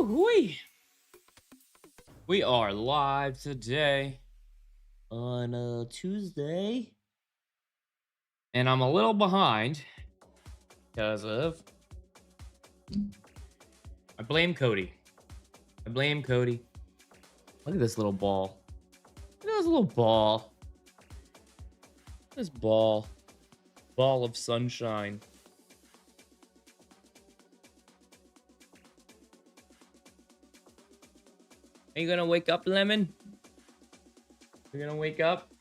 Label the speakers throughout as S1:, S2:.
S1: We are live today on Tuesday, and I'm a little behind because of I blame Cody. I blame Cody. Look at this little ball. Look at this little ball. This ball of sunshine. Are you gonna wake up, Lemon? You're gonna wake up?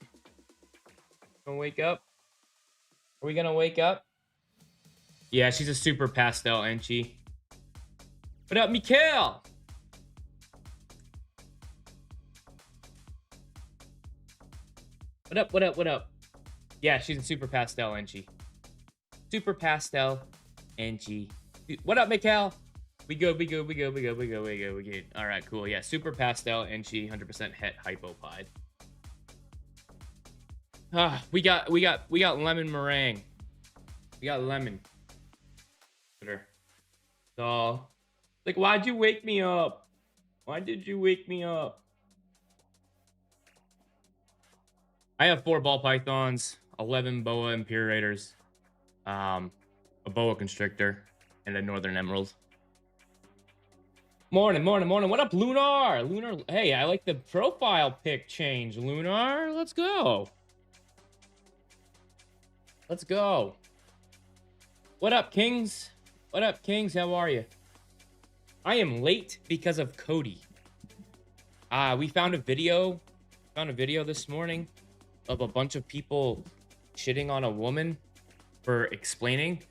S1: Gonna wake up? Are we gonna wake up? Yeah, she's a super pastel, ain't she? What up, Mikhail? What up, what up, what up? Yeah, she's a super pastel, ain't she? Super pastel, ain't she? What up, Mikhail? We good. All right, cool. Yeah, super pastel, and she 100% het hypopide. We got lemon meringue. We got lemon. So, like, why'd you wake me up? Why did you wake me up? I have 4 ball pythons, 11 boa imperators, a boa constrictor, and a northern emerald. Morning. What up, Lunar? Hey, I like the profile pic change, Lunar. Let's go. What up, Kings? How are you? I am late because of Cody. We found a video this morning of a bunch of people shitting on a woman for explaining.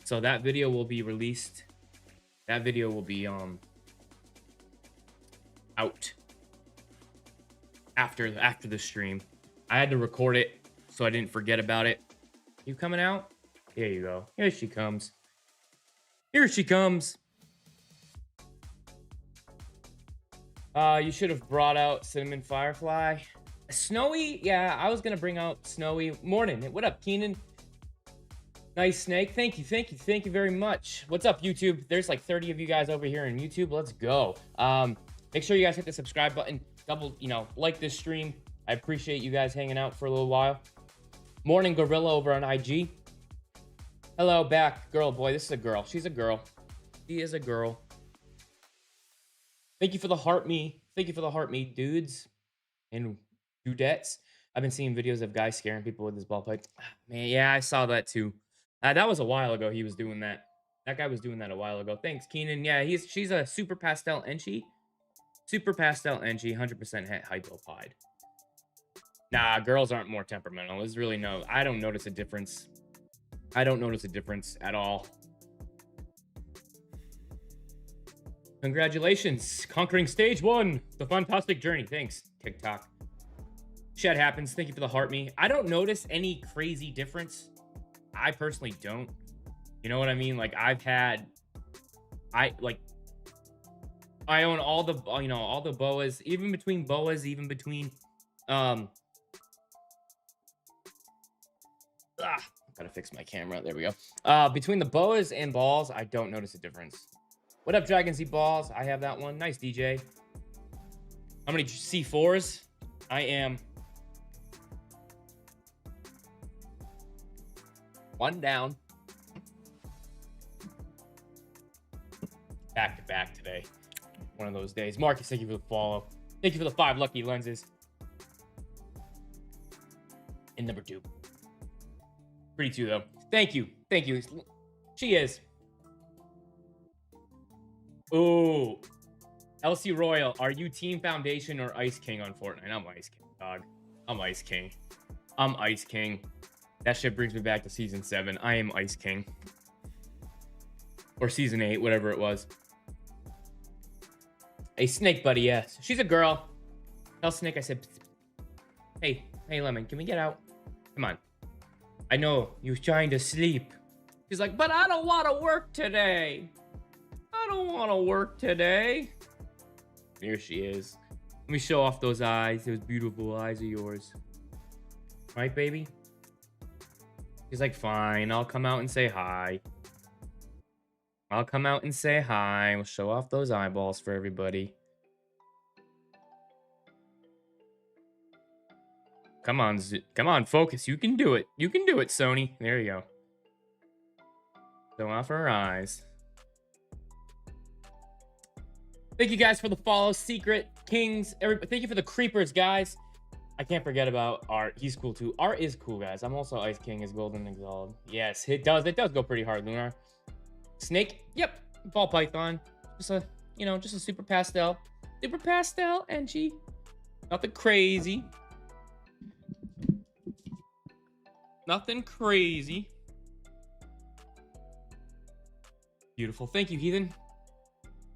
S1: So that video will be released. That video will be out after the stream. I had to record it so I didn't forget about it. You coming out? There you go. Here she comes. You should have brought out Cinnamon Firefly. Snowy? Yeah, I was gonna bring out Snowy. Morning. What up, Keenan? Nice snake. Thank you very much. What's up, YouTube? There's like 30 of you guys over here on YouTube. Let's go. Make sure you guys hit the subscribe button. Like this stream. I appreciate you guys hanging out for a little while. Morning Gorilla over on IG. Hello, back. Girl, boy. This is a girl. She's a girl. She is a girl. Thank you for the heart me. Dudes and dudettes. I've been seeing videos of guys scaring people with his ball pipe. Man, yeah, I saw that too. That was a while ago he was doing that. That guy was doing that a while ago. Thanks, Keenan. Yeah, she's a super pastel enchi. Super pastel enchi, 100% het hypopide. Nah, girls aren't more temperamental. There's really no... I don't notice a difference. I don't notice a difference at all. Congratulations. Conquering stage 1. The fantastic journey. Thanks, TikTok. Shit happens. Thank you for the heart me. I don't notice any crazy difference. I personally don't. You know what I mean? Like, I own all the, all the boas, even between boas, gotta fix my camera. There we go. Between the boas and balls, I don't notice a difference. What up, Dragon Z Balls? I have that one. Nice, DJ. How many C4s? I am 1 down. Back to back today. One of those days. Marcus, thank you for the follow. Thank you for the 5 lucky lenses. And number 2. Pretty 2, though. Thank you. She is. Ooh. LC Royal, are you Team Foundation or Ice King on Fortnite? I'm Ice King, dog. I'm Ice King. That shit brings me back to Season 7. I am Ice King. Or Season 8, whatever it was. A snake buddy, yes. She's a girl. Tell Snake I said, hey, Lemon, can we get out? Come on. I know you're trying to sleep. She's like, but I don't want to work today. Here she is. Let me show off those eyes. Those beautiful eyes of yours. Right, baby? She's like, fine, I'll come out and say hi. I'll come out and say hi. We'll show off those eyeballs for everybody. Come on, come on, focus. You can do it. You can do it, Sony. There you go. Show off her eyes. Thank you guys for the follow. Secret Kings. Thank you for the creepers, guys. I can't forget about Art. He's cool too. Art is cool, guys. I'm also Ice King as Golden Exalted. Yes, it does. It does go pretty hard, Lunar. Snake. Yep. Ball python. Just a, just a super pastel. Super pastel, NG. Nothing crazy. Nothing crazy. Beautiful. Thank you, Heathen.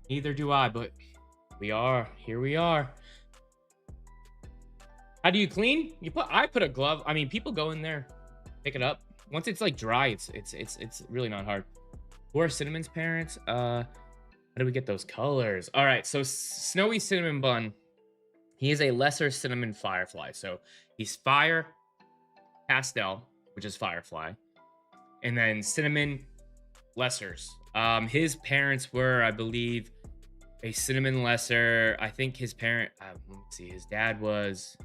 S1: Neither do I, but here we are. How do you clean? I put a glove. I mean, people go in there, pick it up. Once it's like dry, it's really not hard. Who are Cinnamon's parents? How do we get those colors? All right, so Snowy Cinnamon Bun. He is a lesser cinnamon firefly. So he's fire, pastel, which is firefly, and then cinnamon lessers. His parents were, I believe, a cinnamon lesser. I think his parent, let me see, his dad was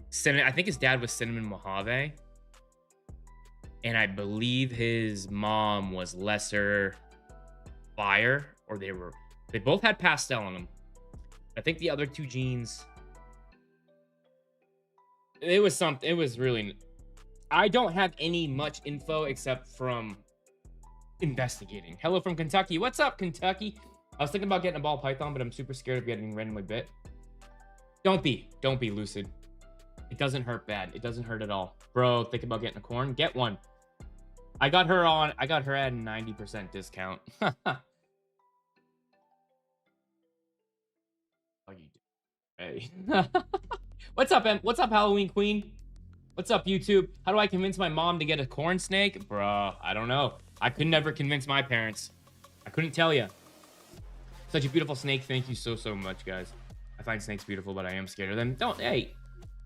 S1: cinnamon. I think his dad was cinnamon Mojave, and I believe his mom was lesser fire, or they both had pastel on them. I think the other two genes, it was something. It was really. I don't have any much info except from investigating. Hello from Kentucky. What's up, Kentucky? I was thinking about getting a ball python, but I'm super scared of getting randomly bit. Don't be Lucid. It doesn't hurt bad. It doesn't hurt at all. Bro, think about getting a corn. Get one. I got her at a 90% discount. Oh, you do. Hey. What's up, Em? What's up, Halloween Queen? What's up, YouTube? How do I convince my mom to get a corn snake? Bruh, I don't know. I could never convince my parents. I couldn't tell you. Such a beautiful snake. Thank you so much, guys. I find snakes beautiful, but I am scared of them. Hey,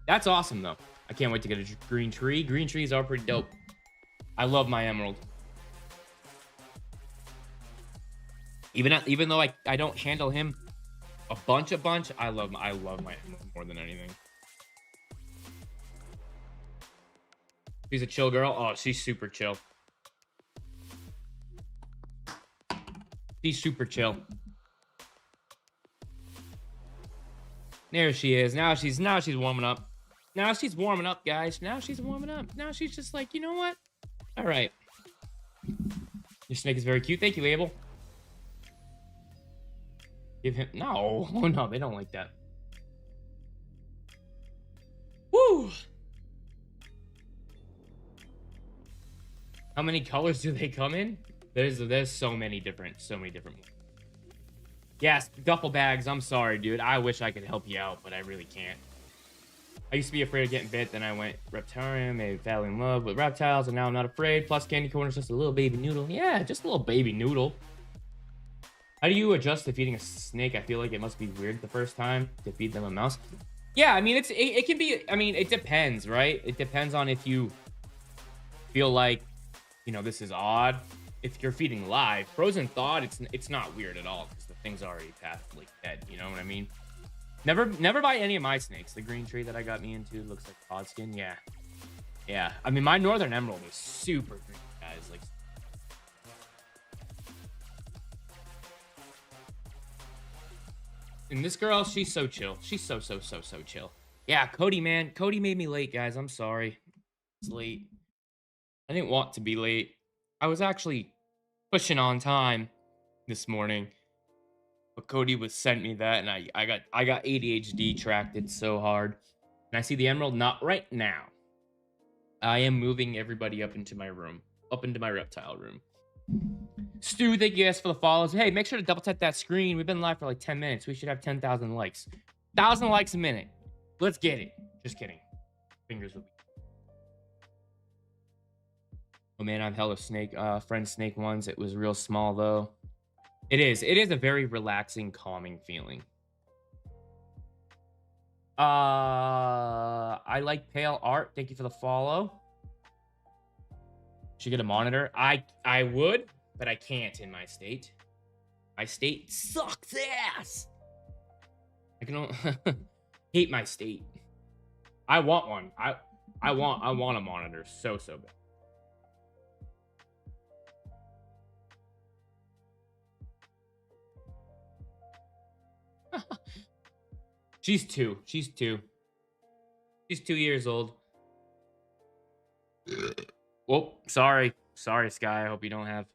S1: that's awesome, though. I can't wait to get a green tree. Green trees are pretty dope. I love my emerald. Even though I don't handle him a bunch, I love my emerald more than anything. She's a chill girl. Oh, she's super chill. She's super chill. There she is. Now she's warming up. Now she's warming up, guys. Now she's warming up. Now she's just like, you know what? All right. Your snake is very cute. Thank you, Abel. Give him... No. Oh, no. They don't like that. Woo! How many colors do they come in? There's so many different Yes, duffel bags. I'm sorry, dude. I wish I could help you out, but I really can't. I used to be afraid of getting bit, then I went reptarian, maybe fell in love with reptiles, and now I'm not afraid. Plus, candy corn is just a little baby noodle. Yeah, just a little baby noodle. How do you adjust to feeding a snake? I feel like it must be weird the first time to feed them a mouse. Yeah, I mean, it can be, I mean, it depends, right? It depends on if you feel like, this is odd. If you're feeding live, frozen thawed, it's not weird at all because the thing's already like dead. You know what I mean? Never buy any of my snakes. The green tree that I got me into looks like cod skin. Yeah. I mean, my northern emerald is super green, guys. Like, and this girl, she's so chill. She's so chill. Yeah, Cody, man. Cody made me late, guys. I'm sorry. It's late. I didn't want to be late. I was actually pushing on time this morning, but Cody sent me that, and I got ADHD tracked it so hard. And I see the emerald, not right now. I am moving everybody up into my room, up into my reptile room. Stu, thank you guys for the follows. Hey, make sure to double tap that screen. We've been live for like 10 minutes. We should have 10,000 likes. 1,000 likes a minute. Let's get it. Just kidding. Fingers with me. Oh man, I've held a snake, friend snake once. It was real small though. It is a very relaxing, calming feeling. I like pale art. Thank you for the follow. Should get a monitor. I would. but I can't in my state. My state sucks ass. I can hate my state. I want one. I want a monitor so bad. She's 2. She's 2. She's 2 years old. Oh, sorry. Sorry, Sky. I hope you don't have.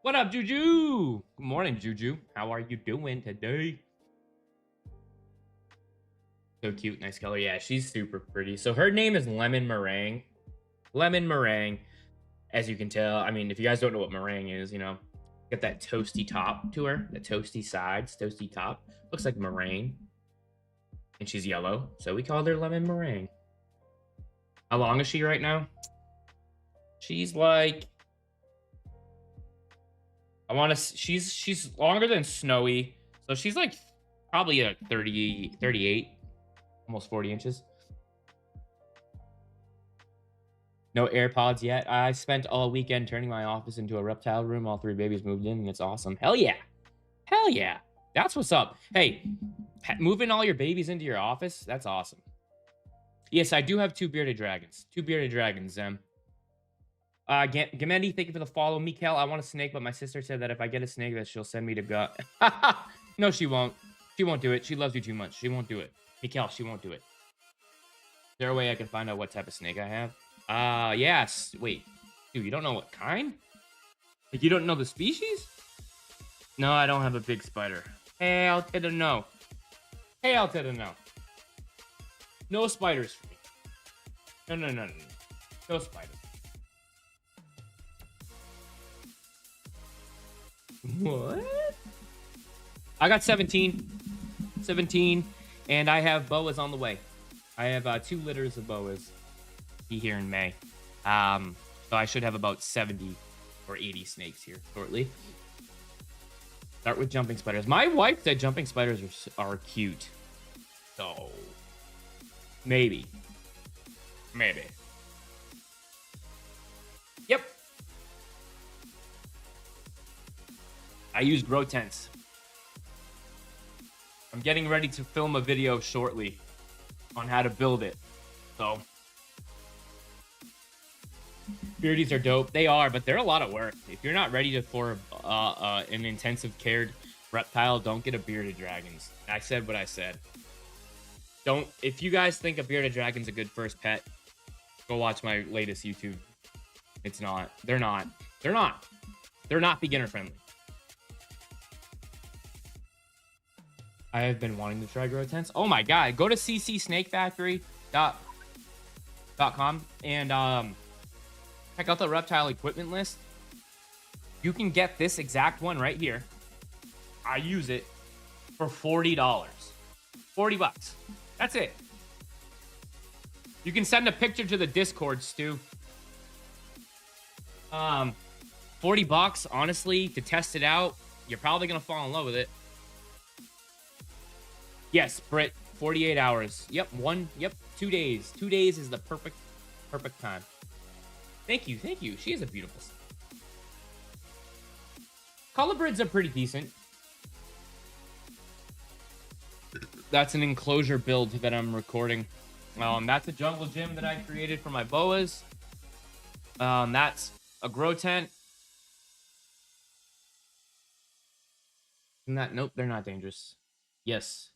S1: What up, Juju? Good morning, Juju. How are you doing today? So cute. Nice color. Yeah, she's super pretty. So her name is Lemon Meringue. Lemon Meringue. As you can tell, I mean, if you guys don't know what meringue is, you know, got that toasty top to her. The toasty sides, toasty top. Looks like meringue. And she's yellow, so we called her Lemon Meringue. How long is she right now? She's like, she's longer than Snowy, so she's like probably a 30, 38, almost 40 inches. No AirPods yet. I spent all weekend turning my office into a reptile room. All 3 babies moved in, and it's awesome. Hell yeah. Hell yeah. That's what's up. Hey, moving all your babies into your office, that's awesome. Yes, I do have 2 bearded dragons. 2 bearded dragons, Zem. Gamendi, thank you for the follow. Mikael, I want a snake, but my sister said that if I get a snake, that she'll send me to God. No, she won't. She won't do it. She loves you too much. She won't do it. Mikael, she won't do it. Is there a way I can find out what type of snake I have? Yes. Wait. Dude, you don't know what kind? Like, you don't know the species? No, I don't have a big spider. Hell to the no. Hell to the no. No spiders for me. No. No spiders. What? I got 17. 17. And I have boas on the way. I have 2 litters of boas here in May. So I should have about 70 or 80 snakes here shortly. Start with jumping spiders. My wife said jumping spiders are cute. So, maybe. Maybe. Yep. I use grow tents. I'm getting ready to film a video shortly on how to build it. So, beardies are dope. They are, but they're a lot of work. If you're not ready for an intensive cared reptile, don't get a bearded dragons. I said what I said. Don't. If you guys think a bearded dragon's a good first pet, go watch my latest YouTube. It's not. They're not. They're not. They're not beginner friendly. I have been wanting to try grow tents. Oh my god. Go to ccsnakefactory.com and check out the reptile equipment list. You can get this exact one right here. I use it for $40. 40 bucks. That's it. You can send a picture to the Discord, Stu. 40 bucks, honestly, to test it out. You're probably gonna fall in love with it. Yes, Britt, 48 hours. Yep, 2 days. 2 days is the perfect time. Thank you. She is a beautiful snake. Colubrids are pretty decent. That's an enclosure build that I'm recording. That's a jungle gym that I created for my boas. That's a grow tent. Nope, they're not dangerous. Yes.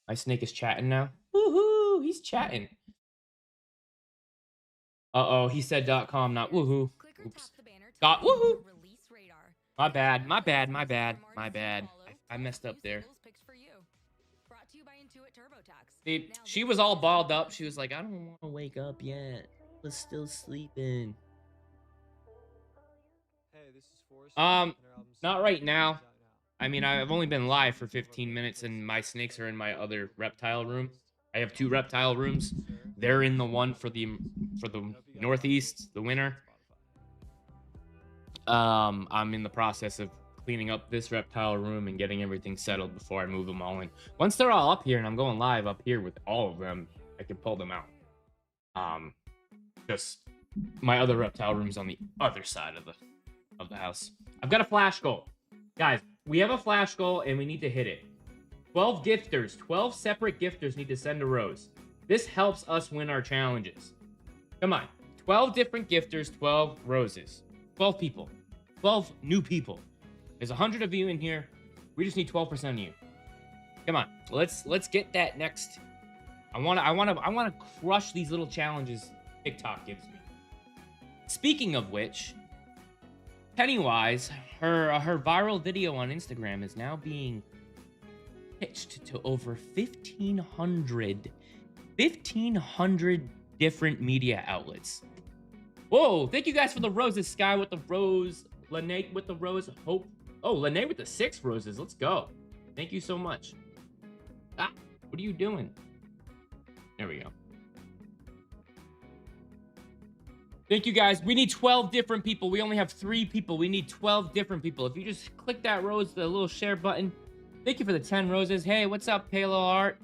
S1: My snake is chatting now. Woohoo! He's chatting. Uh-oh, he said .com, not woohoo. Oops. Woohoo! My bad. I messed up there. See, she was all balled up. She was like, I don't want to wake up yet. I was still sleeping. Not right now. I mean, I've only been live for 15 minutes, and my snakes are in my other reptile room. I have 2 reptile rooms. They're in the one for the northeast, the winter. I'm in the process of cleaning up this reptile room and getting everything settled before I move them all in. Once they're all up here and I'm going live up here with all of them, I can pull them out. Just my other reptile room's on the other side of the of the house. I've got a flash goal. Guys, we have a flash goal and we need to hit it. 12 gifters, 12 separate gifters need to send a rose. This helps us win our challenges. Come on. 12 different gifters, 12 roses. 12 people. 12 new people. There's 100 of you in here. We just need 12% of you. Come on. Let's get that next. I want to crush these little challenges TikTok gives me. Speaking of which, Pennywise, her viral video on Instagram is now being pitched to over 1,500 different media outlets. Whoa, thank you guys for the roses. Sky with the rose, Lene with the rose, Hope. Oh, Lene with the 6 roses. Let's go. Thank you so much. Ah, what are you doing? There we go. Thank you guys. We need 12 different people. We only have 3 people. We need 12 different people. If you just click that rose, the little share button. Thank you for the 10 roses. Hey, what's up, Palo Art?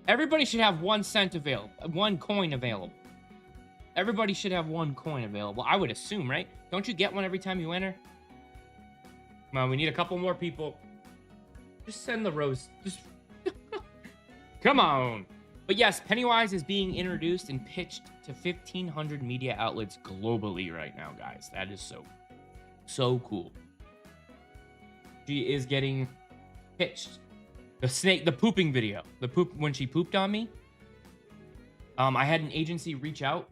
S1: Everybody should have 1 cent available, 1 coin available. Everybody should have 1 coin available. I would assume, right? Don't you get one every time you enter? Come on, we need a couple more people. Just send the rose. Just come on. But yes, Pennywise is being introduced and pitched to 1,500 media outlets globally right now, guys. That is so cool. She is getting pitched. The snake, the pooping video. The poop when she pooped on me. I had an agency reach out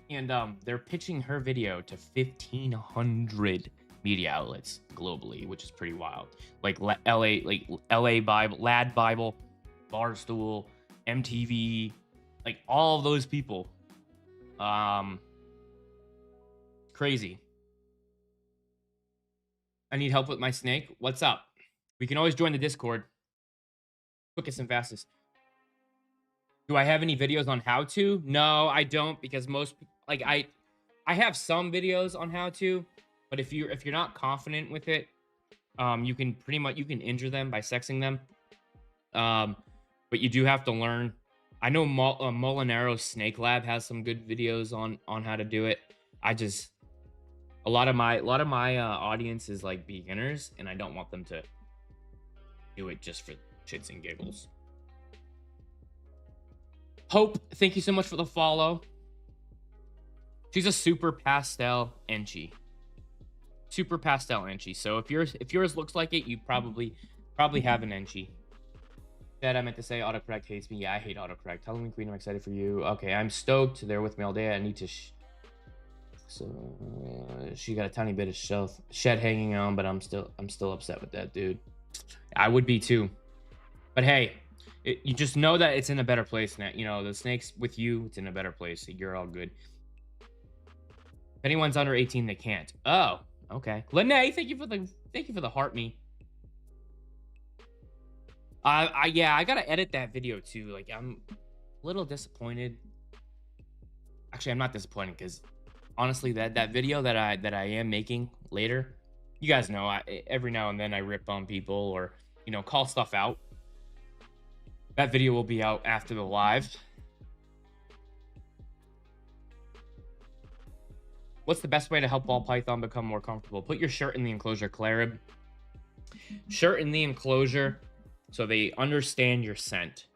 S1: and they're pitching her video to 1,500 media outlets globally, which is pretty wild. Like LA Bible, Lad Bible, Barstool, MTV, like all of those people. Crazy. I need help with my snake. What's up? We can always join the Discord. Quickest and fastest. Do I have any videos on how to? No, I don't, because most like I have some videos on how to, but if you're not confident with it, you can injure them by sexing them. But you do have to learn. I know Molinaro Snake Lab has some good videos on how to do it. A lot of my audience is like beginners, and I don't want them to do it just for shits and giggles. Hope, thank you so much for the follow. She's a super pastel Enchi. Super pastel Enchi. So if yours looks like it, you probably have an Enchi. That I meant to say autocorrect hates me. Yeah, I hate autocorrect. Halloween Queen, I'm excited for you. Okay, I'm stoked. They're with me all day. I need to she got a tiny bit of shed hanging on, but I'm still upset with that, dude. I would be too. But hey, you just know that it's in a better place now. You know, the snake's with you. It's in a better place. You're all good. If anyone's under 18, they can't. Oh, okay. Lene, thank you for the heart me. Yeah, I gotta edit that video too. Like, I'm a little disappointed. Actually, I'm not disappointed because honestly, that video that I am making later, you guys know, every now and then I rip on people or call stuff out. That video will be out after the live. What's the best way to help ball python become more comfortable? Put your shirt in the enclosure, Clarib. Shirt in the enclosure so they understand your scent.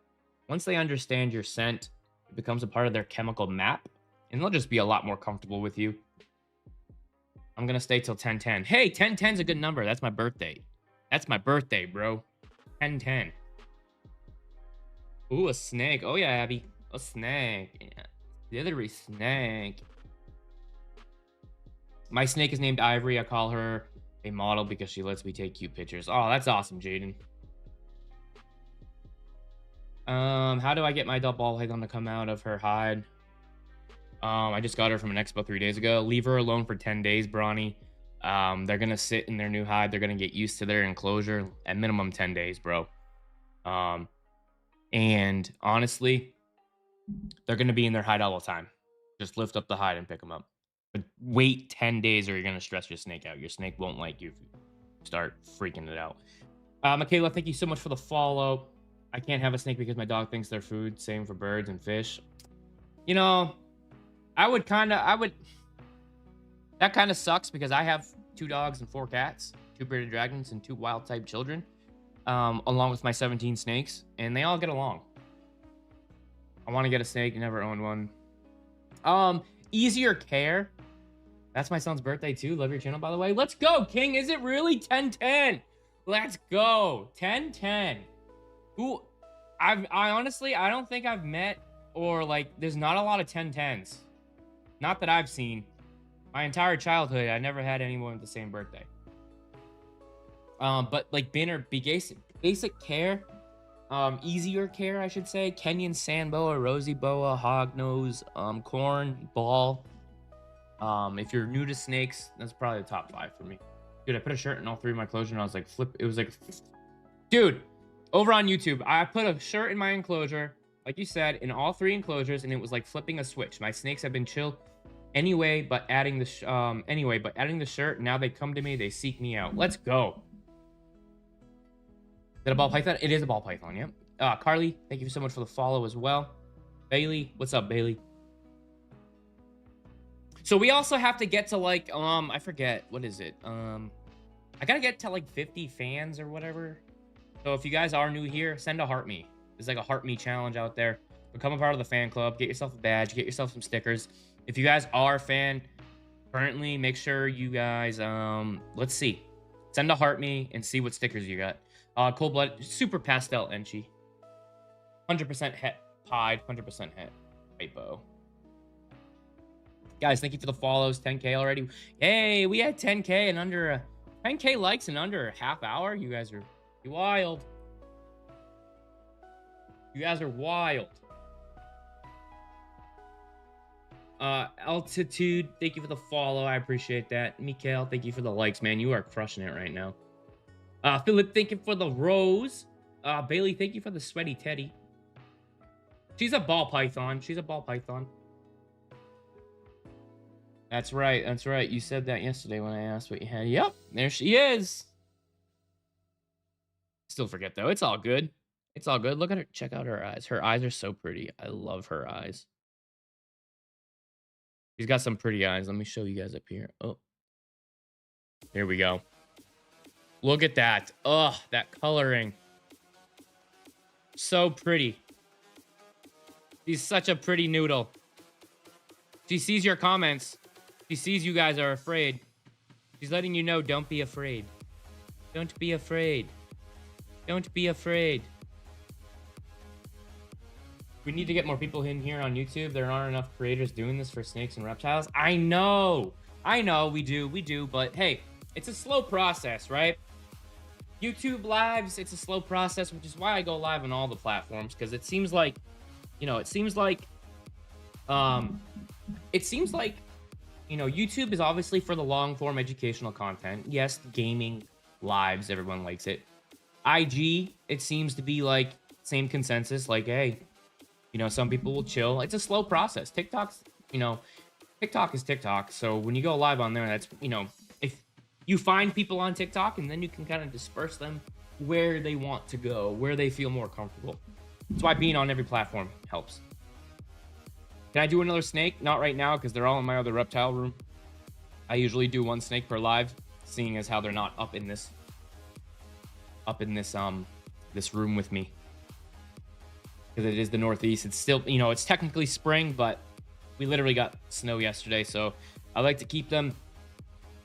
S1: Once they understand your scent, it becomes a part of their chemical map, and they'll just be a lot more comfortable with you. I'm going to stay till 10:10. Hey, 10:10 is a good number. That's my birthday. That's my birthday, bro. 10:10. Ooh, a snake. Oh, yeah, Abby. A snake. Yeah. The other snake. My snake is named Ivory. I call her a model because she lets me take cute pictures. Oh, that's awesome, Jaden. How do I get my adult ball python to come out of her hide? I just got her from an expo 3 days ago. Leave her alone for 10 days, Brawny. They're gonna sit in their new hide. They're gonna get used to their enclosure. At minimum 10 days, bro. And honestly, they're gonna be in their hide all the time. Just lift up the hide and pick them up. But wait 10 days or you're gonna stress your snake out. Your snake won't like you if you start freaking it out. Michaela, thank you so much for the follow. I can't have a snake because my dog thinks they're food. Same for birds and fish. You know, that kind of sucks because I have 2 dogs and 4 cats, 2 bearded dragons, and 2 wild type children, along with my 17 snakes, and they all get along. I want to get a snake, never owned one. Easier care. That's my son's birthday too. Love your channel, by the way. Let's go, King. Is it really 1010? Let's go. 1010. Who I honestly, I don't think I've met, or like, there's not a lot of 1010s. Not that I've seen. My entire childhood, I never had anyone with the same birthday. But like basic care, easier care, I should say. Kenyan sand boa, rosy boa, hognose, corn, ball. If you're new to snakes, that's probably the top 5 for me. Dude, I put a shirt in all 3 of my enclosure, and I was like, it was like, dude, over on YouTube, I put a shirt in my enclosure, like you said, in all 3 enclosures, and it was like flipping a switch. My snakes have been chill anyway, but adding the shirt, now they come to me, they seek me out. Let's go. Is that a ball python? It is a ball python, yeah. Carly, thank you so much for the follow as well. Bailey, what's up, Bailey? So we also have to get to like, I forget, what is it? I gotta get to like 50 fans or whatever. So if you guys are new here, send a heart me. There's like a heart me challenge out there. Become a part of the fan club, get yourself a badge, get yourself some stickers. If you guys are a fan currently, make sure you guys, let's see. Send a heart me and see what stickers you got. Cold blood, super pastel Enchi. 100% het pied, 100% het hypo. Guys, thank you for the follows. 10K already. Hey, we had 10K in under 10K likes in under a half hour. You guys are wild. You guys are wild. Altitude, thank you for the follow. I appreciate that. Mikael, thank you for the likes, man. You are crushing it right now. Philip, thank you for the rose. Bailey, thank you for the sweaty teddy. She's a ball python. She's a ball python. That's right. That's right. You said that yesterday when I asked what you had. Yep. There she is. Still forget, though. It's all good. It's all good. Look at her. Check out her eyes. Her eyes are so pretty. I love her eyes. She's got some pretty eyes. Let me show you guys up here. Oh. Here we go. Look at that. Ugh, that coloring. So pretty. She's such a pretty noodle. She sees your comments. She sees you guys are afraid. She's letting you know, don't be afraid. Don't be afraid. Don't be afraid. We need to get more people in here on YouTube. There aren't enough creators doing this for snakes and reptiles. I know. I know, we do. But hey, it's a slow process, right? YouTube lives, it's a slow process, which is why I go live on all the platforms, because it seems like, you know, YouTube is obviously for the long form educational content. Yes, gaming, lives, everyone likes it. IG, it seems to be like same consensus, like, hey, you know, some people will chill. It's a slow process. TikTok is TikTok. So when you go live on there, that's, you know, if you find people on TikTok and then you can kind of disperse them where they want to go, where they feel more comfortable. That's why being on every platform helps. Can I do another snake? Not right now, because they're all in my other reptile room. I usually do 1 snake per live, seeing as how they're not up in this this room with me. Because it is the Northeast. It's still, you know, it's technically spring, but we literally got snow yesterday, so I like to keep them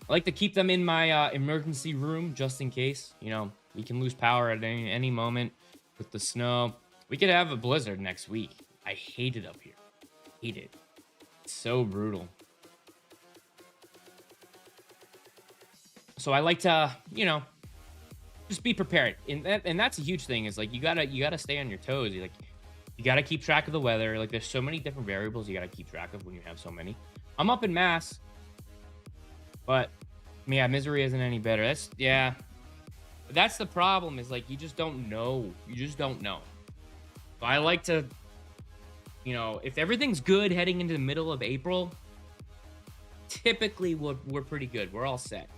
S1: in my emergency room just in case. You know, we can lose power at any moment with the snow. We could have a blizzard next week. I hate it up here. Hate it. It's so brutal. So I like to, you know, just be prepared. And that's a huge thing, is like you gotta stay on your toes. You gotta keep track of the weather. Like, there's so many different variables you gotta keep track of when you have so many. I'm up in Mass, but yeah, Misery isn't any better. That's the problem, is like, you just don't know. You just don't know. So I like to, you know, if everything's good heading into the middle of April, typically we're pretty good. We're all set.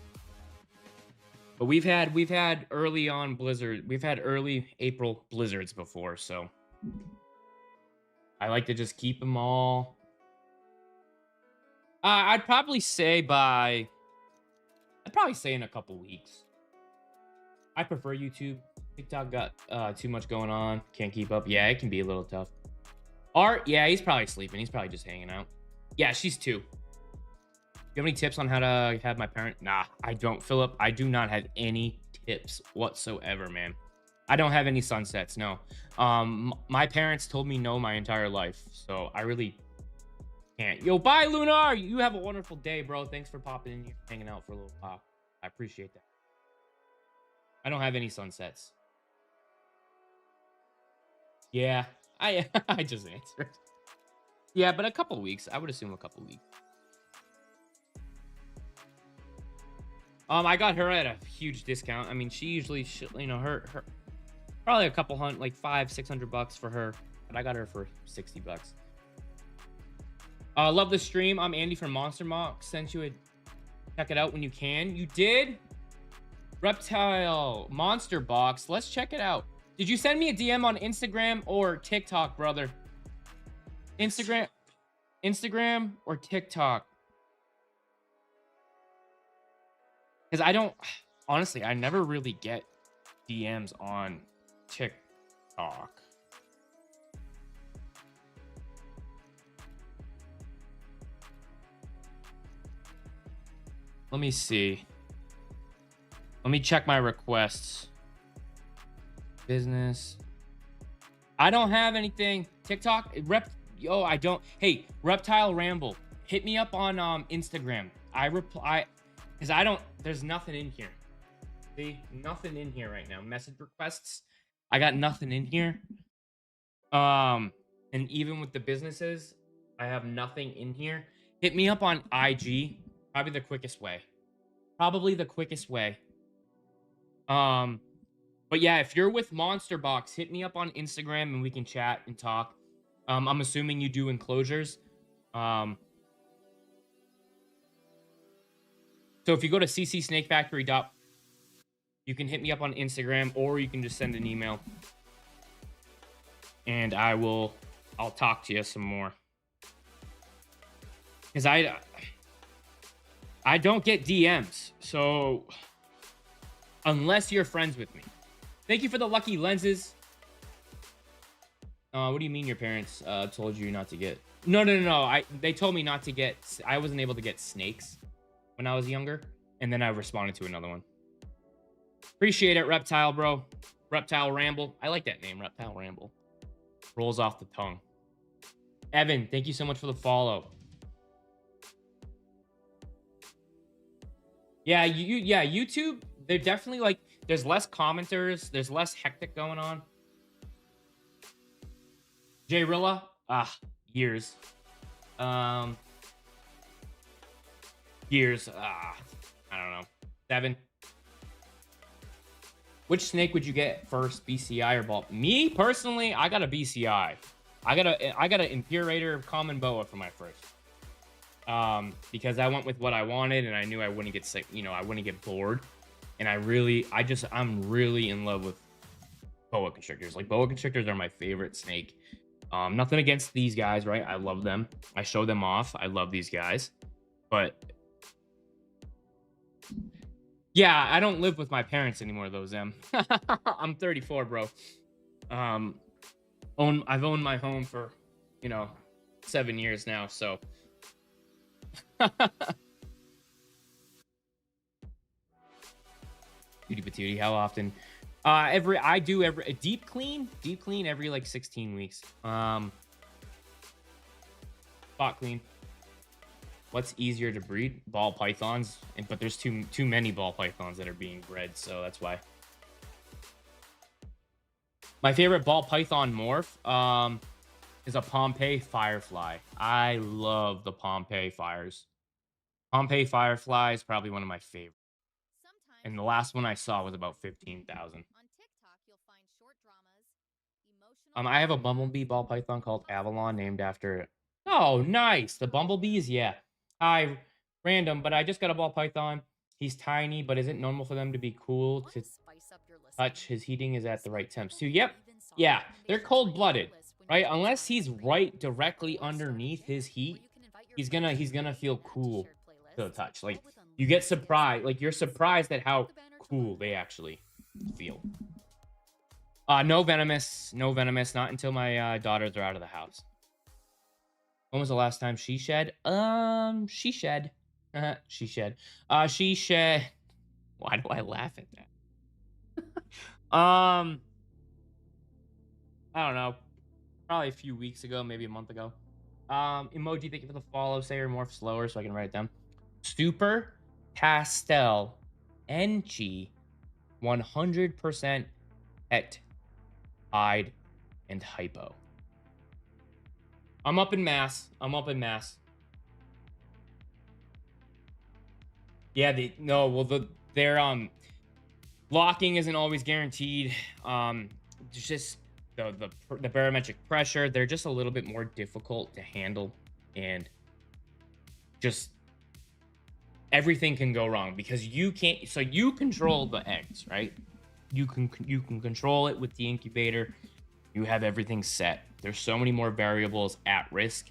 S1: But we've had early on blizzard. We've had early April blizzards before, so I like to just keep them all. I'd probably say by probably say in a couple weeks. I prefer YouTube. TikTok got too much going on. Can't keep up. Yeah, it can be a little tough. Art, yeah, he's probably sleeping. He's probably just hanging out. Yeah, she's 2. You have any tips on how to have my parent? Nah, I don't, Philip. I do not have any tips whatsoever, man. I don't have any sunsets, no. My parents told me no my entire life, so I really can't. Yo, bye, Lunar. You have a wonderful day, bro. Thanks for popping in here, hanging out for a little while. I appreciate that. I don't have any sunsets. Yeah, I I just answered. Yeah, but a couple weeks. I would assume a couple weeks. I got her at a huge discount. I mean, she usually, you know, her probably a couple hundred, like $500-600 for her, but I got her for $60. Love the stream. I'm Andy from Monster Mock. Sent you a check it out when you can. You did? Reptile Monster Box. Let's check it out. Did you send me a DM on Instagram or TikTok, brother? Instagram or TikTok? Because I don't, honestly, I never really get DMs on TikTok. Let me see. Let me check my requests. Business. I don't have anything. TikTok, yo, I don't. Hey, Reptile Ramble, hit me up on Instagram. I reply, because I don't, there's nothing in here. See, nothing in here right now. Message requests, I got nothing in here. And even with the businesses, I have nothing in here. Hit me up on IG. Probably the quickest way. But yeah, if you're with Monster Box, hit me up on Instagram and we can chat and talk. I'm assuming you do enclosures. So if you go to ccsnakefactory. You can hit me up on Instagram, or you can just send an email. And I'll talk to you some more. Because I don't get DMs. So unless you're friends with me. Thank you for the lucky lenses. What do you mean your parents told you not to get? No. They told me not to get. I wasn't able to get snakes when I was younger, and then I responded to another one. Appreciate it, Reptile, bro. Reptile Ramble. I like that name, Reptile Ramble. Rolls off the tongue. Evan, thank you so much for the follow. Yeah, YouTube. They're definitely like. There's less commenters. There's less hectic going on. J Rilla, years. Years. I don't know. 7. Which snake would you get first, BCI or ball? Me personally, I got a BCI. I got an Imperator Common Boa for my first. Because I went with what I wanted and I knew I wouldn't get sick. You know, I wouldn't get bored. And I'm really in love with boa constrictors. Like, boa constrictors are my favorite snake. Nothing against these guys, right? I love them. I show them off. I love these guys. But yeah, I don't live with my parents anymore, though, Zem. I'm 34, bro. I've owned my home for, 7 years now, so. Beauty patootie, how often? I do every deep clean every like 16 weeks. Spot clean. What's easier to breed? Ball pythons, but there's too many ball pythons that are being bred, so that's why. My favorite ball python morph is a Pompeii firefly. I love the Pompeii fires. Pompeii firefly is probably one of my favorites. And the last one I saw was about 15,000. I have a bumblebee ball python called Avalon, named after. Oh, nice. The bumblebees, yeah. Hi, random, but I just got a ball python. He's tiny, but is it normal for them to be cool to touch? His heating is at the right temps too. Yep. Yeah, they're cold-blooded, right? Unless he's right directly underneath his heat, he's gonna feel cool to the touch. Like, You get surprised. Like, you're surprised at how cool they actually feel. No venomous. No venomous. Not until my daughters are out of the house. When was the last time she shed? She shed. She shed. She shed. Why do I laugh at that? I don't know. Probably a few weeks ago, maybe a month ago. Emoji, thank you for the follow. Say your morph slower so I can write it down. Super pastel NG 100% et hide and hypo. I'm up in mass. I'm up in mass. Yeah, their locking isn't always guaranteed. It's just the barometric pressure. They're just a little bit more difficult to handle, and just everything can go wrong because you can't. So you control the eggs, right? You can control it with the incubator. You have everything set. There's so many more variables at risk.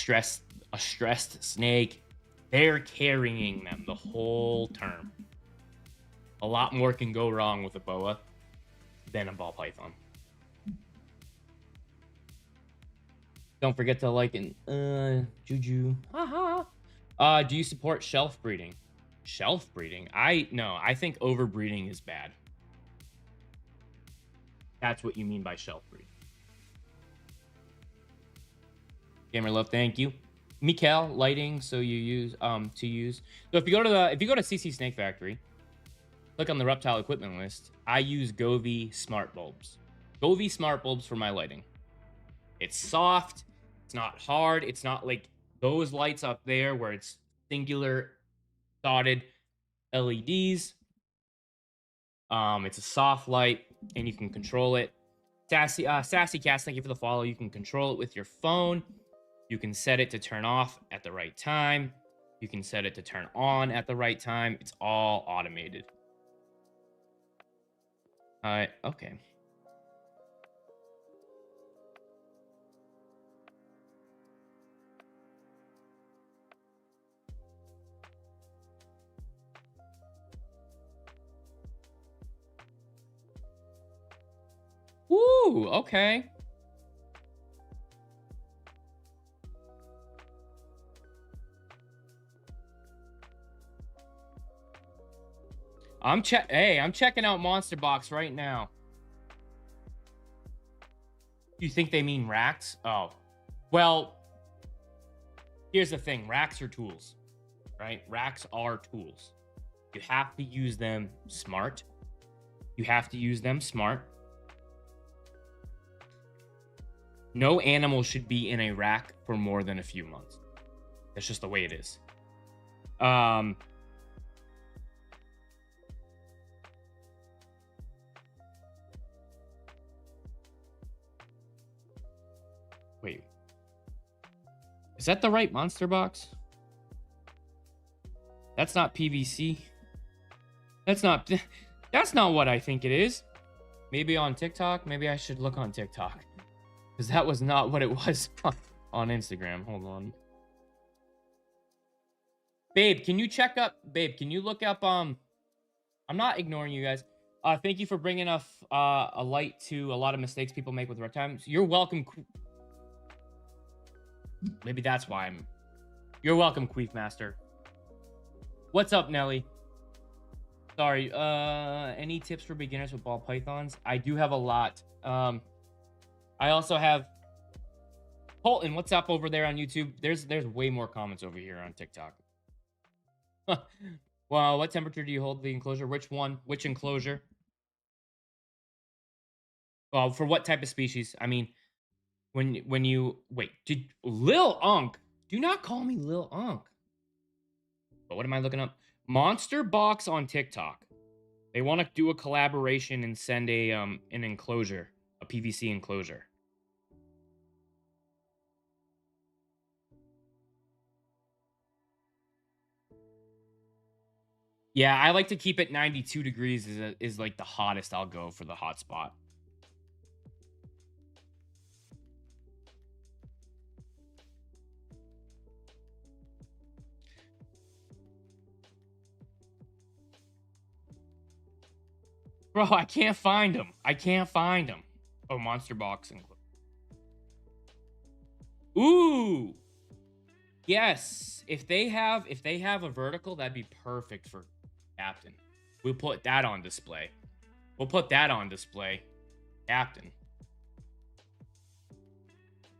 S1: A stressed snake. They're carrying them the whole term. A lot more can go wrong with a boa than a ball python. Don't forget to like and Juju. Haha. Do you support shelf breeding? Shelf breeding? No, I think overbreeding is bad. That's what you mean by shelf breeding. Gamer love, thank you. Mikael, lighting, so you use to use. So if you go to CC Snake Factory, click on the reptile equipment list. I use Govee smart bulbs. Govee smart bulbs for my lighting. It's soft, it's not hard, it's not like those lights up there where it's singular dotted LEDs. It's a soft light and you can control it. Sassy Cast, thank you for the follow. You can control it with your phone. You can set it to turn off at the right time. You can set it to turn on at the right time. It's all automated. Okay. Woo, okay. I'm checking out Monster Box right now. You think they mean racks? Oh. Well, here's the thing. Racks are tools, right? Racks are tools. You have to use them smart. You have to use them smart. No animal should be in a rack for more than a few months. That's just the way it is. Wait. Is that the right monster box? That's not PVC. That's not what I think it is. Maybe on TikTok. Maybe I should look on TikTok. Because that was not what it was on Instagram. Hold on. Babe, can you check up? Babe, can you look up? I'm not ignoring you guys. Thank you for bringing a light to a lot of mistakes people make with reptiles. You're welcome. Maybe that's why I'm. You're welcome, Queef Master. What's up, Nelly? Sorry. Any tips for beginners with ball pythons? I do have a lot. I also have Colton. What's up over there on YouTube? There's way more comments over here on TikTok. Well, what temperature do you hold the enclosure? Which one? Which enclosure? Well, for what type of species? I mean, when you wait, did Lil Unk? Do not call me Lil Unk. But what am I looking up? Monster Box on TikTok. They want to do a collaboration and send a an enclosure, a PVC enclosure. Yeah, I like to keep it 92 degrees is like the hottest I'll go for the hot spot. Bro, I can't find them. I can't find them. Oh, monster boxing. Ooh. Yes. If they have a vertical, that'd be perfect for captain. We'll put that on display. We'll put that on display. Captain.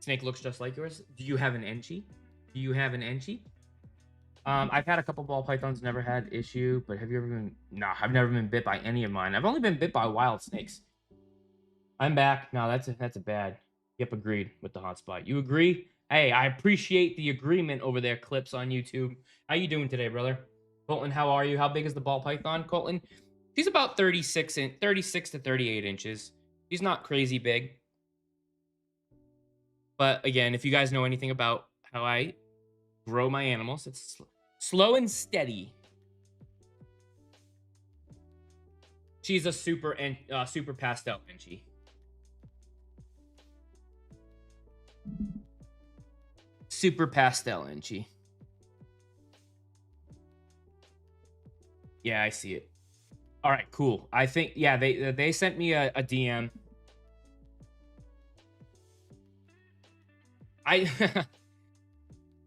S1: Snake looks just like yours. Do you have an Enchi? Do you have an Enchi? I've had a couple ball pythons, never had issue, but have you ever been? No, I've never been bit by any of mine. I've only been bit by wild snakes. I'm back. No, that's a bad. Yep, agreed with the hotspot. You agree? Hey, I appreciate the agreement over there. Clips on YouTube. How you doing today, brother? Colton, how are you? How big is the ball python, Colton? She's about 36 to 38 inches. She's not crazy big. But again, if you guys know anything about how I grow my animals, it's slow and steady. She's a super pastel Enchi. Super pastel Enchi. Yeah, I see it. All right, cool. I think, yeah, they sent me a DM.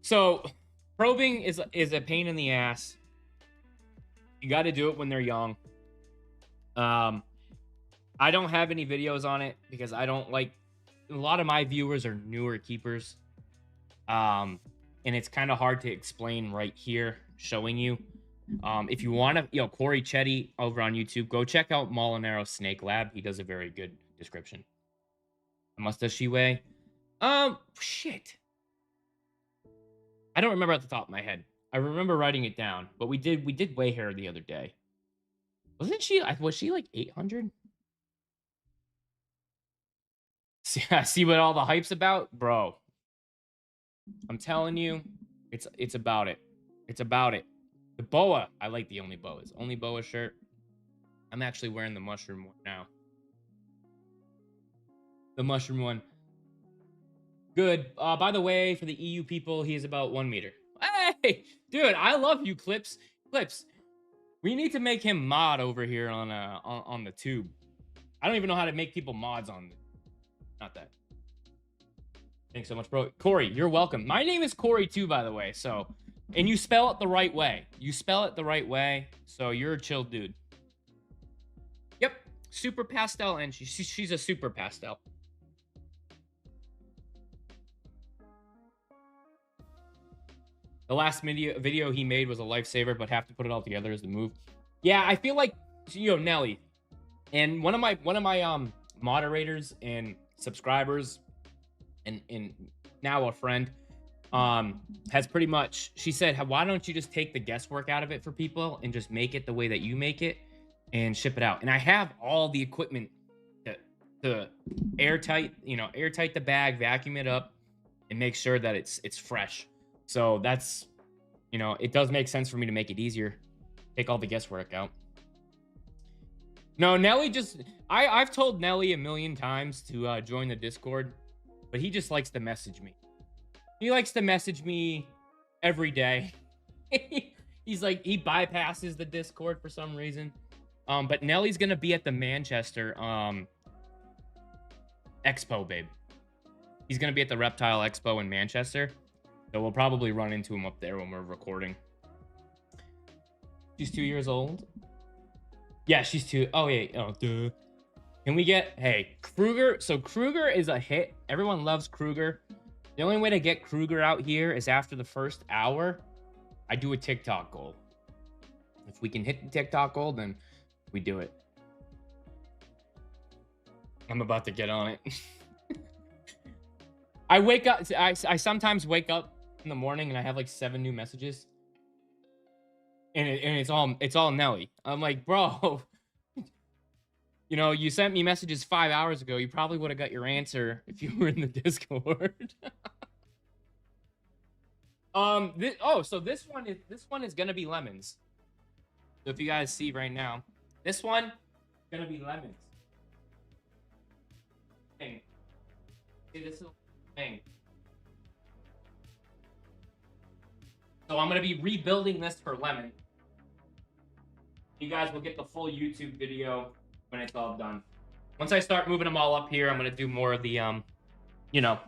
S1: So probing is a pain in the ass. You got to do it when they're young. I don't have any videos on it because I don't like, a lot of my viewers are newer keepers. And it's kind of hard to explain right here, showing you. If you want to, Corey Chetty over on YouTube, go check out Molinaro Snake Lab. He does a very good description. How much does she weigh? Shit. I don't remember at the top of my head. I remember writing it down, but we did weigh her the other day. Was she like 800? See what all the hype's about, bro. I'm telling you, it's about it. It's about it. The boa, I like the only boas. Only boa shirt. I'm actually wearing the mushroom one now. The mushroom one. Good. By the way, for the EU people, he is about 1 meter. Hey, dude, I love you, Clips. Clips. We need to make him mod over here on the tube. I don't even know how to make people mods on. Not that. Thanks so much, bro. Corey, you're welcome. My name is Corey too, by the way. So, and you spell it the right way. You spell it the right way. So you're a chill dude. Yep, super pastel, and she's a super pastel. The last video he made was a lifesaver, but have to put it all together as the move. Yeah, I feel like Nelly, and one of my moderators and subscribers, and now a friend, has pretty much, she said, why don't you just take the guesswork out of it for people and just make it the way that you make it and ship it out? And I have all the equipment to airtight the bag, vacuum it up, and make sure that it's fresh. So that's, it does make sense for me to make it easier. Take all the guesswork out. No, Nelly I've told Nelly a million times to join the Discord, but he just likes to message me. He likes to message me every day. He's like, he bypasses the Discord for some reason. But Nelly's going to be at the Manchester Expo, babe. He's going to be at the Reptile Expo in Manchester. So we'll probably run into him up there when we're recording. She's 2 years old. Yeah, she's 2. Oh, yeah. Oh, duh. Can we get... Hey, Kruger. So Kruger is a hit. Everyone loves Kruger. The only way to get Kruger out here is after the first hour, I do a TikTok goal. If we can hit the TikTok goal, then we do it. I'm about to get on it. I wake up... I sometimes wake up in the morning and I have like 7 new messages. And it's all Nelly. I'm like, bro, you sent me messages 5 hours ago. You probably would have got your answer if you were in the Discord. So this one is gonna be lemons. So if you guys see right now, this one is gonna be lemons. Thing. See this little thing. So I'm gonna be rebuilding this for lemon. You guys will get the full YouTube video when it's all done. Once I start moving them all up here, I'm gonna do more of the you know,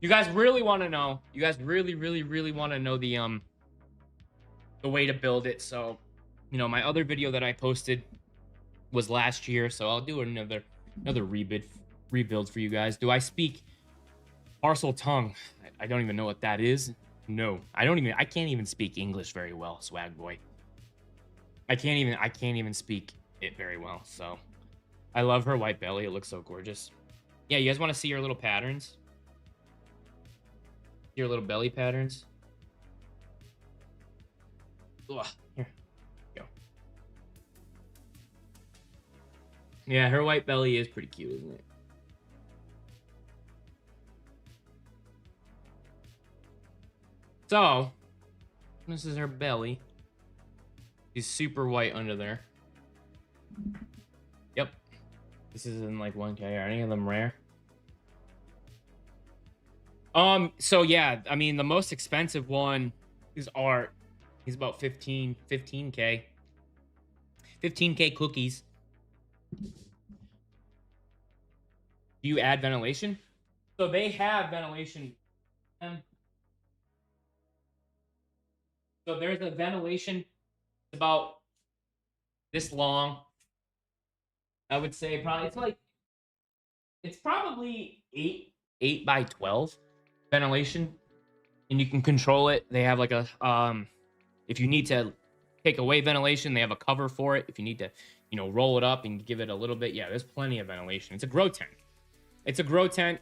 S1: you guys really want to know. You guys really, really, really want to know the way to build it. So, my other video that I posted was last year, so I'll do another rebuild for you guys. Do I speak parcel tongue? I don't even know what that is. No, I can't even speak English very well, swag boy. I can't even speak it very well. So I love her white belly. It looks so gorgeous. Yeah, you guys want to see her little patterns? Your little belly patterns? Ugh, here. Go. Yeah, her white belly is pretty cute, isn't it? So, this is her belly. She's super white under there. Yep. This is in like 1K. Are any of them rare? So yeah, I mean, the most expensive one is Art. He's about 15K. 15K cookies. Do you add ventilation? So they have ventilation. So there's a ventilation about this long. I would say probably it's probably 8 by 12 ventilation, and you can control it. They have like a if you need to take away ventilation, they have a cover for it. If you need to, roll it up and give it a little bit, yeah, there's plenty of ventilation. It's a grow tent.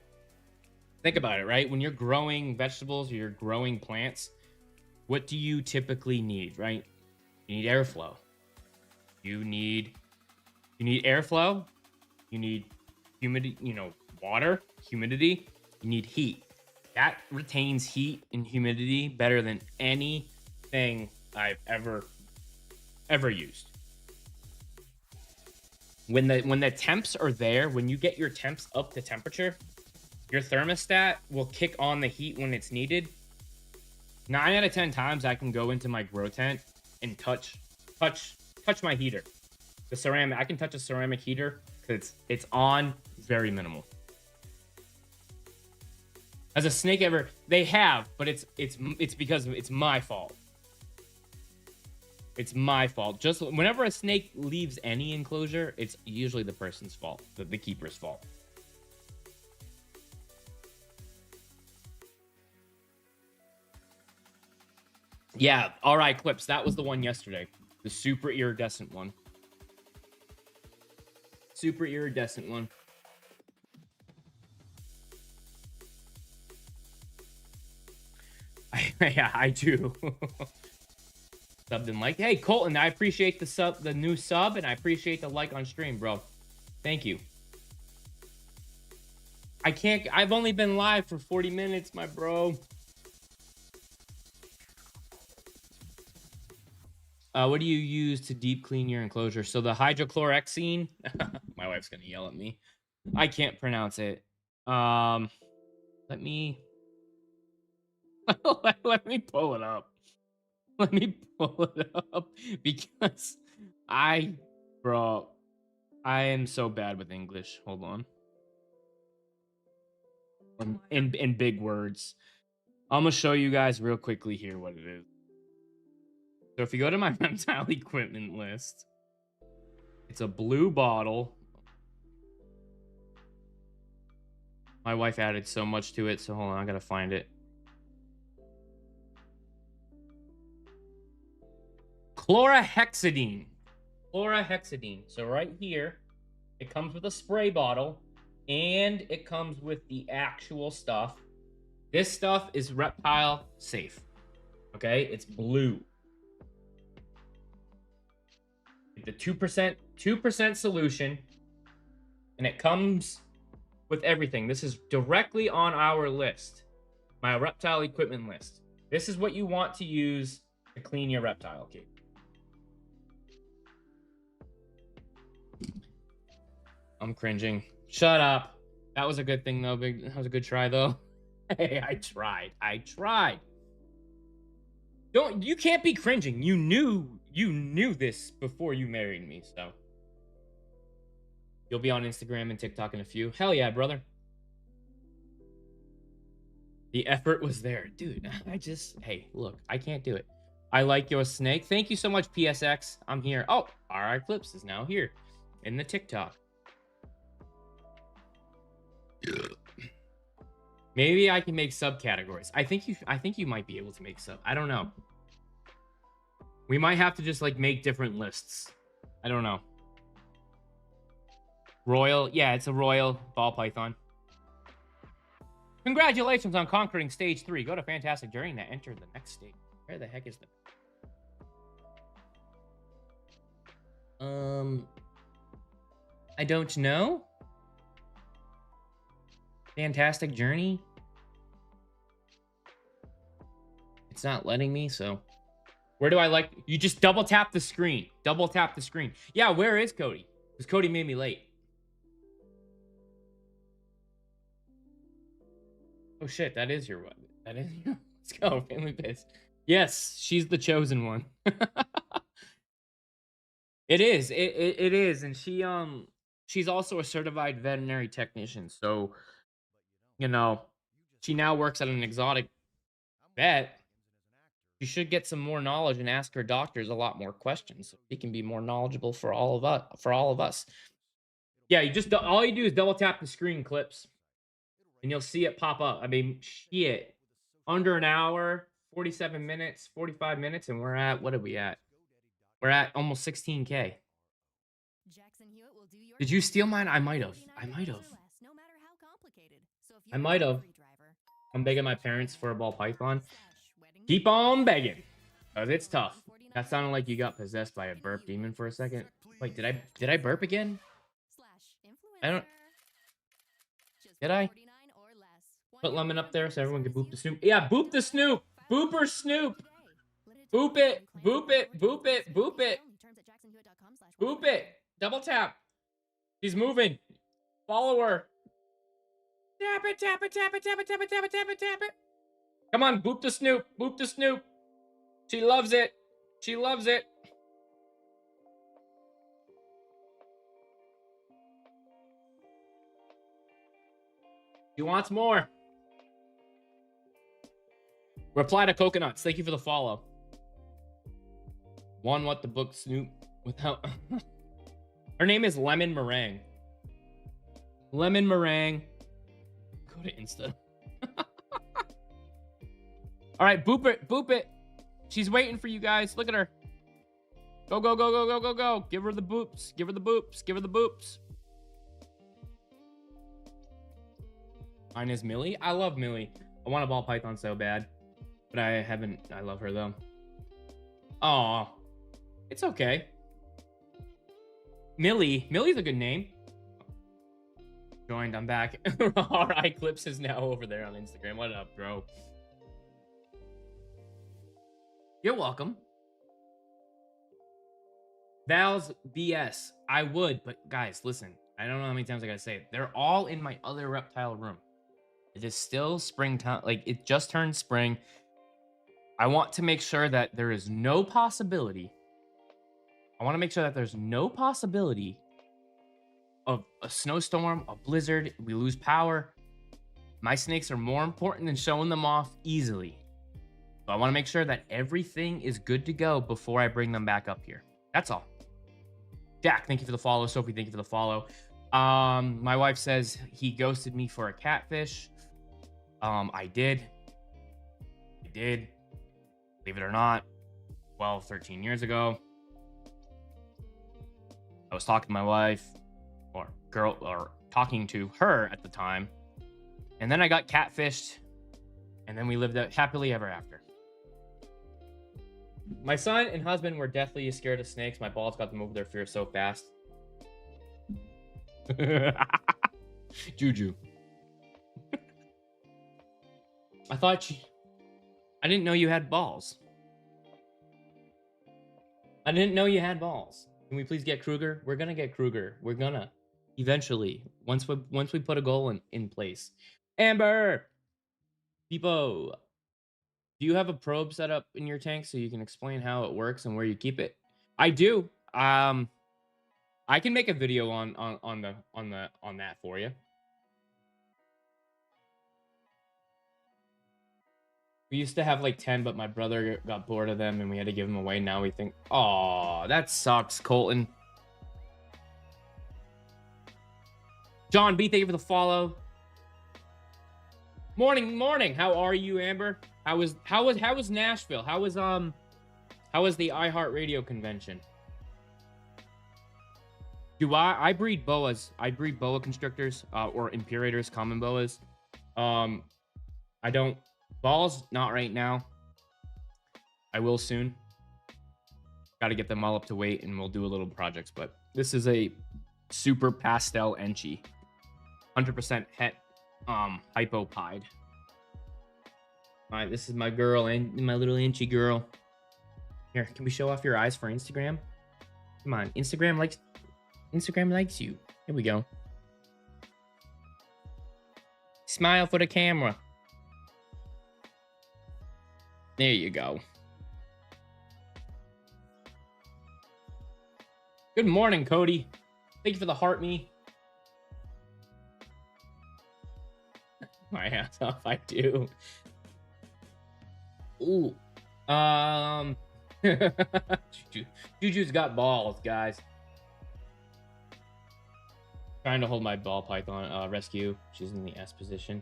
S1: Think about it, right? When you're growing vegetables or you're growing plants, what do you typically need, right? You need airflow. You need airflow. You need humidity, water, humidity. You need heat. That retains heat and humidity better than anything I've ever used. When the temps are there, when you get your temps up to temperature, your thermostat will kick on the heat when it's needed. 9 out of 10 times I can go into my grow tent and touch my heater. The ceramic, I can touch a ceramic heater because it's on very minimal. Has a snake ever? They have, but it's because it's my fault. It's my fault. Just whenever a snake leaves any enclosure, it's usually the person's fault, the keeper's fault. Yeah, all right, Clips. That was the one yesterday. The super iridescent one. Super iridescent one. Yeah, I do. Subbed and liked. Hey, Colton, I appreciate the new sub, and I appreciate the like on stream, bro. Thank you. I've only been live for 40 minutes, my bro. What do you use to deep clean your enclosure? So the hydrochlorhexene. My wife's gonna yell at me. I can't pronounce it. Let me let me pull it up. Let me pull it up because bro, I am so bad with English. Hold on. In big words. I'm gonna show you guys real quickly here what it is. So if you go to my Reptile equipment list, it's a blue bottle. My wife added so much to it, so hold on, I gotta find it. Chlorhexidine. So right here, it comes with a spray bottle, and it comes with the actual stuff. This stuff is Reptile safe. Okay, it's blue. The 2% solution, and it comes with everything. This is directly on our list, my Reptile equipment list. This is what you want to use to clean your Reptile cage. I'm cringing. Shut up. That was a good thing though. That was a good try though. Hey, I tried. You can't be cringing. You knew this before you married me, so. You'll be on Instagram and TikTok in a few. Hell yeah, brother. The effort was there. Dude, hey, look, I can't do it. I like your snake. Thank you so much, PSX. I'm here. Oh, RI Clips is now here in the TikTok. Maybe I can make subcategories. I think you might be able to make sub. I don't know. We might have to just like make different lists. I don't know. Royal. Yeah, it's a royal ball python. Congratulations on conquering stage 3. Go to Fantastic Journey to enter the next stage. Where the heck is the... I don't know. Fantastic Journey. It's not letting me, so... Where do I like... You just double tap the screen. Double tap the screen. Yeah, where is Cody? Because Cody made me late. Oh shit, that is your one. That is your... Let's go, Family Biz. Yes, she's the chosen one. It is. It is, and she's also a certified veterinary technician. So, you know, she now works at an exotic vet. She should get some more knowledge and ask her doctors a lot more questions so she can be more knowledgeable for all of us. Yeah, all you do is double tap the screen clips, and you'll see it pop up. I mean, shit, under an hour, 47 minutes, 45 minutes, and we're at what are we at? We're at almost 16K. Did you steal mine? I might have. I might have. I'm begging my parents for a ball python. Keep on begging, cause it's tough. That sounded like you got possessed by a burp demon for a second. Wait, did I burp again? I don't. Did I? Put lemon up there so everyone can boop the snoop. Yeah, boop the snoop. Booper snoop. Boop it. Boop it. Boop it. Boop it. Boop it. Double tap. She's moving. Follow her. Tap it, tap it, tap it, tap it, tap it, tap it, tap it, tap it. Come on, boop the snoop. Boop the snoop. She loves it. She loves it. She wants more. Reply to Coconuts. Thank you for the follow. One, what the book Snoop without... Her name is Lemon Meringue. Lemon Meringue. Go to Insta. All right, boop it. Boop it. She's waiting for you guys. Look at her. Go, go, go, go, go, go, go. Give her the boops. Give her the boops. Give her the boops. Mine is Millie. I love Millie. I want a ball python so bad. But I haven't. I love her, though. Aw. It's okay. Millie's a good name. Joined. I'm back. RI Clips is now over there on Instagram. What up, bro? You're welcome. Val's BS. I would, but guys, listen. I don't know how many times I gotta say it. They're all in my other reptile room. It is still springtime. Like, it just turned spring. I want to make sure that there is no possibility. I want to make sure that there's no possibility of a snowstorm, a blizzard, we lose power. My snakes are more important than showing them off easily. So I want to make sure that everything is good to go before I bring them back up here. That's all. Jack, thank you for the follow. Sophie, thank you for the follow. My wife says he ghosted me for a catfish. I did. Believe it or not, 12, 13 years ago. I was talking to my wife, or talking to her at the time. And then I got catfished. And then we lived happily ever after. My son and husband were deathly scared of snakes. My balls got them over their fear so fast. Juju. I didn't know you had balls. I didn't know you had balls. Can we please get Kruger? We're gonna get Kruger. We're gonna eventually once we put a goal in place. Amber, Peepo, do you have a probe set up in your tank so you can explain how it works and where you keep it? I do. I can make a video on that for you. We used to have like 10, but my brother got bored of them and we had to give them away. Now we think, oh, that sucks, Colton. John B, thank you for the follow. Morning. How are you, Amber? How was Nashville? How was the iHeartRadio convention? I breed boas. I breed boa constrictors, or imperators, common boas. I don't balls, not right now. I will soon. Got to get them all up to weight, and we'll do a little projects. But this is a super pastel enchi, 100% het, hypopide. All right, this is my girl and my little enchi girl. Here, can we show off your eyes for Instagram? Come on, Instagram likes you. Here we go. Smile for the camera. There you go. Good morning, Cody. Thank you for the heart me. My ass off, I do. Ooh. Juju's got balls, guys. Trying to hold my ball python rescue. She's in the S position.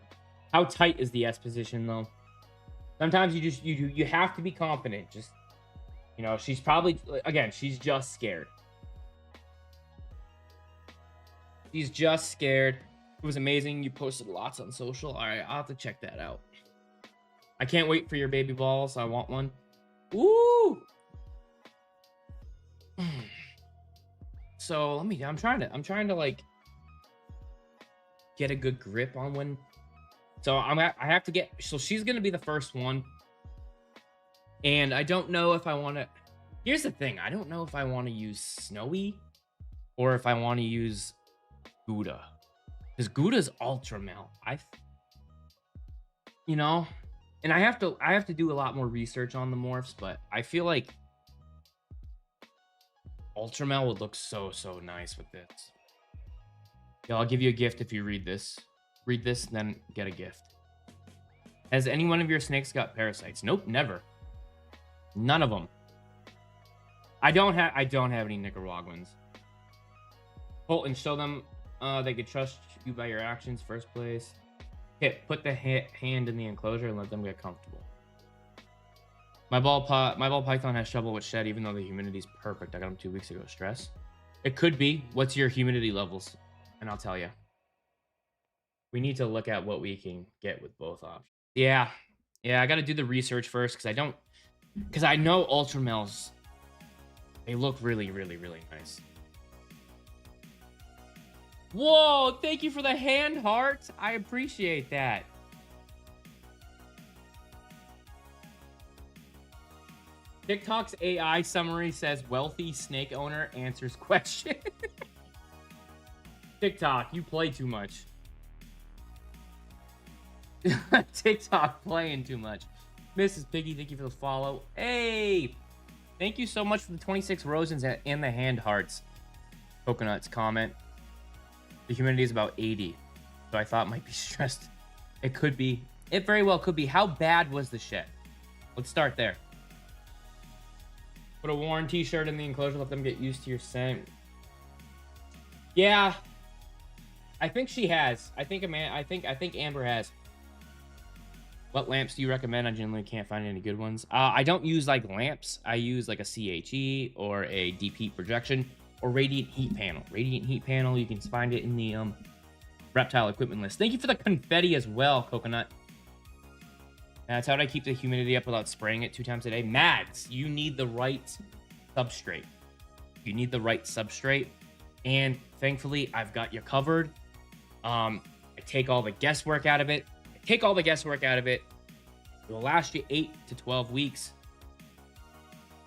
S1: How tight is the S position though? Sometimes you have to be confident. Just, you know, she's probably, again, she's just scared. She's just scared. It was amazing. You posted lots on social. All right, I'll have to check that out. I can't wait for your baby balls. I want one. Ooh. So I'm trying to like get a good grip on when. So I have to get. So she's gonna be the first one, and I don't know if I want to. Here's the thing. I don't know if I want to use Snowy, or if I want to use Gouda, because Gouda's ultra male. You know. And I have to do a lot more research on the morphs, but I feel like Ultramel would look so nice with this. Yeah, I'll give you a gift if you read this. Read this, then get a gift. Has any one of your snakes got parasites? Nope, never. None of them. I don't have any Nicaraguans. Colton, show them they could trust you by your actions. First place. Okay, put the hand in the enclosure and let them get comfortable. My ball python has trouble with shed, even though the humidity is perfect. I got him 2 weeks ago. Stress? It could be. What's your humidity levels? And I'll tell you. We need to look at what we can get with both options. Yeah, I got to do the research first because I know Ultramels. They look really nice. Whoa, thank you for the hand hearts. I appreciate that. TikTok's AI summary says wealthy snake owner answers question. TikTok, you play too much. TikTok playing too much. Mrs. Piggy, thank you for the follow. Hey, thank you so much for the 26 roses and the hand hearts. Coconuts comment. The humidity is about 80, so I thought it might be stressed. It could be. It very well could be. How bad was the shed? Let's start there. Put a worn t-shirt in the enclosure. Let them get used to your scent. Yeah, I think she has. I think Amber has. What lamps do you recommend? I generally can't find any good ones. I don't use like lamps. I use like a CHE or a deep heat projection. Or radiant heat panel. Radiant heat panel, you can find it in the Reptile equipment list. Thank you for the confetti as well, Coconut. That's how I keep the humidity up without spraying it 2 times a day. Mads, you need the right substrate. You need the right substrate. And thankfully, I've got you covered. I take all the guesswork out of it. It will last you 8 to 12 weeks.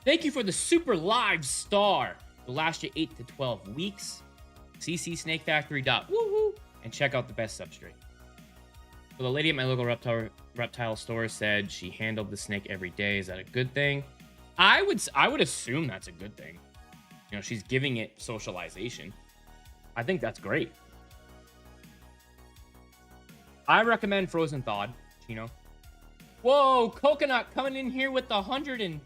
S1: Thank you for the super live star. Will last you 8 to 12 weeks. ccsnakefactory.woohoo and check out the best substrate. So the lady at my local reptile store said she handled the snake every day. Is that a good thing? I would assume that's a good thing. You know, she's giving it socialization. I think that's great. I recommend frozen thawed, you know. Whoa, coconut coming in here with the 100 and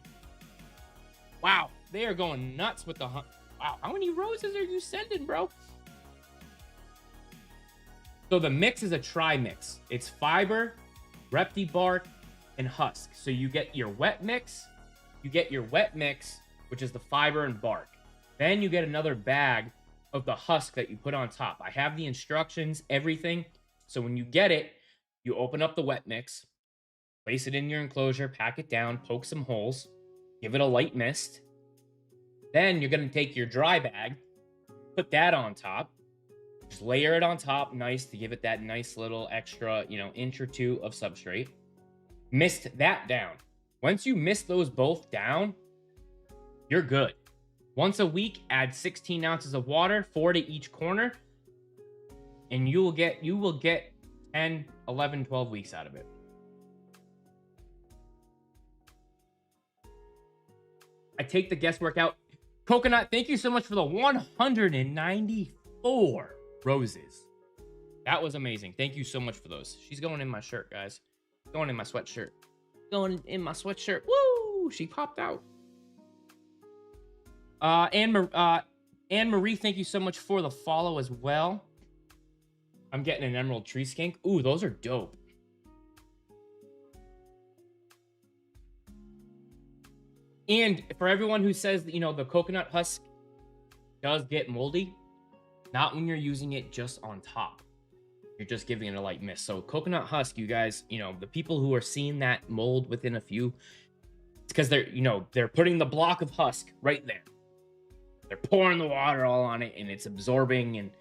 S1: wow, they are going nuts with the wow. How many roses are you sending, bro? So the mix is a tri mix. It's fiber, repti bark, and husk. So you get your wet mix, which is the fiber and bark. Then you get another bag of the husk that you put on top. I have the instructions, everything. So when you get it, you open up the wet mix, place it in your enclosure, pack it down, poke some holes, give it a light mist. Then you're going to take your dry bag, put that on top, just layer it on top nice to give it that nice little extra, you know, inch or two of substrate. Mist that down. Once you mist those both down, you're good. Once a week, add 16 ounces of water, 4 to each corner, and you will get 10, 11, 12 weeks out of it. I take the guesswork out. Coconut, thank you so much for the 194 roses. That was amazing. Thank you so much for those. She's going in my shirt, guys. Going in my sweatshirt. Going in my sweatshirt. Woo! She popped out. Anne Marie, thank you so much for the follow as well. I'm getting an emerald tree skink. Ooh, those are dope. And for everyone who says that, you know, the coconut husk does get moldy, not when you're using it just on top. You're just giving it a light mist. So coconut husk, you guys, you know, the people who are seeing that mold within a few, it's because they're, you know, they're putting the block of husk right there. They're pouring the water all on it and it's absorbing. And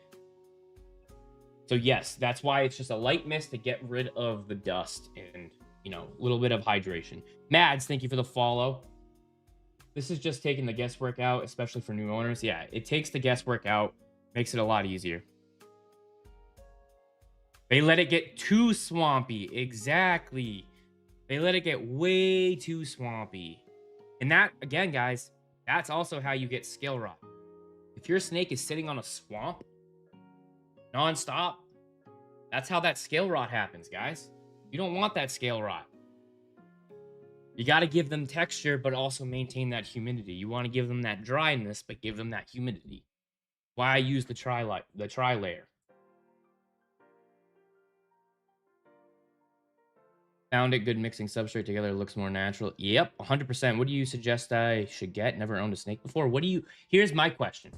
S1: so, yes, that's why it's just a light mist to get rid of the dust and, you know, a little bit of hydration. Mads, thank you for the follow. This is just taking the guesswork out, especially for new owners. Yeah, it takes the guesswork out, makes it a lot easier. They let it get too swampy. Exactly. They let it get way too swampy. And that, again, guys, that's also how you get scale rot. If your snake is sitting on a swamp nonstop, that's how that scale rot happens, guys. You don't want that scale rot. You got to give them texture, but also maintain that humidity. You want to give them that dryness, but give them that humidity. Why I use the tri layer. Found it good mixing substrate together. It looks more natural. Yep, 100%. What do you suggest I should get? Never owned a snake before. Here's my question.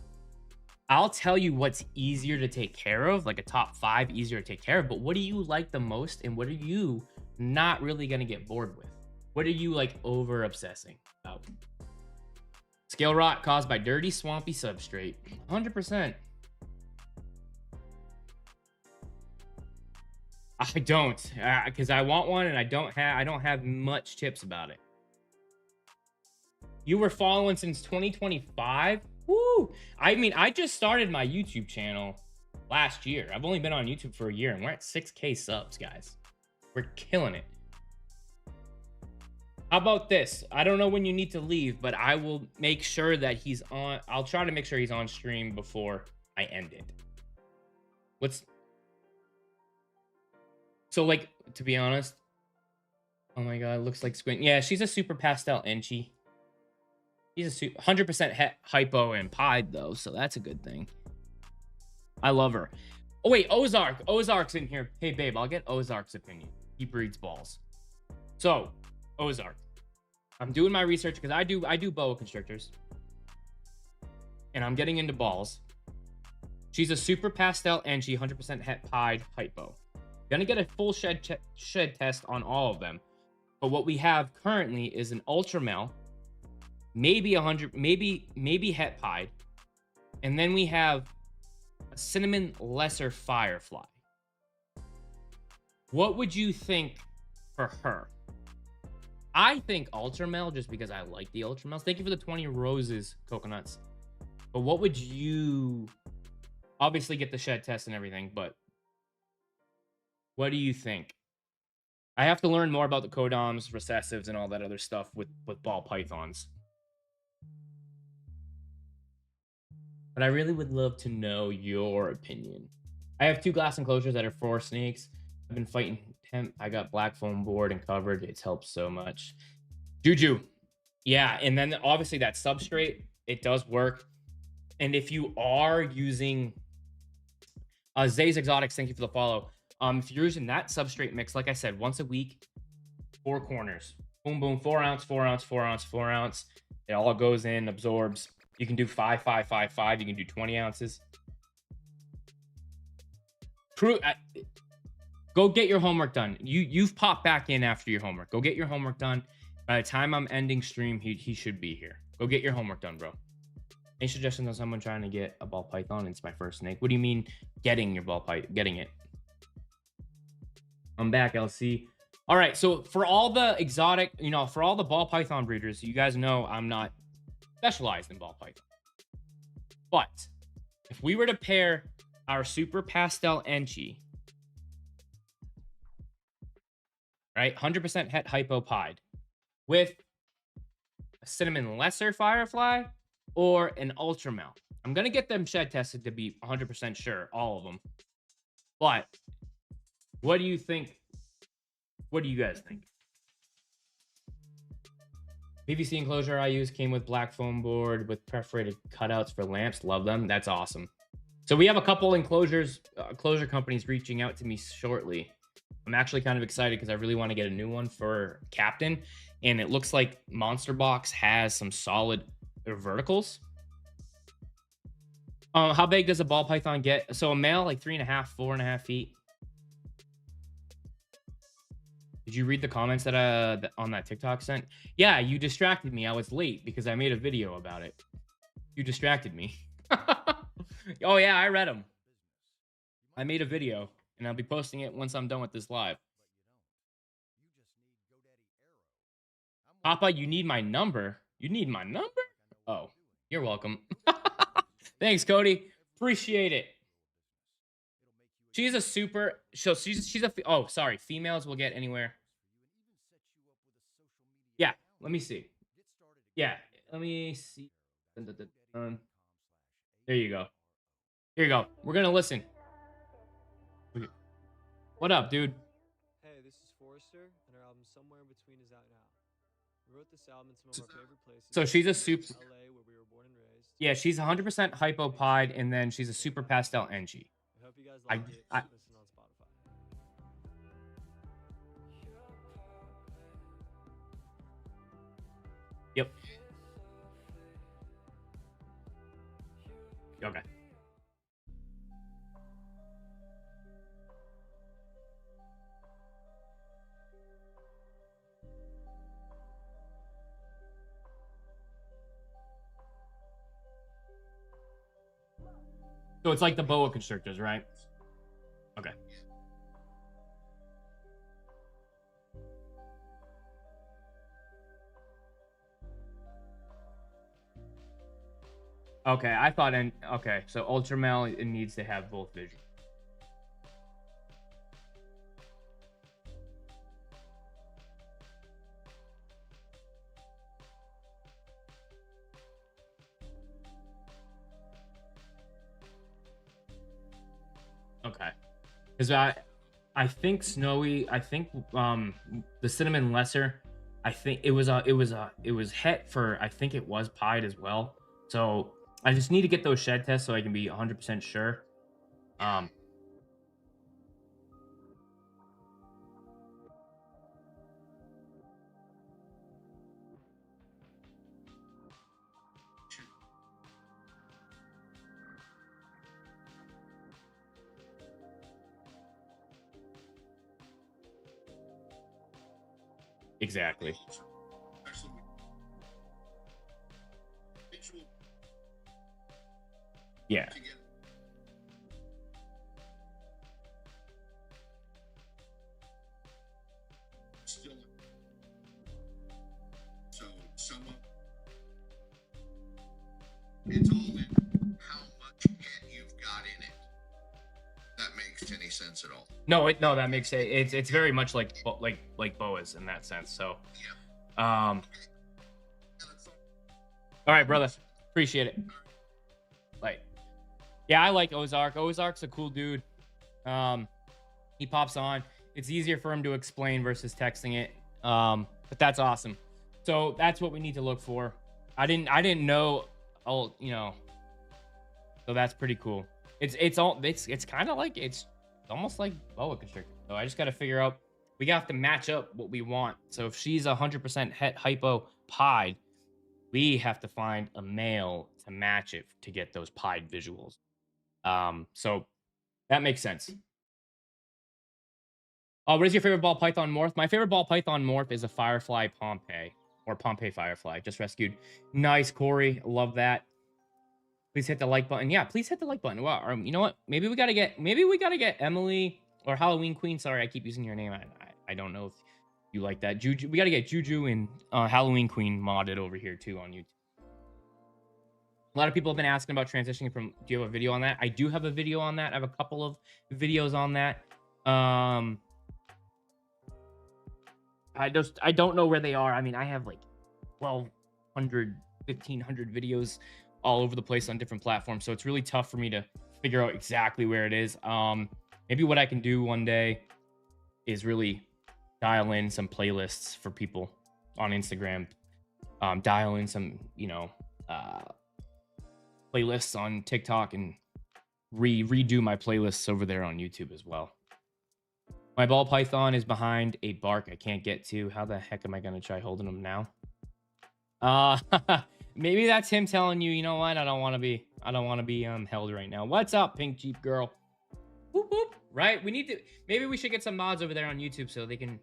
S1: I'll tell you what's easier to take care of, like a top 5 easier to take care of, but what do you like the most and what are you not really going to get bored with? What are you like over obsessing about? Scale rot caused by dirty, swampy substrate. 100%. I don't, because I want one and I don't have much tips about it. You were following since 2025? Woo! I mean, I just started my YouTube channel last year. I've only been on YouTube for a year and we're at 6K subs, guys. We're killing it. How about this? I don't know when you need to leave, but I will make sure that he's on. I'll try to make sure he's on stream before I end it. So, like, to be honest, oh my god, it looks like Squint. Yeah, she's a super pastel Enchi. She's a 100% hypo and pied, though, so that's a good thing. I love her. Oh, wait, Ozark. Ozark's in here. Hey, babe, I'll get Ozark's opinion. He breeds balls. So, Ozark. I'm doing my research because I do boa constrictors. And I'm getting into balls. She's a super pastel Enchi, 100% het pied hypo. Gonna get a full shed test on all of them. But what we have currently is an ultra male, maybe 100, maybe het pied, and then we have a cinnamon lesser firefly. What would you think for her? I think ultra male just because I like the ultra males. Thank you for the 20 roses, coconuts. But what would you obviously get the shed test and everything, but what do you think? I have to learn more about the codoms, recessives, and all that other stuff with ball pythons. but I really would love to know your opinion. I have 2 glass enclosures that are for snakes. I've been fighting temp. I got black foam board and covered. It's helped so much. Juju. Yeah, and then obviously that substrate, it does work. And if you are using Zay's Exotics, thank you for the follow. If you're using that substrate mix, like I said, once a week, 4 corners. Boom, boom, 4 ounce, 4 ounce, 4 ounce, 4 ounce. It all goes in, absorbs. You can do 5, 5, 5, 5. You can do 20 ounces. Go get your homework done. You've popped back in after your homework. Go get your homework done. By the time I'm ending stream, he should be here. Go get your homework done, bro. Any suggestions on someone trying to get a ball python? It's my first snake. What do you mean getting your ball python? Getting it. I'm back, LC. All right, so for all the exotic, for all the ball python breeders, you guys know I'm not specialized in ball python. But if we were to pair our super pastel enchi, right, 100% het hypopide with a cinnamon lesser firefly or an ultramel. I'm going to get them shed tested to be 100% sure, all of them. But what do you think? What do you guys think? PVC enclosure I use came with black foam board with perforated cutouts for lamps. Love them. That's awesome. So we have a couple enclosures, closure companies reaching out to me shortly. I'm actually kind of excited because I really want to get a new one for Captain. And it looks like Monster Box has some solid verticals. How big does a ball python get? So a male, like 3.5, 4.5 feet. Did you read the comments that on that TikTok sent? Yeah, you distracted me. I was late because I made a video about it. You distracted me. Oh yeah, I read them. I made a video and I'll be posting it once I'm done with this live. Papa, you need my number? You need my number? Oh, you're welcome. Thanks, Cody. Appreciate it. She's a super. So she's a. Oh, sorry. Females will get anywhere. Yeah. Let me see. Yeah. Let me see. There you go. Here you go. We're gonna listen. What up, dude?
S2: Hey, this is Forrester, and our album Somewhere in Between is out now. We wrote this album in some of our favorite places.
S1: So she's a super.
S2: LA, where we were born and raised.
S1: Yeah, she's 100% hypopide, and then she's a super pastel NG.
S2: I hope you guys like it. Listen on Spotify.
S1: Yep. Okay. So it's like the boa constrictors, right? Okay. Okay, I thought, okay, so Ultramel, it needs to have both vision. Okay. Because I think Snowy, I think the Cinnamon Lesser, I think it was het for, I think it was pied as well. So I just need to get those shed tests so I can be 100% sure. Exactly. Yeah.
S3: So some of it's all in how much head you've got in it. That makes any sense at all?
S1: No, that makes it. It's very much like boas in that sense. So, all right, brother. Appreciate it. Like. Yeah, I like Ozark. Ozark's a cool dude. He pops on. It's easier for him to explain versus texting it. But that's awesome. So that's what we need to look for. I didn't know. Oh, you know. So that's pretty cool. It's kind of like it's almost like boa constrictor. So I just got to figure out. We have to match up what we want. So if she's 100% hypo pied, we have to find a male to match it to get those pied visuals. So that makes sense. What is your favorite ball python morph? My favorite ball python morph is a Firefly Pompeii or Pompeii Firefly, just rescued. Nice, Corey. Love that. Please hit the like button. Yeah, please hit the like button. Wow. You know what? Maybe we gotta get Emily or Halloween Queen. Sorry, I keep using your name. I don't know if you like that. Juju. We gotta get Juju and Halloween Queen modded over here too on YouTube. A lot of people have been asking about transitioning from. Do you have a video on that? I do have a video on that. I have a couple of videos on that. I don't know where they are. I mean, I have like 1,200, 1,500 videos all over the place on different platforms. So it's really tough for me to figure out exactly where it is. Maybe what I can do one day is really dial in some playlists for people on Instagram. Dial in some, playlists on TikTok and redo my playlists over there on YouTube as well. My ball python is behind a bark I can't get to. How the heck am I going to try holding him now? Maybe that's him telling you, you know what? I don't want to be held right now. What's up, Pink Jeep Girl? Whoop, whoop. Right? Maybe we should get some mods over there on YouTube so they can,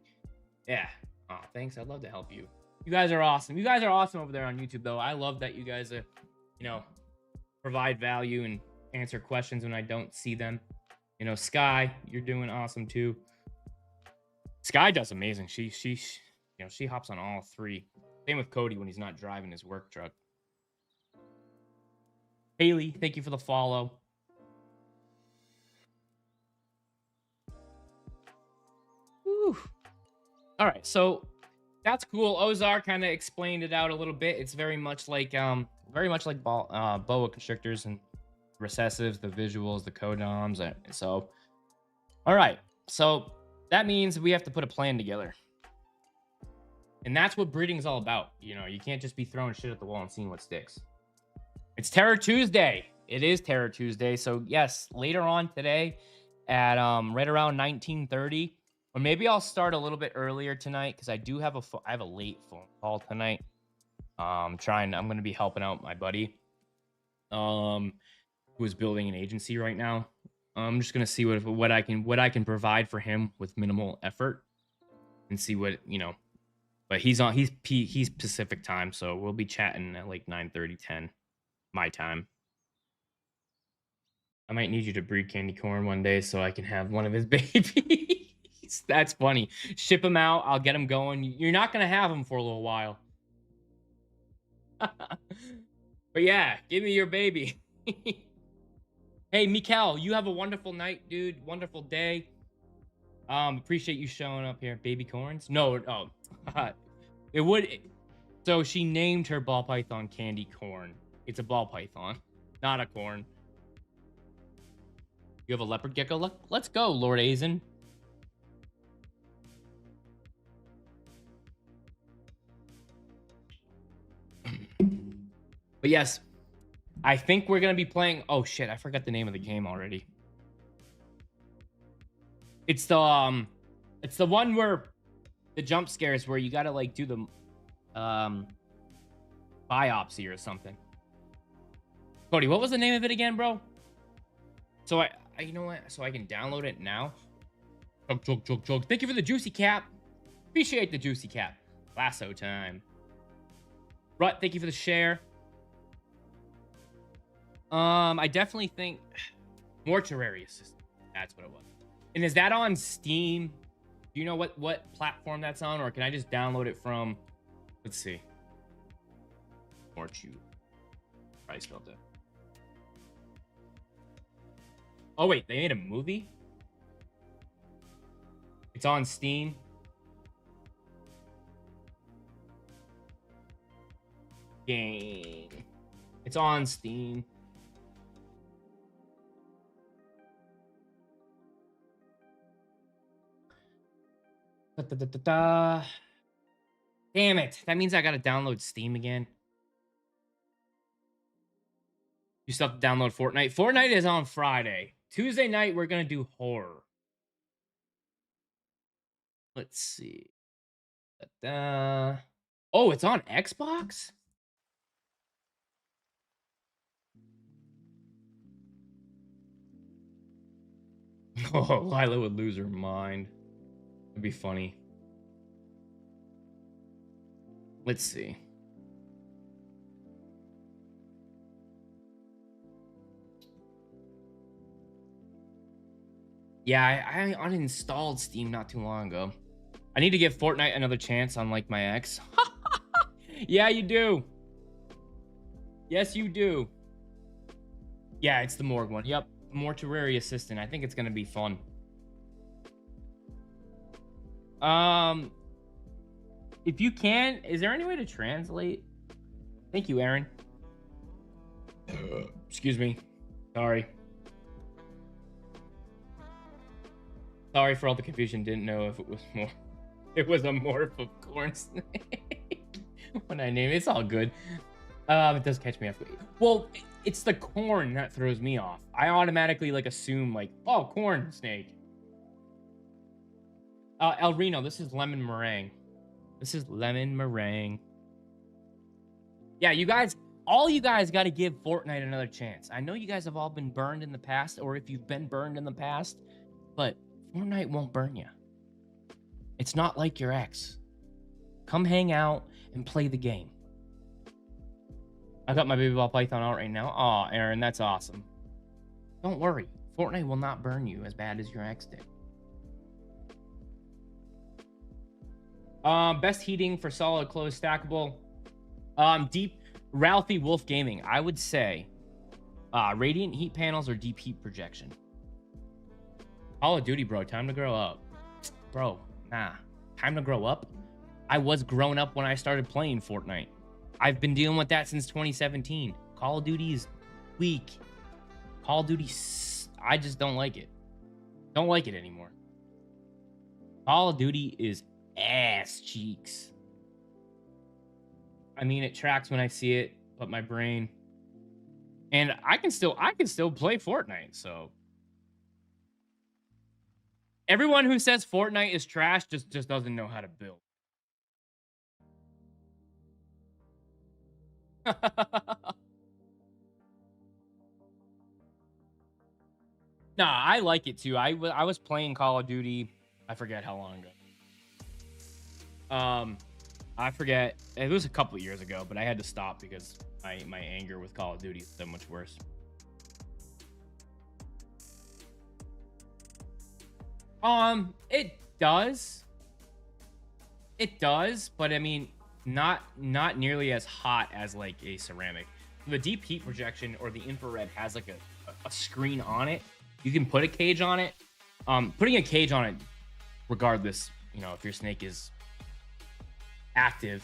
S1: yeah. Oh, thanks. I'd love to help you. You guys are awesome. You guys are awesome over there on YouTube, though. I love that you guys, provide value and answer questions when I don't see them. Sky, you're doing awesome too. Sky does amazing. She hops on all three. Same with Cody when he's not driving his work truck. Haley, thank you for the follow. Whew. All right, so that's cool. Ozark kind of explained it out a little bit. It's very much like boa constrictors and recessives, the visuals, the codoms. So, all right, so that means we have to put a plan together. And that's what breeding is all about. You can't just be throwing shit at the wall and seeing what sticks. It's Terror Tuesday. It is Terror Tuesday. So yes, later on today at right around 19:30, or maybe I'll start a little bit earlier tonight because I have a late phone call tonight. I'm going to be helping out my buddy who is building an agency right now. I'm just going to see what I can provide for him with minimal effort and see what, but he's Pacific time, so we'll be chatting at like 9:30, 10 my time. I might need you to breed candy corn one day so I can have one of his babies. That's funny. Ship him out. I'll get him going. You're not going to have him for a little while. But yeah, give me your baby. Hey, Mikkel, you have a wonderful night, dude. Wonderful day. Appreciate you showing up here. Baby corns? No, it would. So she named her ball python Candy Corn. It's a ball python, not a corn. You have a leopard gecko? Let's go, Lord Azen. But yes, I think we're gonna be playing. Oh shit, I forgot the name of the game already. It's the one where the jump scares where you gotta like do the biopsy or something. Cody, what was the name of it again, bro? So I you know what? So I can download it now. Chug. Thank you for the juicy cap. Appreciate the juicy cap. Lasso time. Rut, thank you for the share. I definitely think Mortuary Assistant. That's what it was. And is that on Steam? Do you know what platform that's on, or can I just download it from? Let's see. Mortu. Probably spelled it. Oh wait, they made a movie. It's on Steam. Game. It's on Steam. Da-da-da-da-da. Damn it. That means I gotta download Steam again. You still have to download Fortnite. Fortnite is on Friday. Tuesday night, we're gonna do horror. Let's see. Da-da. Oh, it's on Xbox? Oh, Lila would lose her mind. It'd be funny. Let's see. Yeah, I uninstalled Steam not too long ago. I need to give Fortnite another chance unlike my ex. Yeah, you do. Yes, you do. Yeah, it's the morgue one. Yep. Mortuary assistant. I think it's gonna be fun. If you can, is there any way to translate? Thank you, Aaron. Excuse me. Sorry. Sorry for all the confusion. Didn't know if it was more. It was a morph of corn snake. When I name it, it's all good. It does catch me off. Well, it's the corn that throws me off. I automatically like assume like, oh, corn snake. El Reno, this is lemon meringue. This is lemon meringue. Yeah, you guys, all you guys got to give Fortnite another chance. I know you guys have all been burned in the past, or if you've been burned in the past, but Fortnite won't burn you. It's not like your ex. Come hang out and play the game. I got my baby ball python out right now. Oh, Aaron, that's awesome. Don't worry. Fortnite will not burn you as bad as your ex did. Best heating for solid closed stackable. Deep Ralphie Wolf Gaming. I would say radiant heat panels or deep heat projection. Call of Duty, bro. Time to grow up. Bro, nah. Time to grow up? I was grown up when I started playing Fortnite. I've been dealing with that since 2017. Call of Duty is weak. Call of Duty, I just don't like it. Don't like it anymore. Call of Duty is ass cheeks. I mean, it tracks when I see it, but my brain, and I can still play Fortnite. So everyone who says Fortnite is trash just doesn't know how to build. Nah, I like it too. I was playing Call of Duty. I forget how long ago. I forget. It was a couple of years ago, but I had to stop because my anger with Call of Duty is so much worse. It does. It does, but I mean, not nearly as hot as like a ceramic. The deep heat projection or the infrared has like a screen on it. You can put a cage on it. Putting a cage on it, regardless, you know, if your snake is active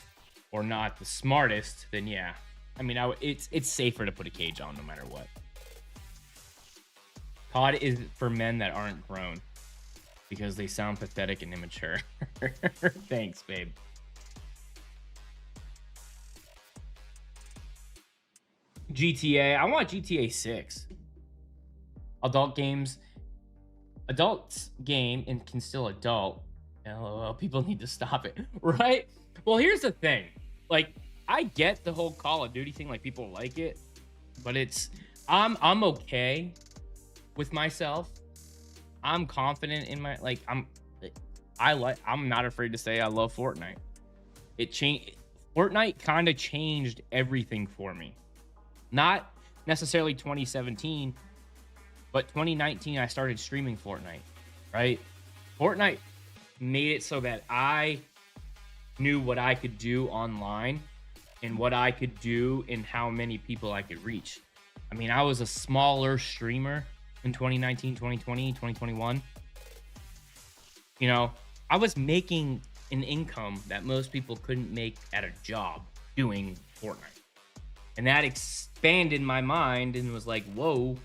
S1: or not the smartest, then yeah. I mean, it's safer to put a cage on no matter what. COD is for men that aren't grown because they sound pathetic and immature. Thanks, babe. GTA. I want GTA 6. Adults game and can still adult. LOL, people need to stop it, right? Well, here's the thing. Like, I get the whole Call of Duty thing, like people like it, but I'm okay with myself. I'm confident in my I'm not afraid to say I love Fortnite. Fortnite kind of changed everything for me. Not necessarily 2017, but 2019 I started streaming Fortnite, right? Fortnite made it so that I knew what I could do online and what I could do and how many people I could reach. I mean, I was a smaller streamer in 2019, 2020, 2021. You know, I was making an income that most people couldn't make at a job doing Fortnite. And that expanded my mind and was like, whoa,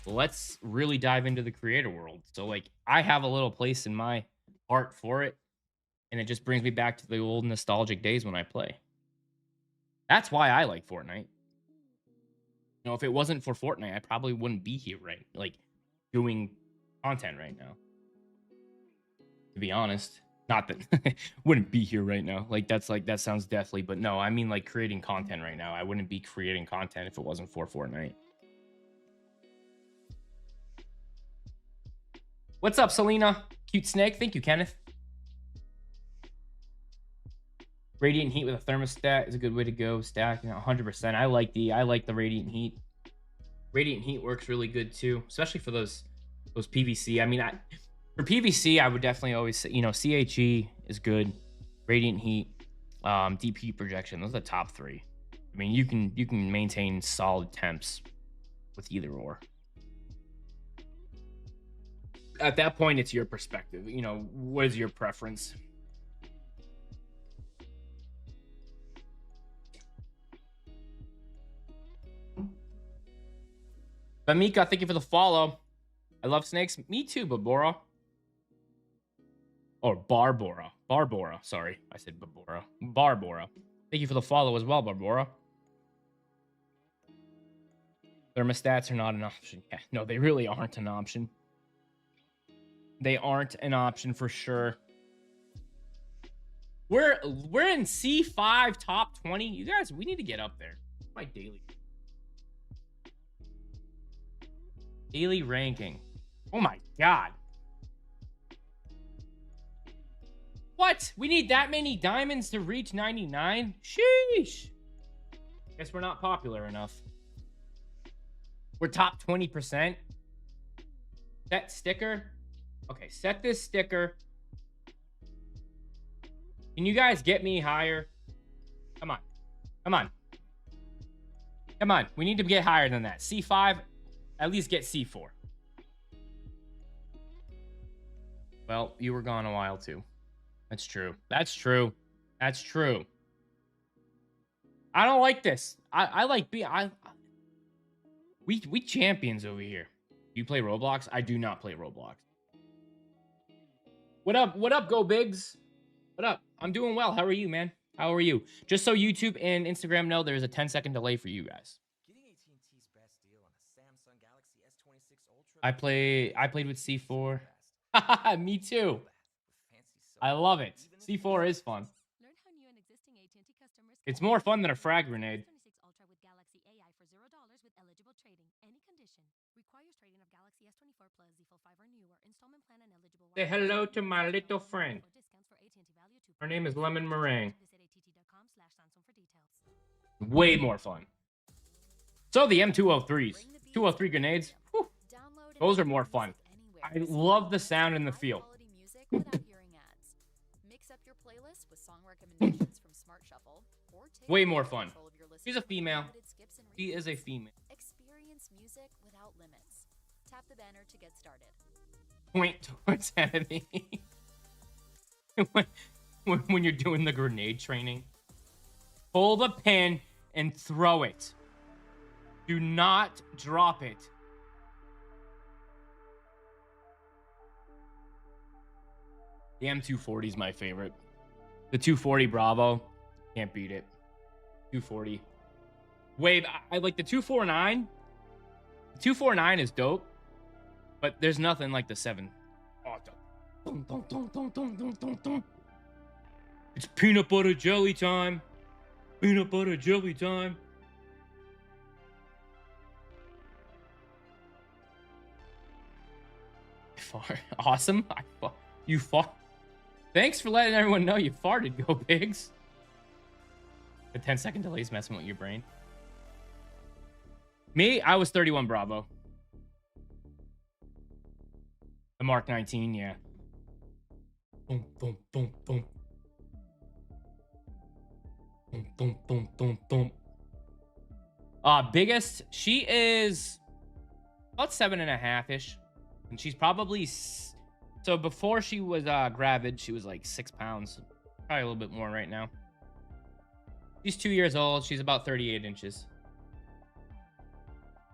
S1: let's really dive into the creator world. So like, I have a little place in my heart for it. And it just brings me back to the old nostalgic days when I play. That's why I like Fortnite. You know, if it wasn't for Fortnite, I probably wouldn't be here, right? Like, doing content right now. To be honest. Not that wouldn't be here right now. Like, that sounds deathly, but no, I mean like creating content right now. I wouldn't be creating content if it wasn't for Fortnite. What's up, Selena? Cute snake. Thank you, Kenneth. Radiant heat with a thermostat is a good way to go. Stack, 100%. I like the radiant heat. Radiant heat works really good too, especially for those PVC. I mean, for PVC, I would definitely always say, CHE is good. Radiant heat, deep heat projection. Those are the top three. I mean, you can maintain solid temps with either or. At that point, it's your perspective. What is your preference? Bamika, thank you for the follow. I love snakes. Me too, Babora. Or Barbora. Barbora. Sorry, I said Babora. Barbora. Thank you for the follow as well, Barbora. Thermostats are not an option. Yeah, no, they really aren't an option. They aren't an option for sure. We're in C5 top 20. You guys, we need to get up there. My daily ranking. Oh my god. What? We need that many diamonds to reach 99? Sheesh. Guess we're not popular enough. We're top 20%. Set sticker. Okay, set this sticker. Can you guys get me higher? Come on. Come on. Come on. We need to get higher than that. C5. At least get C4. Well, you were gone a while too. That's true. That's true. That's true. I don't like this. I like being... We champions over here. You play Roblox? I do not play Roblox. What up? What up, Go Bigs? What up? I'm doing well. How are you, man? How are you? Just so YouTube and Instagram know, there's a 10-second delay for you guys. I played with C4. Me too. I love it. C4 is fun. It's more fun than a frag grenade. Say hello to my little friend. Her name is Lemon Meringue. Way more fun. So the M203s. 203 grenades. Whew. Those are more fun. I love the sound and the feel. Way more fun. She's a female. She is a female.
S4: Experience music without limits. Tap the banner to get started.
S1: Point towards enemy. when you're doing the grenade training, pull the pin and throw it. Do not drop it. The M240 is my favorite. The 240 Bravo, can't beat it. 240. Wave, I like the 249. The 249 is dope, but there's nothing like the 7. Oh, dum, dum, dum, dum, dum, dum, dum, dum. It's peanut butter jelly time. Peanut butter jelly time. Awesome. You fart. Thanks for letting everyone know you farted, Go Pigs. The 10-second delay is messing with your brain. Me, I was 31 Bravo. The Mark 19, yeah. Boom, boom, boom, boom. Boom, boom, boom, boom, boom. Biggest, she is about 7.5-ish. And she's probably... So before she was gravid, she was like 6 pounds. Probably a little bit more right now. She's 2 years old. She's about 38 inches.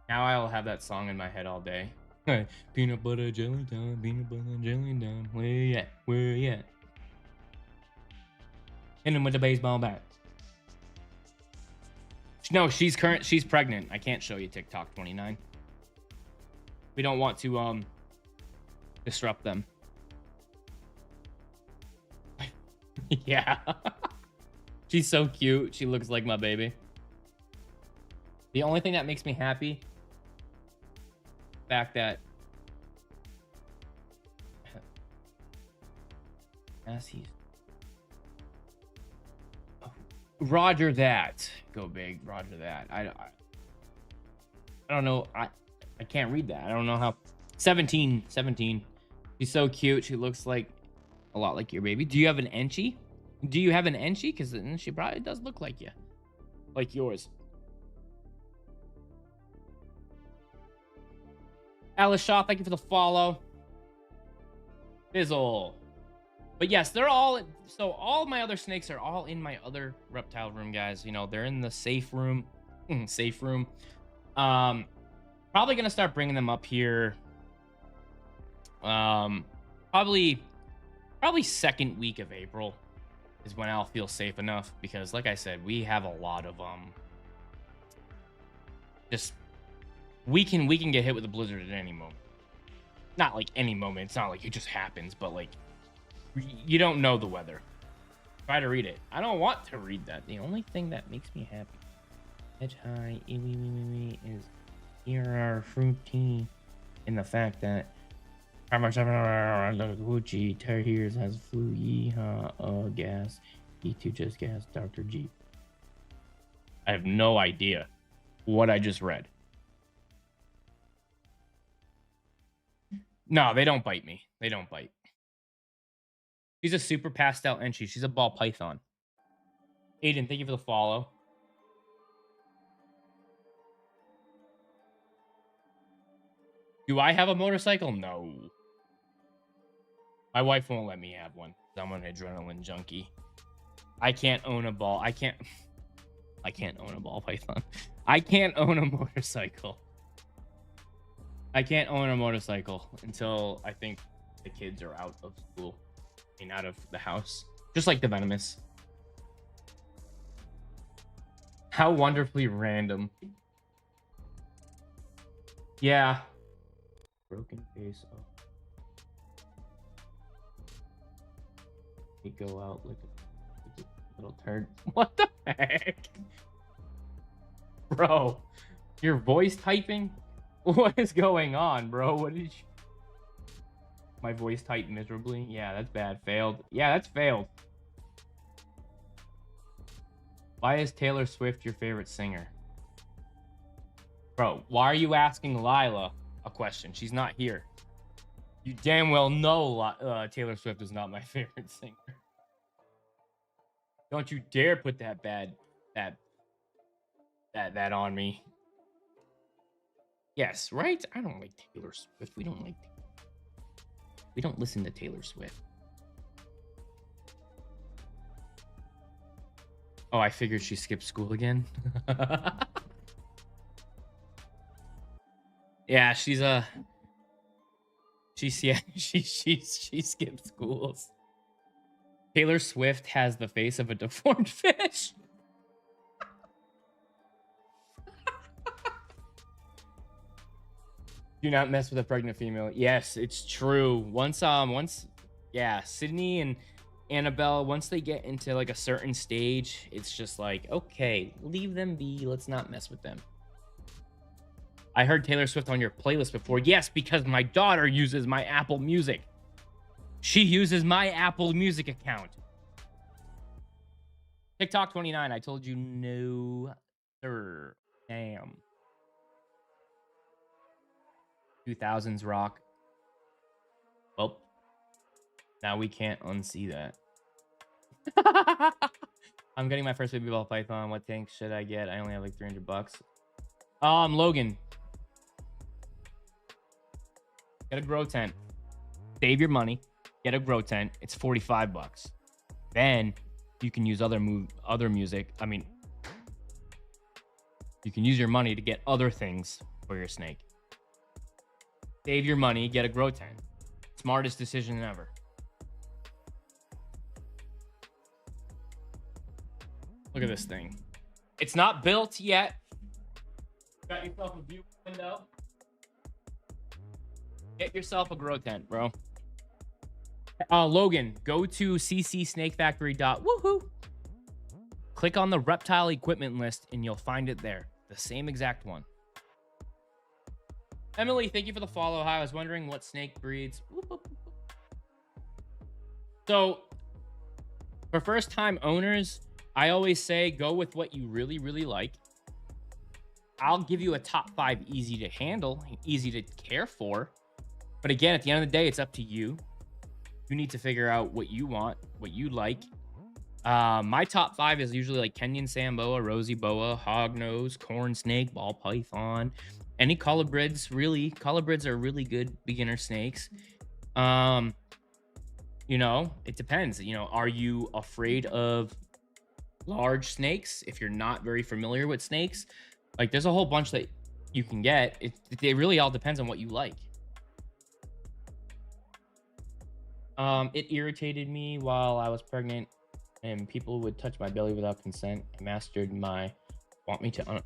S1: Now I'll have that song in my head all day. Peanut butter jelly time, peanut butter jelly time. Where you at? Where you at? Hit him with a baseball bat. No, she's pregnant. I can't show you TikTok 29. We don't want to disrupt them. Yeah. She's so cute. She looks like my baby. The only thing that makes me happy, the fact that as he's Roger that. Go big. Roger that. I don't know. I can't read that. I don't know how. 17. She's so cute. She looks like a lot like your baby. Do you have an enchie? Do you have an enchie? Because then she probably does look like you. Like yours. Alice Shaw, thank you for the follow. Fizzle. But yes, they're all, so all my other snakes are all in my other reptile room, guys. You know, they're in the safe room. Safe room. Probably going to start bringing them up here. Probably second week of April is when I'll feel safe enough, because like I said, we have a lot of, just, we can get hit with a blizzard at any moment. Not like any moment. It's not like it just happens, but like, you don't know the weather. Try to read it. I don't want to read that. The only thing that makes me happy, edge high, is here are fruity in the fact that Gucci Terriers has flu, yeehaw, gas, E2 just gas, Dr. Jeep. I have no idea what I just read. No, they don't bite me. They don't bite. She's a super pastel enchie. She's a ball python. Aiden, thank you for the follow. Do I have a motorcycle? No. My wife won't let me have one. I'm an adrenaline junkie. I can't own a ball. I can't own a ball python. I can't own a motorcycle. I can't own a motorcycle until I think the kids are out of school. I mean, out of the house. Just like the venomous. How wonderfully random. Yeah. Broken face. Oh. He go out like a little turd. What the heck? Bro, your voice typing? What is going on, bro? What did you... My voice typed miserably? Yeah, that's bad. Failed. Yeah, that's failed. Why is Taylor Swift your favorite singer? Bro, why are you asking Lila a question? She's not here. You damn well know Taylor Swift is not my favorite singer. Don't you dare put that on me. Yes, right? I don't like Taylor Swift. We don't listen to Taylor Swift. Oh, I figured she skipped school again. Yeah, she skipped schools. Taylor Swift has the face of a deformed fish. Do not mess with a pregnant female. Yes, it's true. Once, yeah, Sydney and Annabelle, once they get into like a certain stage, it's just like, okay, leave them be. Let's not mess with them. I heard Taylor Swift on your playlist before. Yes, because my daughter uses my Apple Music. She uses my Apple Music account. TikTok 29, I told you no, sir. Damn. 2000s rock. Well, now we can't unsee that. I'm getting my first baby ball python. What tank should I get? I only have like $300. Logan. Get a grow tent. Save your money. Get a grow tent. It's $45. Then you can use other music. I mean, you can use your money to get other things for your snake. Save your money, get a grow tent. Smartest decision ever. Look at this thing. It's not built yet. Got yourself a view window. Get yourself a grow tent, bro. Logan, go to ccsnakefactory.woohoo. Click on the reptile equipment list and you'll find it there. The same exact one. Emily, thank you for the follow. Hi, I was wondering what snake breeds. So, for first-time owners, I always say go with what you really, really like. I'll give you a top 5 easy to handle, easy to care for. But again, at the end of the day, it's up to you. You need to figure out what you want, what you like. My top 5 is usually like Kenyan Samboa, Rosy Boa, Hognose, Corn Snake, Ball Python. Any colubrids, really. Colubrids are really good beginner snakes. You know, it depends. You know, are you afraid of large snakes? If you're not very familiar with snakes, like there's a whole bunch that you can get. It really all depends on what you like. It irritated me while I was pregnant and people would touch my belly without consent. I mastered my want me to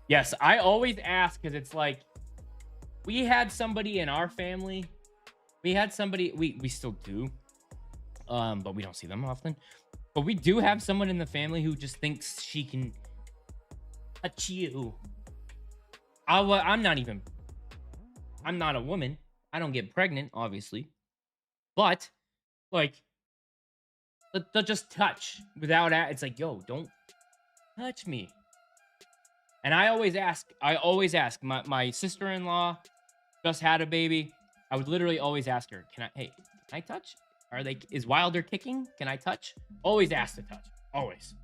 S1: Yes, I always ask because it's like we had somebody in our family. We had somebody, we still do, but we don't see them often. But we do have someone in the family who just thinks she can touch you. I'm not a woman. I don't get pregnant, obviously. But, like, they'll just touch without, it's like, yo, don't touch me. And I always ask, my sister-in-law just had a baby. I would literally always ask her, can I touch? Is Wilder kicking? Can I touch? Always ask to touch. Always.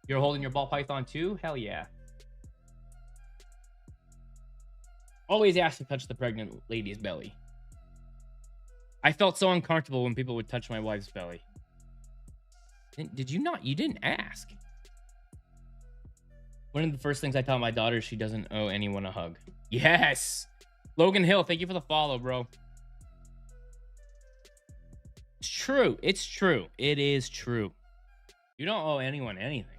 S1: You're holding your ball python too? Hell yeah. Always ask to touch the pregnant lady's belly. I felt so uncomfortable when people would touch my wife's belly. Did you not? You didn't ask. One of the first things I tell my daughter is she doesn't owe anyone a hug. Yes. Logan Hill, thank you for the follow, bro. It's true. It's true. It is true. You don't owe anyone anything.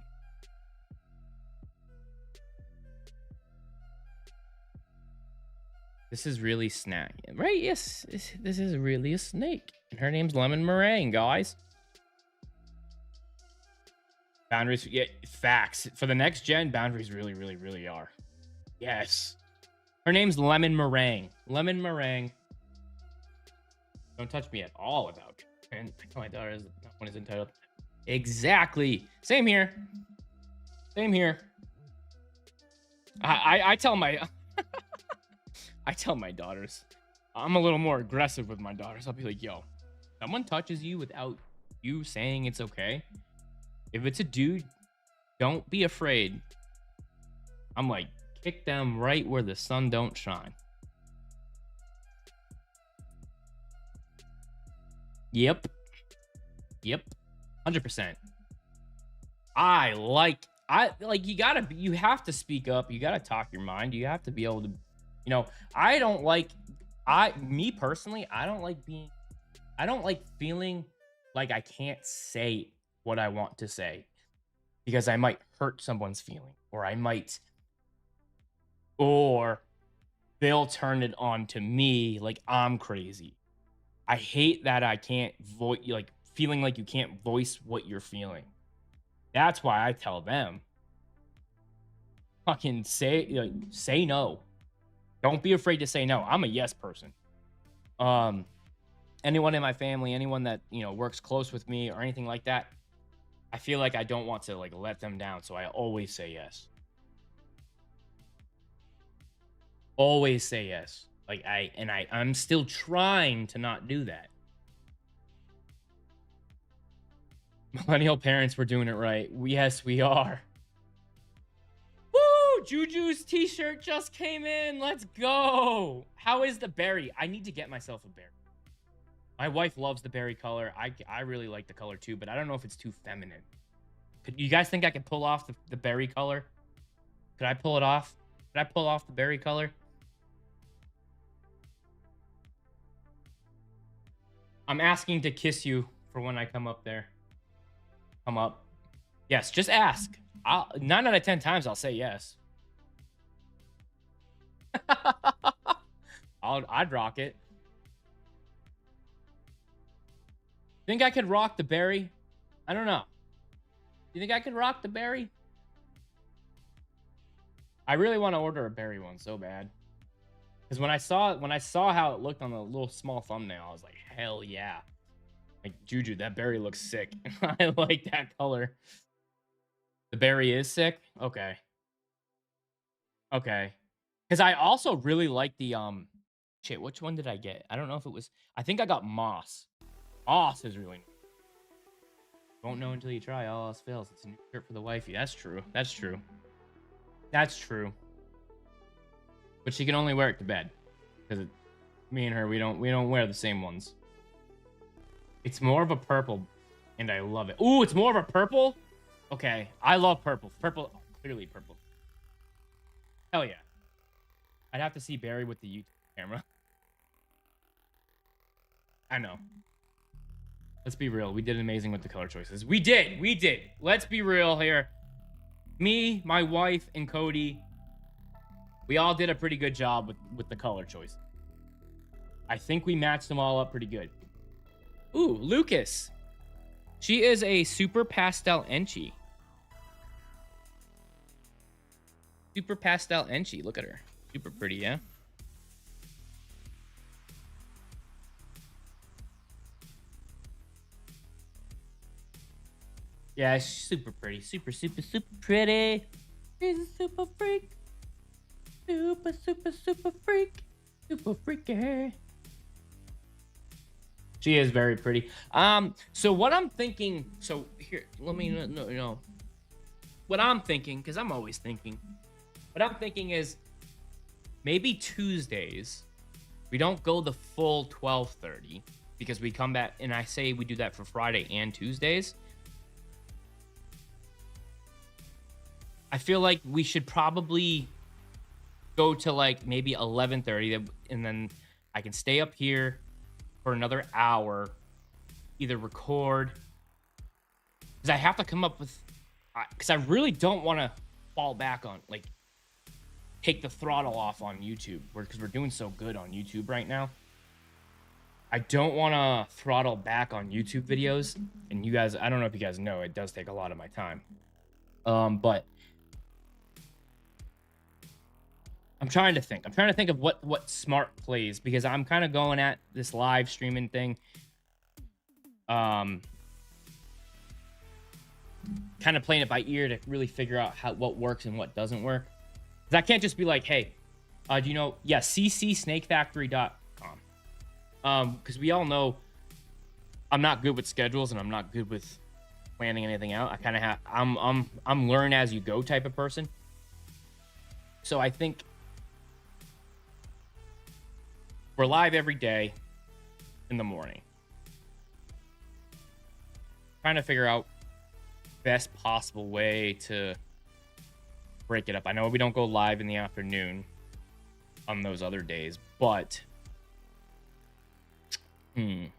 S1: This is really snack, right? Yes, this is really a snake. And her name's Lemon Meringue, guys. Boundaries, yeah, facts. For the next gen, boundaries really, really, really are. Yes. Her name's Lemon Meringue. Lemon Meringue. Don't touch me at all about. And my daughter is not one is entitled. Exactly. Same here. Same here. I tell my I tell my daughters. I'm a little more aggressive with my daughters. I'll be like, yo, someone touches you without you saying it's okay. If it's a dude, don't be afraid. I'm like, kick them right where the sun don't shine. Yep. 100%. You have to speak up. You gotta talk your mind. You have to be able to, you know, I don't like feeling like I can't say what I want to say because I might hurt someone's feeling, or they'll turn it on to me like I'm crazy. I hate that I can't feeling like you can't voice what you're feeling. That's why I tell them, fucking say no. Don't be afraid to say no. I'm a yes person. Anyone in my family, anyone that, you know, works close with me or anything like that, I feel like I don't want to like let them down, so I always say yes. Always say yes. Like I'm still trying to not do that. Millennial parents, were doing it right. Yes, we are. Woo! Juju's t-shirt just came in. Let's go. How is the berry? I need to get myself a berry. My wife loves the berry color. I really like the color too, but I don't know if it's too feminine. You guys think I could pull off the berry color? Could I pull it off? Could I pull off the berry color? I'm asking to kiss you for when I come up there. Come up. Yes, just ask. 9 out of 10 times I'll say yes. I'd rock it. Think I could rock the berry? I don't know. You think I could rock the berry? I really want to order a berry one so bad. Because when I saw how it looked on the little small thumbnail, I was like, hell yeah. Like, Juju, that berry looks sick. I like that color. The berry is sick? Okay. Okay. Because I also really like the, shit, which one did I get? I don't know if it was, I think I got moss. Moss is really nice. Won't know until you try. All else fails. It's a new shirt for the wifey. That's true. That's true. That's true. But she can only wear it to bed. Because me and her, we don't wear the same ones. It's more of a purple, and I love it. Ooh, it's more of a purple? Okay. I love purple. Purple, clearly purple. Hell yeah. I'd have to see Barry with the YouTube camera. I know. Let's be real. We did amazing with the color choices. We did. We did. Let's be real here. Me, my wife, and Cody, we all did a pretty good job with the color choice. I think we matched them all up pretty good. Ooh, Lucas. She is a super pastel Enchi. Super pastel Enchi. Look at her. Super pretty, yeah? Yeah, she's super pretty. Super, super, super pretty. She's a super freak. Super, super, super freak. Super freaky. She is very pretty. So what I'm thinking, so here, let me know. What I'm thinking, because I'm always thinking. What I'm thinking is maybe Tuesdays, we don't go the full 12:30 because we come back, and I say we do that for Friday and Tuesdays. I feel like we should probably go to like maybe 11:30, and then I can stay up here for another hour, either record, because I have to come up with, because I really don't want to fall back on, like, take the throttle off on YouTube, because we're doing so good on YouTube right now. I don't want to throttle back on YouTube videos, and you guys, I don't know if you guys know, it does take a lot of my time. But I'm trying to think. I'm trying to think of what smart plays, because I'm kind of going at this live streaming thing. Kind of playing it by ear to really figure out what works and what doesn't work. Because I can't just be like, hey, do you know? Yeah, ccsnakefactory.com. Because we all know I'm not good with schedules and I'm not good with planning anything out. I kind of have. I'm learn as you go type of person. So I think we're live every day in the morning. Trying to figure out best possible way to break it up. I know we don't go live in the afternoon on those other days, but we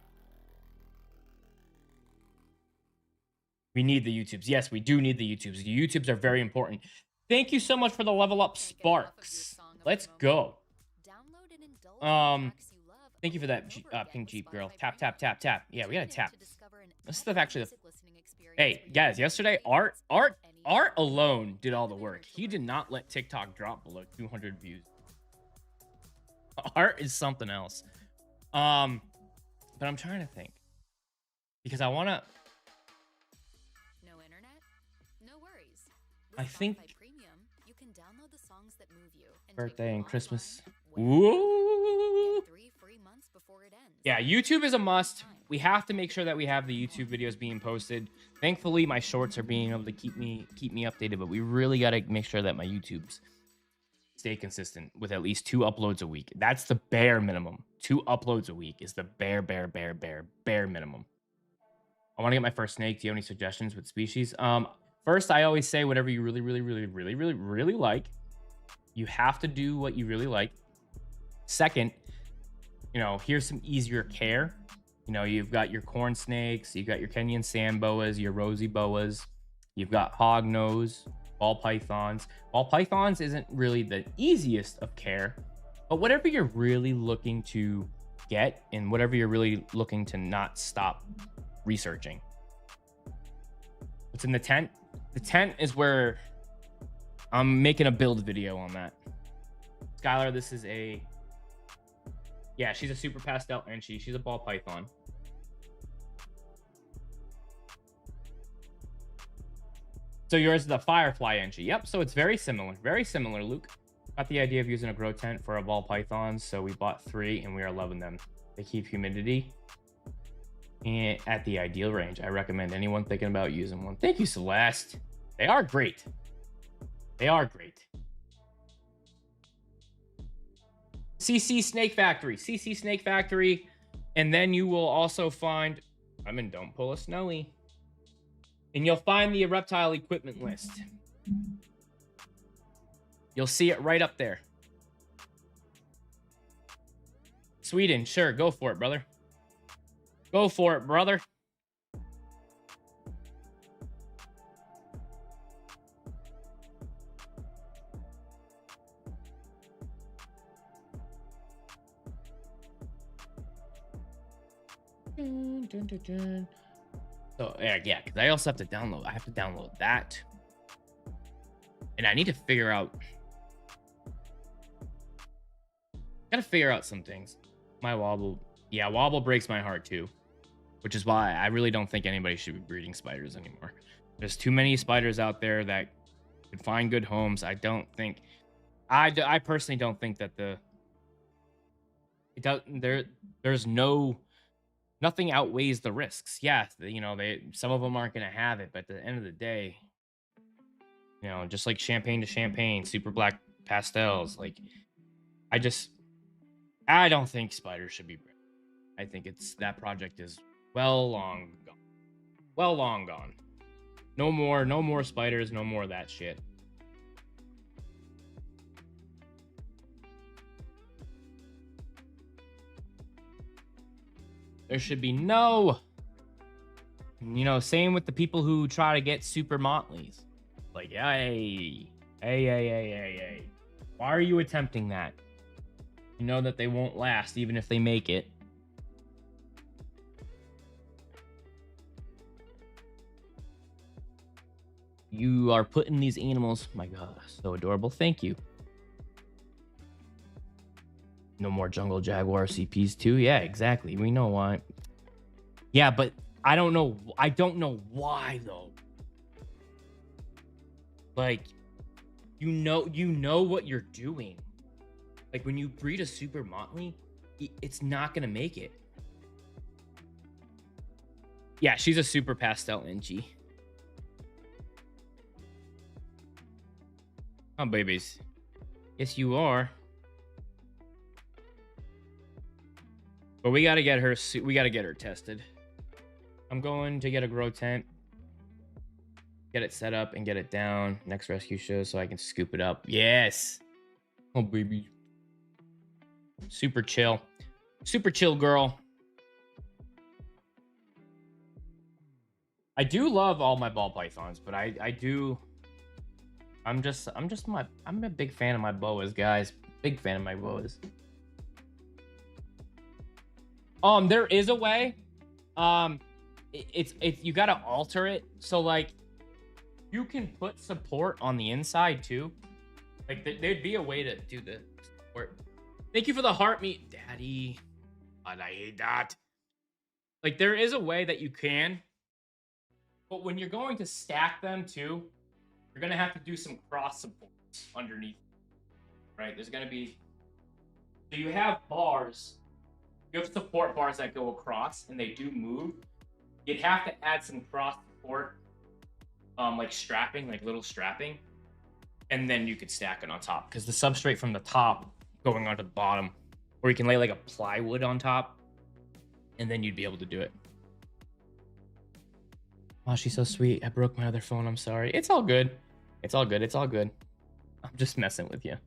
S1: need the YouTubes. Yes, we do need the YouTubes. The YouTubes are very important. Thank you so much for the level up, Sparks. Let's go. Thank you for that, Pink Jeep girl. Tap, tap, tap, tap. Yeah, we gotta tap. This stuff actually. Hey, guys, yesterday, Art alone did all the work. He did not let TikTok drop below 200 views. Art is something else. But I'm trying to think. Because I want to...
S4: No internet? No worries.
S1: I think...
S4: Premium, you can download the songs that move you and
S1: birthday and Christmas.
S4: Woo! 3 free months before it ends.
S1: Yeah, YouTube is a must. We have to make sure that we have the YouTube videos being posted. Thankfully, my shorts are being able to keep me updated, but we really got to make sure that my YouTubes stay consistent with at least 2 uploads a week. That's the bare minimum. 2 uploads a week is the bare minimum. I want to get my first snake. Do you have any suggestions with species? First, I always say whatever you really like. You have to do what you really like. Second, here's some easier care. You know, you've got your corn snakes, you've got your Kenyan sand boas, your rosy boas, you've got hognose, ball pythons. Ball pythons isn't really the easiest of care, but whatever you're really looking to get and whatever you're really looking to not stop researching. What's in the tent? The tent is where I'm making a build video on that. Skylar, this is a... Yeah, she's a super pastel and she's a ball python. So yours is the firefly entry. Yep, so it's very similar, Luke. Got the idea of using a grow tent for a ball python, so we bought 3 and we are loving them. They keep humidity and at the ideal range. I recommend anyone thinking about using one. Thank you, Celeste. They are great. They are great. CC Snake Factory, CC Snake Factory, and then you will also find, I mean, don't pull a Snowy, and you'll find the reptile equipment list. You'll see it right up there. Sweden, sure, go for it, brother. Go for it, brother. Dun, dun, dun, dun. So yeah, because I also have to download. I have to download that, and I need to figure out. Gotta figure out some things. My wobble, yeah, wobble breaks my heart too, which is why I really don't think anybody should be breeding spiders anymore. There's too many spiders out there that can find good homes. I don't think. I personally don't think that there's nothing outweighs the risks. Yeah, you know, some of them aren't going to have it, but at the end of the day, you know, just like champagne to champagne, super black pastels, like I don't think spiders should be bred. I think that project is long gone. No more spiders, no more of that shit. There should be no, you know, same with the people who try to get super motleys. Like, hey. Why are you attempting that? You know that they won't last even if they make it. You are putting these animals, my God, so adorable. Thank you. No more jungle jaguar CPs too. Yeah, exactly. We know why. Yeah, but I don't know why though. Like, you know what you're doing. Like when you breed a super motley, it's not gonna make it. Yeah, she's a super pastel NG. Oh, babies. Yes, you are. But we gotta get her. We gotta get her tested. I'm going to get a grow tent, get it set up, and get it down next rescue show so I can scoop it up. Yes. Oh, baby. Super chill girl. I do love all my ball pythons, but I'm a big fan of my boas, guys. Big fan of my boas. There is a way. It's you gotta alter it. So like, you can put support on the inside too. Like there'd be a way to do the support. Thank you for the heart meat, Daddy. And I hate that. Like there is a way that you can, but when you're going to stack them too, you're gonna have to do some cross supports underneath. Right? There's gonna be. So you have bars. You have support bars that go across and they do move. You'd have to add some cross support, like strapping, like little strapping, and then you could stack it on top because the substrate from the top going onto the bottom, or you can lay like a plywood on top, and then you'd be able to do it. Oh, she's so sweet. I broke my other phone. I'm sorry. It's all good. It's all good. It's all good. I'm just messing with you.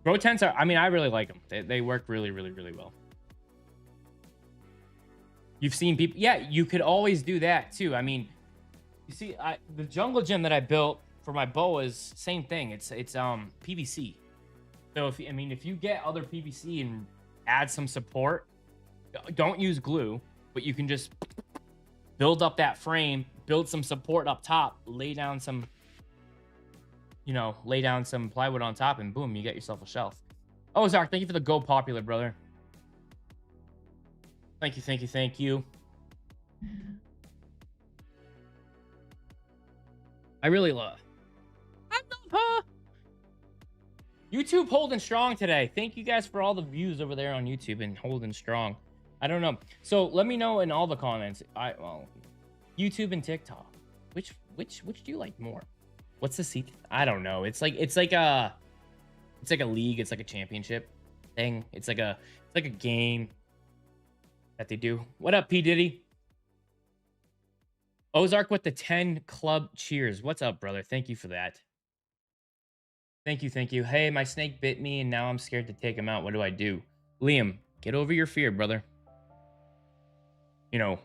S1: Grow tents are, I mean, I really like them. They work really, really, really well. You've seen people, yeah, you could always do that too. I mean, you see, the jungle gym that I built for my boas, same thing. It's PVC. So if you get other PVC and add some support, don't use glue, but you can just build up that frame, build some support up top, lay down some plywood on top, and boom, you get yourself a shelf. Oh, Zark, thank you for the Go Popular, brother. Thank you, thank you, thank you. I really love her. YouTube holding strong today. Thank you guys for all the views over there on YouTube and holding strong. I don't know. So let me know in all the comments. Well, YouTube and TikTok. Which do you like more? What's the seat? I don't know. It's like a league. It's like a championship thing. It's like a game that they do. What up, P Diddy? Ozark with the 10 club cheers. What's up, brother? Thank you for that. Thank you, thank you. Hey, my snake bit me and now I'm scared to take him out. What do I do? Liam, get over your fear, brother. You know,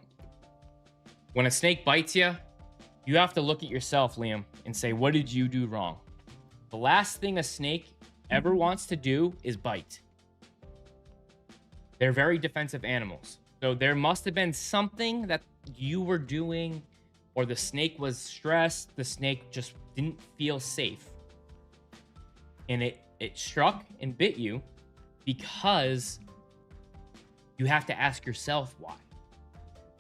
S1: when a snake bites you, you have to look at yourself, Liam, and say, what did you do wrong? The last thing a snake ever wants to do is bite. They're very defensive animals. So there must have been something that you were doing, or the snake was stressed. The snake just didn't feel safe. And it struck and bit you because you have to ask yourself why.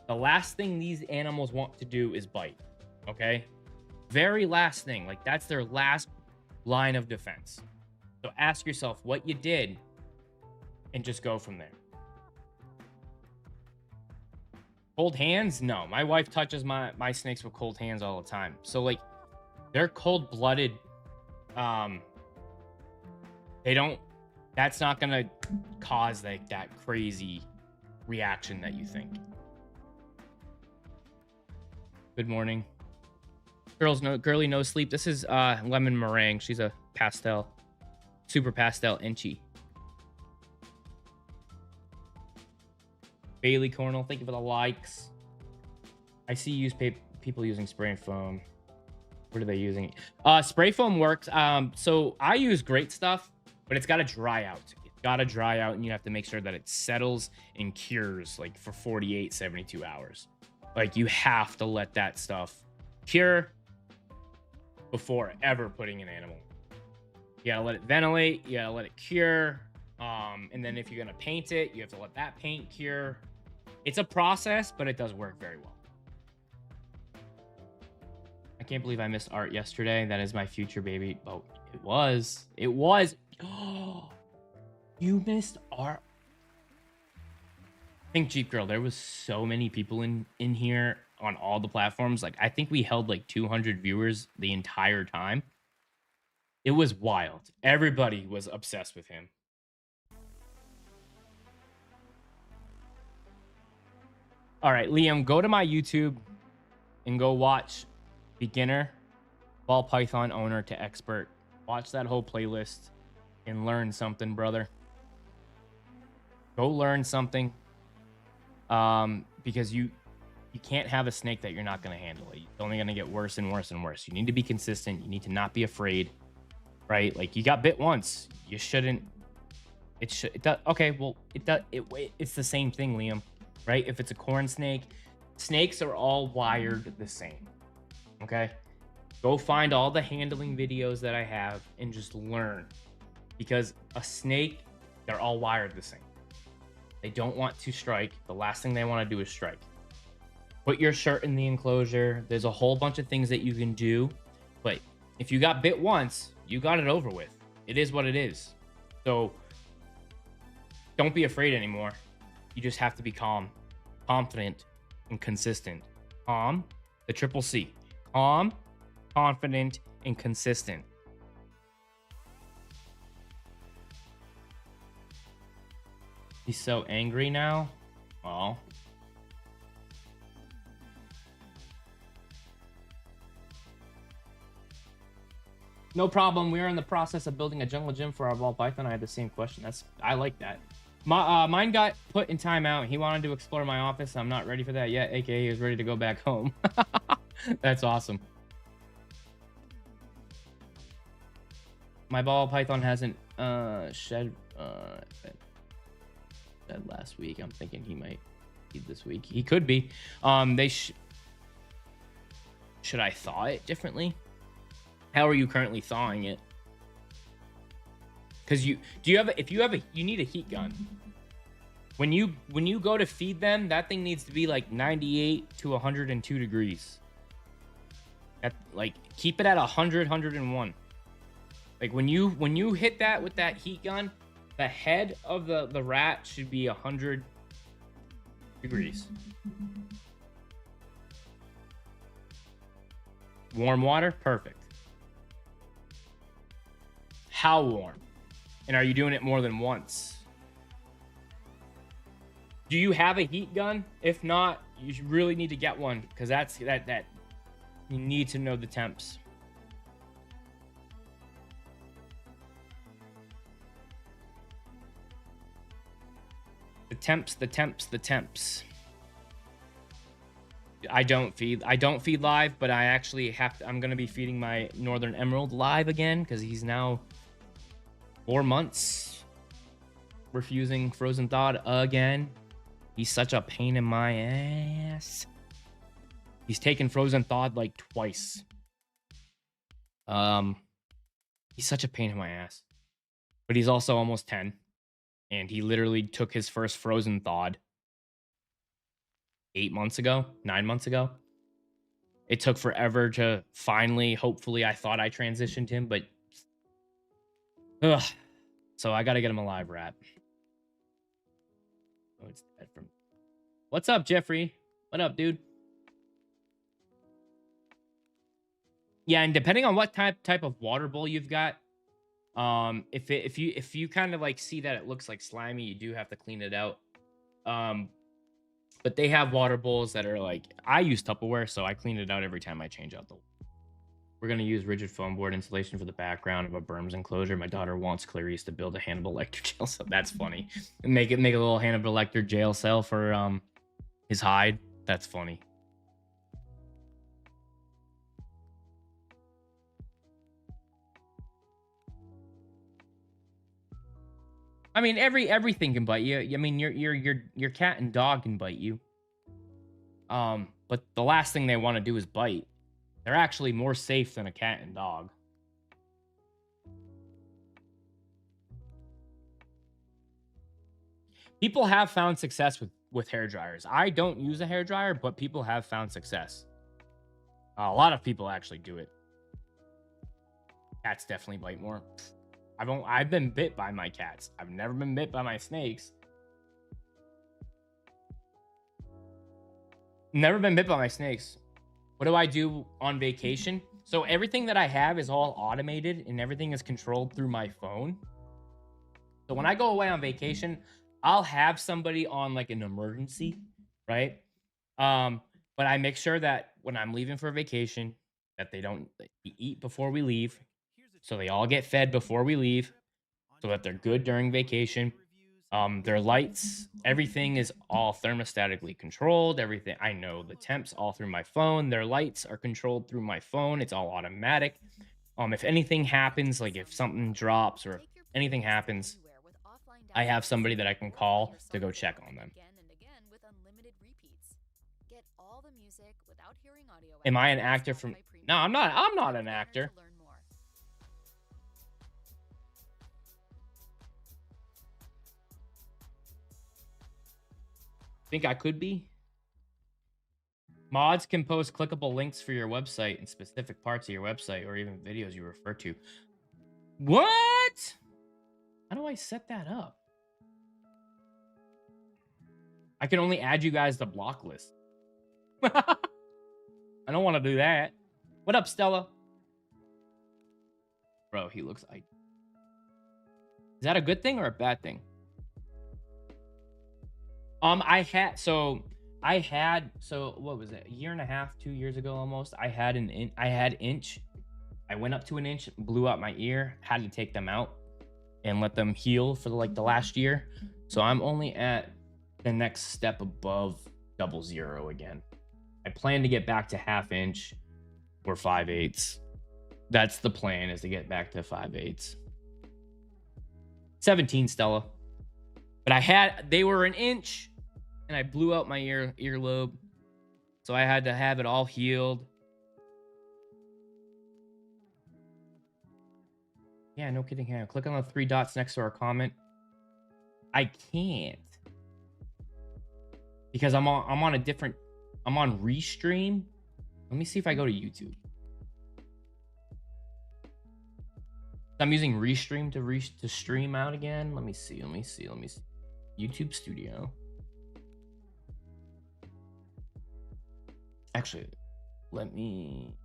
S1: The last thing these animals want to do is bite. Okay? Very last thing. Like, that's their last line of defense. So ask yourself what you did and just go from there. Cold hands? No. My wife touches my snakes with cold hands all the time. So, like, they're cold-blooded. That's not gonna cause, like, that crazy reaction that you think. Good morning. Girly no sleep. This is lemon meringue. She's a pastel, super pastel inchy. Bailey Cornell, thank you for the likes. I see you use people using spray foam. What are they using? Spray foam works. So I use great stuff, but it's got to dry out. It's got to dry out, and you have to make sure that it settles and cures like for 48, 72 hours. Like, you have to let that stuff cure before ever putting an animal. You gotta let it ventilate. You gotta let it cure. And then if you're gonna paint it, you have to let that paint cure. It's a process, but it does work very well. I can't believe I missed art yesterday. That is my future baby. Oh, it was. Oh, you missed art. Think Jeep Girl, there was so many people in here on all the platforms. Like, I think we held like 200 viewers the entire time. It was wild. Everybody was obsessed with him. All right, Liam, go to my YouTube and go watch beginner, ball python owner to expert. Watch that whole playlist and learn something, brother. Go learn something. Because you can't have a snake that you're not going to handle. It's only going to get worse and worse and worse. You need to be consistent. You need to not be afraid, right? Like, you got bit once. You shouldn't. Okay, well, it's the same thing, Liam, right? If it's a corn snake, snakes are all wired the same. Okay, go find all the handling videos that I have and just learn, because a snake, they're all wired the same. They don't want to strike. The last thing they want to do is strike. Put your shirt in the enclosure. There's a whole bunch of things that you can do. But if you got bit once, you got it over with. It is what it is. So don't be afraid anymore. You just have to be calm, confident, and consistent. Calm, the triple C. Calm, confident, and consistent. He's so angry now. Well, No problem. We are in the process of building a jungle gym for our ball python. I had the same question. I like that. Mine got put in timeout. He wanted to explore my office. I'm not ready for that yet. AKA, he was ready to go back home. That's awesome. My ball python hasn't shed last week. I'm thinking he might be this week. He could be. Should I thaw it differently? How are you currently thawing it? Because you need a heat gun. When you go to feed them, that thing needs to be like 98 to 102 degrees. Like keep it at 100, 101. Like when you hit that with that heat gun, the head of the rat should be 100 degrees. Warm water, perfect. How warm? And are you doing it more than once? Do you have a heat gun? If not, you really need to get one, because that you need to know the temps. The temps. I don't feed live, but I actually I'm going to be feeding my Northern Emerald live again, because he's now 4 months refusing frozen thawed again. He's such a pain in my ass. He's taken frozen thawed like twice. He's such a pain in my ass. But he's also almost 10. And he literally took his first frozen thawed 9 months ago. It took forever to finally, hopefully, I thought I transitioned him, but ugh. So I gotta get him a live rat. Oh, it's dead from. What's up, Jeffrey? What up, dude? Yeah, and depending on what type of water bowl you've got, if you kind of like see that it looks like slimy, you do have to clean it out. But they have water bowls that are like, I use Tupperware, so I clean it out every time I change out the. We're gonna use rigid foam board insulation for the background of a berms enclosure. My daughter wants Clarice to build a Hannibal Lecter jail cell. That's funny. And make a little Hannibal Lecter jail cell for his hide. That's funny. I mean, everything can bite you. I mean, your cat and dog can bite you. But the last thing they want to do is bite. They're actually more safe than a cat and dog. People have found success with hair dryers. I don't use a hair dryer, but people have found success. A lot of people actually do it. Cats definitely bite more. I've been bit by my cats. I've never been bit by my snakes. Never been bit by my snakes. What do I do on vacation? So everything that I have is all automated and everything is controlled through my phone. So when I go away on vacation, I'll have somebody on like an emergency, right? But I make sure that when I'm leaving for vacation, that they eat before we leave. So they all get fed before we leave so that they're good during vacation. Their lights, everything is all thermostatically controlled. Everything, I know the temps all through my phone. Their lights are controlled through my phone. It's all automatic. If anything happens, like if something drops or if anything happens, I have somebody that I can call to go check on them. Am I an actor from? No, I'm not. I'm not an actor. Think I could be? Mods can post clickable links for your website in specific parts of your website or even videos you refer to. What? How do I set that up? I can only add you guys to block list. I don't want to do that. What up, Stella? Bro, he looks like... Is that a good thing or a bad thing? What was it? A year and a half, 2 years ago almost. I had inch I went up to an inch, blew out my ear, had to take them out and let them heal for like the last year. So I'm only at the next step above 00 again. I plan to get back to ½ inch or 5/8. That's the plan, is to get back to 5/8. 17, Stella. But they were an inch and I blew out my earlobe. So I had to have it all healed. Yeah, no kidding. Here, click on the 3 dots next to our comment. I can't. Because I'm on Restream. Let me see if I go to YouTube. I'm using Restream to stream out again. Let me see. YouTube Studio. Actually, let me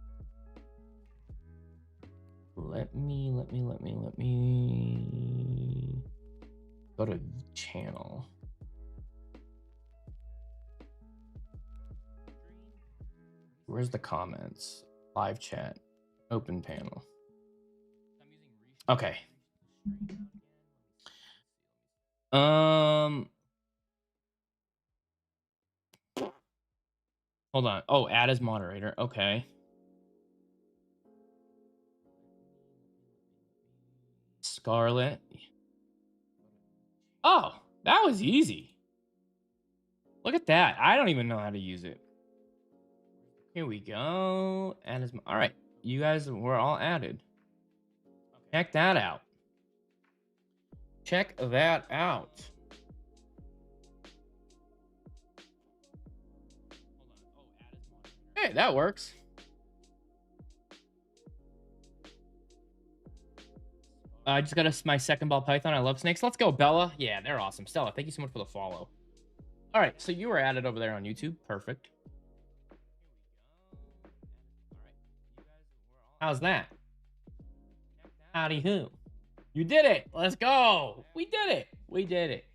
S1: go to channel. Where's the comments? Live chat. Open panel. Okay. Hold on. Oh, add as moderator. Okay. Scarlet. Oh, that was easy. Look at that. I don't even know how to use it. Here we go. Add as all right. You guys were all added. Check that out. Check that out. Hey, that works. I just got my second ball python. I love snakes. Let's go, Bella. Yeah, they're awesome. Stella, thank you so much for the follow. All right, so you were added over there on YouTube. Perfect. How's that? Howdy who? You did it. Let's go. We did it. We did it.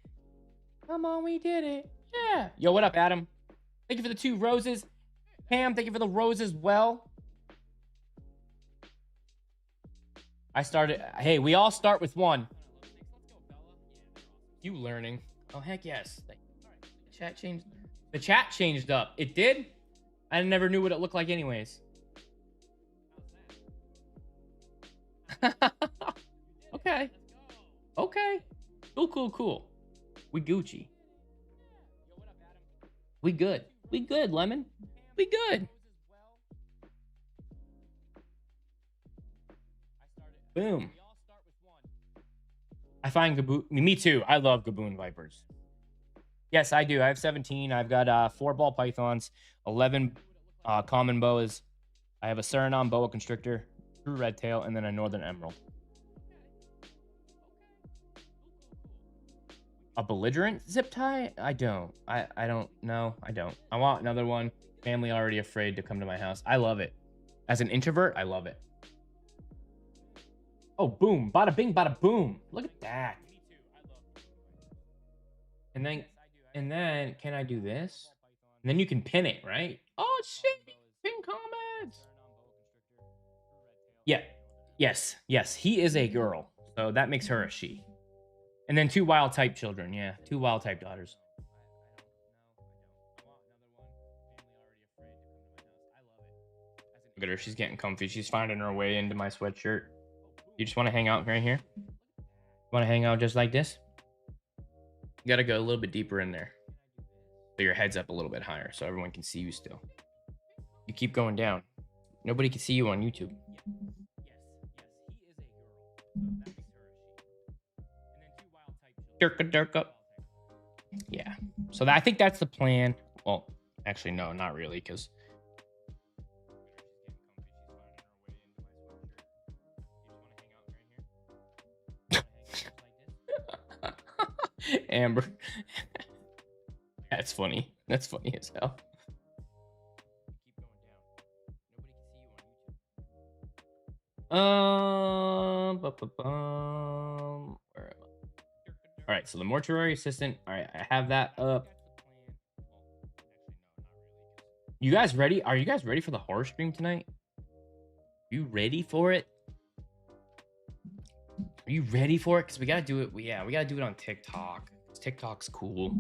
S1: Come on, we did it. Yeah. Yo, what up, Adam? Thank you for the 2 roses. Pam, thank you for the rose as well. Hey, we all start with 1. You learning. Oh, heck yes. The chat changed. The chat changed up. It did? I never knew what it looked like anyways. Okay. Okay. Cool. We Gucci. We good. We good, Lemon. We good. Boom. I find Gaboon. Me too. I love Gaboon Vipers. Yes, I do. I have 17. I've got 4 ball pythons, 11 common boas. I have a Suriname boa constrictor, true red tail, and then a northern emerald. A belligerent zip tie? I don't. I don't know. I don't. I want another one. Family already afraid to come to my house. I love it. As an introvert, I love it. Oh, boom. Bada bing, bada boom. Look at that. And then can I do this? And then you can pin it, right? Oh, shit. Pin comments. Yeah. Yes. He is a girl. So that makes her a she. And then 2 wild type children. Yeah. 2 wild type daughters. Look at her. She's getting comfy. She's finding her way into my sweatshirt. You just want to hang out right here? You want to hang out just like this? You got to go a little bit deeper in there. So your head's up a little bit higher so everyone can see you still. You keep going down. Nobody can see you on YouTube. Durka. Yeah. So I think that's the plan. Well, actually, no, not really, because... Amber. That's funny. That's funny as hell. Where am I? All right, so the mortuary assistant. All right, I have that up. You guys ready? Are you guys ready for the horror stream tonight? You ready for it? Are you ready for it? Because we gotta do it. Yeah, we gotta do it on TikTok. TikTok's cool.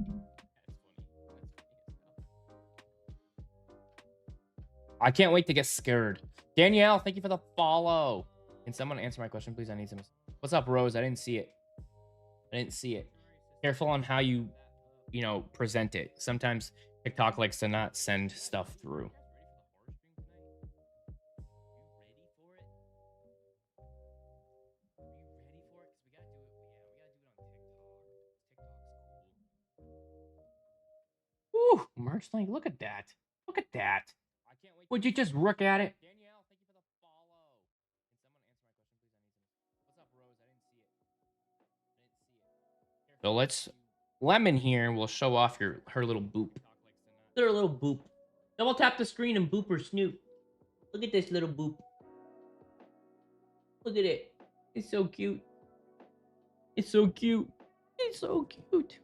S1: I can't wait to get scared. Danielle, thank you for the follow. Can someone answer my question, please? I need some. What's up, Rose? I didn't see it. I didn't see it. Careful on how you present it. Sometimes TikTok likes to not send stuff through. Ooh, merch link. Look at that. Look at that. Would you just look at it? Danielle, thank you for the follow. Can someone answer my question, please? I need some. What's up, Rose? I didn't see it. So let's Lemon here will show off her little boop. Look at her little boop. Double tap the screen and boop her snoot. Look at this little boop. Look at it. It's so cute. It's so cute. It's so cute.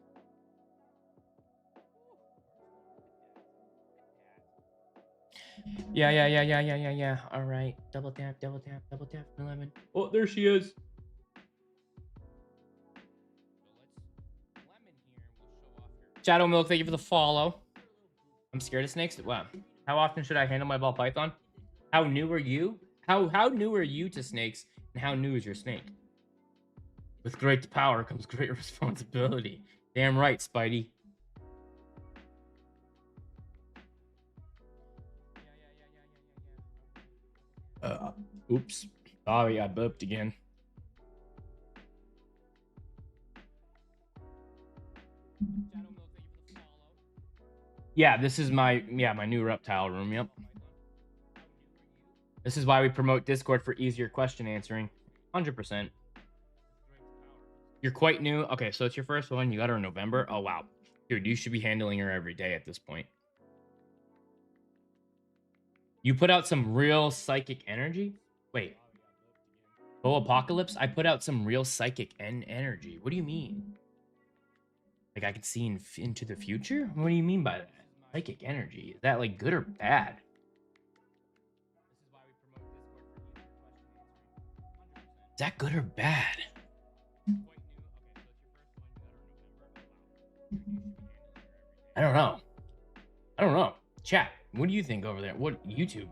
S1: Yeah. All right. Double tap, Lemon. Oh, there she is. Shadow Milk, thank you for the follow. I'm scared of snakes. Wow. How often should I handle my ball python? How new are you? How new are you to snakes, and how new is your snake? With great power comes great responsibility. Damn right, Spidey. Oops. Sorry, I burped again. Yeah, this is my new reptile room. Yep. This is why we promote Discord for easier question answering. 100%. You're quite new. Okay, so it's your first one. You got her in November. Oh wow, dude, you should be handling her every day at this point. You put out some real psychic energy. Wait. Oh, Apocalypse? I put out some real psychic energy. What do you mean? Like I can see into the future? What do you mean by that? Psychic energy. Is that like good or bad? Is that good or bad? I don't know. Chat, what do you think over there? What YouTube?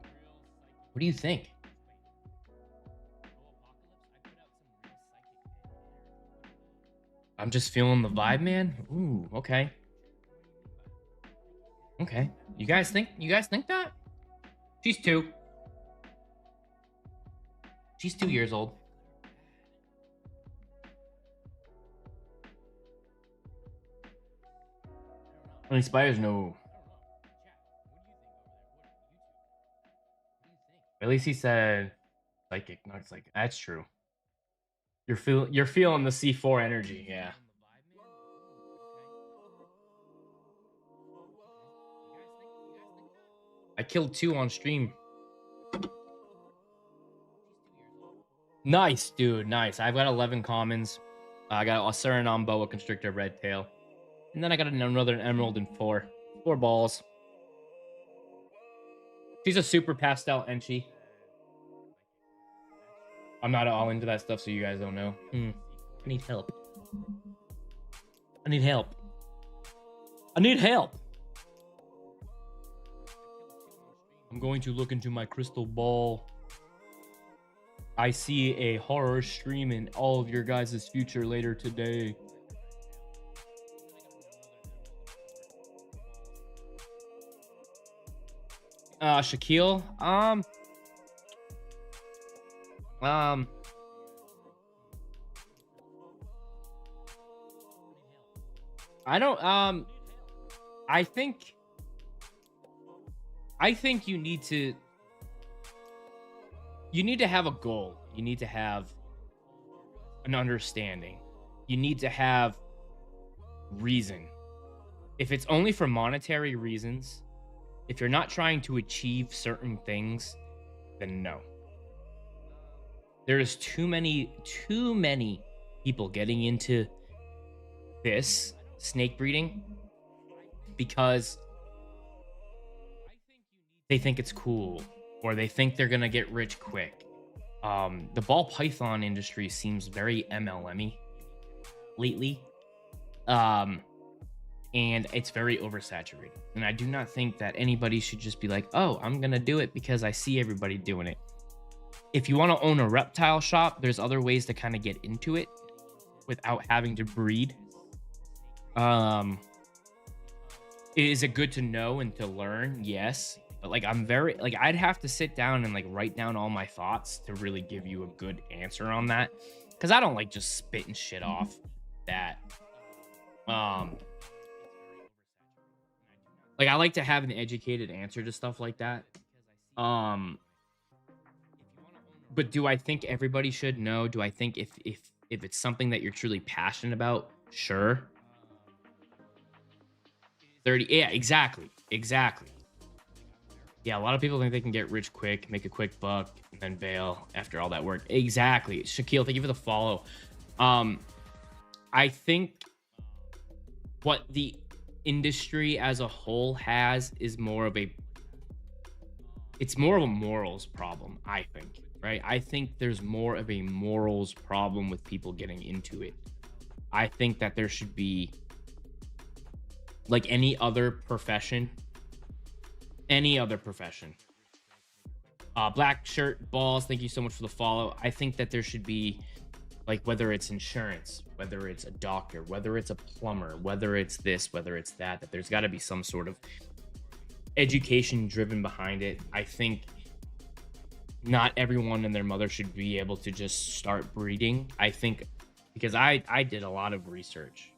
S1: What do you think? I'm just feeling the vibe, man. Ooh, okay. Okay. You guys think that? She's 2. She's 2 years old. Any spiders? No. At least he said psychic, not psychic. That's true. You're feeling the C4 energy, yeah. I killed 2 on stream. Nice, dude. Nice. I've got 11 commons. I got a Suriname boa constrictor red tail. And then I got another emerald and 4 balls. She's a super pastel Enchi. I'm not all into that stuff, so you guys don't know. I need help. I need help. I'm going to look into my crystal ball. I see a horror stream in all of your guys' future later today. Shaquille, I don't, I think you need to have a goal. You need to have an understanding. You need to have reason. If it's only for monetary reasons, if you're not trying to achieve certain things, then no. There's too many people getting into this snake breeding because they think it's cool. or they think they're gonna get rich quick. The ball python industry seems very MLM-y lately. Um, and it's very oversaturated. And I do not think that anybody should just be like, oh, I'm going to do it because I see everybody doing it. If you want to own a reptile shop, there's other ways to kind of get into it without having to breed. Is it good to know and to learn? Yes. But like, I'd have to sit down and like write down all my thoughts to really give you a good answer on that. Cause I don't like just spitting shit off that. Like I like to have an educated answer to stuff like that. But do I think everybody should know? Do I think if it's something that you're truly passionate about, sure. 30, yeah, exactly. Yeah, a lot of people think they can get rich quick, make a quick buck, and then bail after all that work. Exactly. Shaquille, thank you for the follow. I think what the industry as a whole has is more of a morals problem, I think, right? I think there's more of a morals problem with people getting into it. I think that there should be, like any other profession, black shirt balls, thank you so much for the follow. I think that there should be, like, whether it's insurance, whether it's a doctor, whether it's a plumber, whether it's this, whether it's that there's got to be some sort of education driven behind it. I think not everyone and their mother should be able to just start breeding. I think, because I did a lot of research,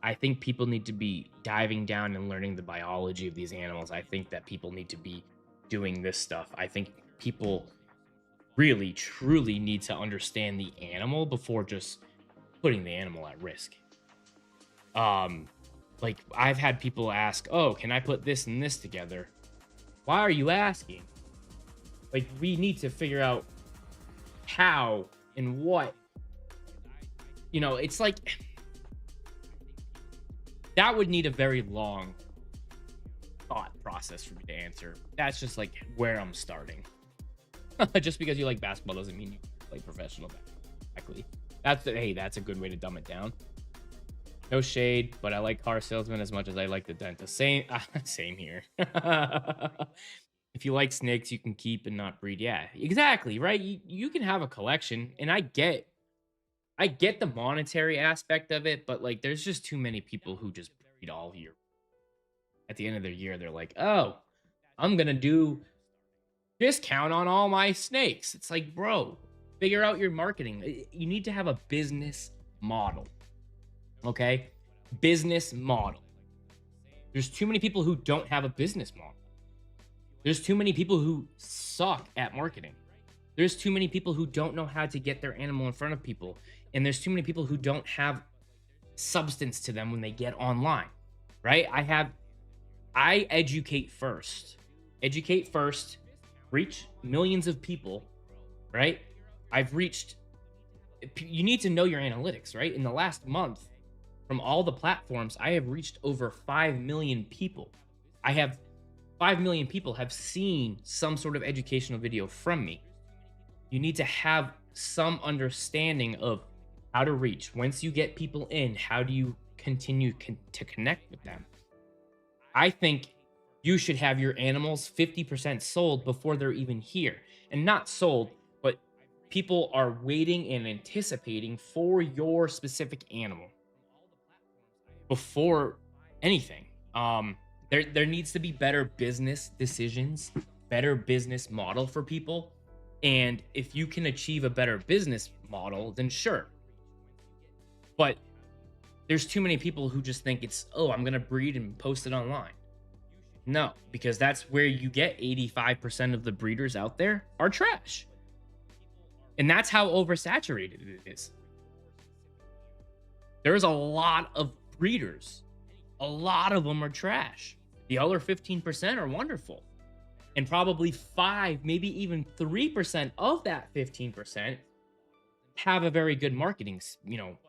S1: I think people need to be diving down and learning the biology of these animals. I think that people need to be doing this stuff. I think people really, truly need to understand the animal before just putting the animal at risk. Like, I've had people ask, oh, can I put this and this together? Why are you asking? Like, we need to figure out how and what. You know, it's like, that would need a very long thought process for me to answer. That's just like where I'm starting. Just because you like basketball doesn't mean you play professional basketball. Exactly. That's a good way to dumb it down. No shade, but I like car salesmen as much as I like the dentist. Same here. If you like snakes, you can keep and not breed. Yeah, exactly, right? You can have a collection, and I get the monetary aspect of it, but like there's just too many people who just breed all year. At the end of the year, they're like, oh, I'm gonna do discount on all my snakes. It's like, bro, figure out your marketing. You need to have a business model. Okay? Business model. There's too many people who don't have a business model. There's too many people who suck at marketing. There's too many people who don't know how to get their animal in front of people. And there's too many people who don't have substance to them when they get online, right? I educate first, reach millions of people, right? You need to know your analytics, right? In the last month, from all the platforms, I have reached over 5 million people. 5 million people have seen some sort of educational video from me. You need to have some understanding of how to reach. Once you get people in, how do you continue to connect with them? I think you should have your animals 50% sold before they're even here. And not sold, but people are waiting and anticipating for your specific animal before anything. There needs to be better business decisions, better business model for people. And if you can achieve a better business model, then sure. But there's too many people who just think it's, oh, I'm going to breed and post it online. No, because that's where you get 85% of the breeders out there are trash. And that's how oversaturated it is. There's a lot of breeders. A lot of them are trash. The other 15% are wonderful. And probably 5, maybe even 3% of that 15% have a very good marketing,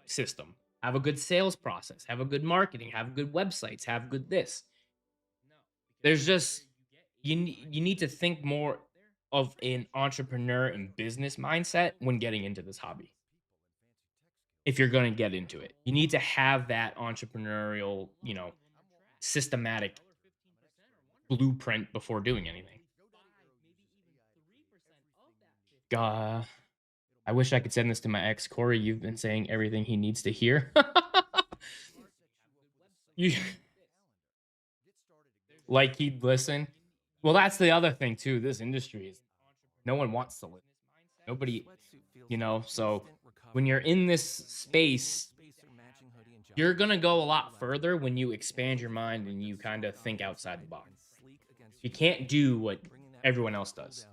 S1: system, have a good sales process, have a good marketing, have good websites, have good this. There's just, you need to think more of an entrepreneur and business mindset when getting into this hobby. If you're going to get into it, you need to have that entrepreneurial, systematic blueprint before doing anything. Uh, I wish I could send this to my ex, Corey. You've been saying everything he needs to hear. you like he'd listen. Well, that's the other thing too. This industry is no one wants to listen. Nobody, so when you're in this space, you're gonna go a lot further when you expand your mind and you kind of think outside the box. You can't do what everyone else does.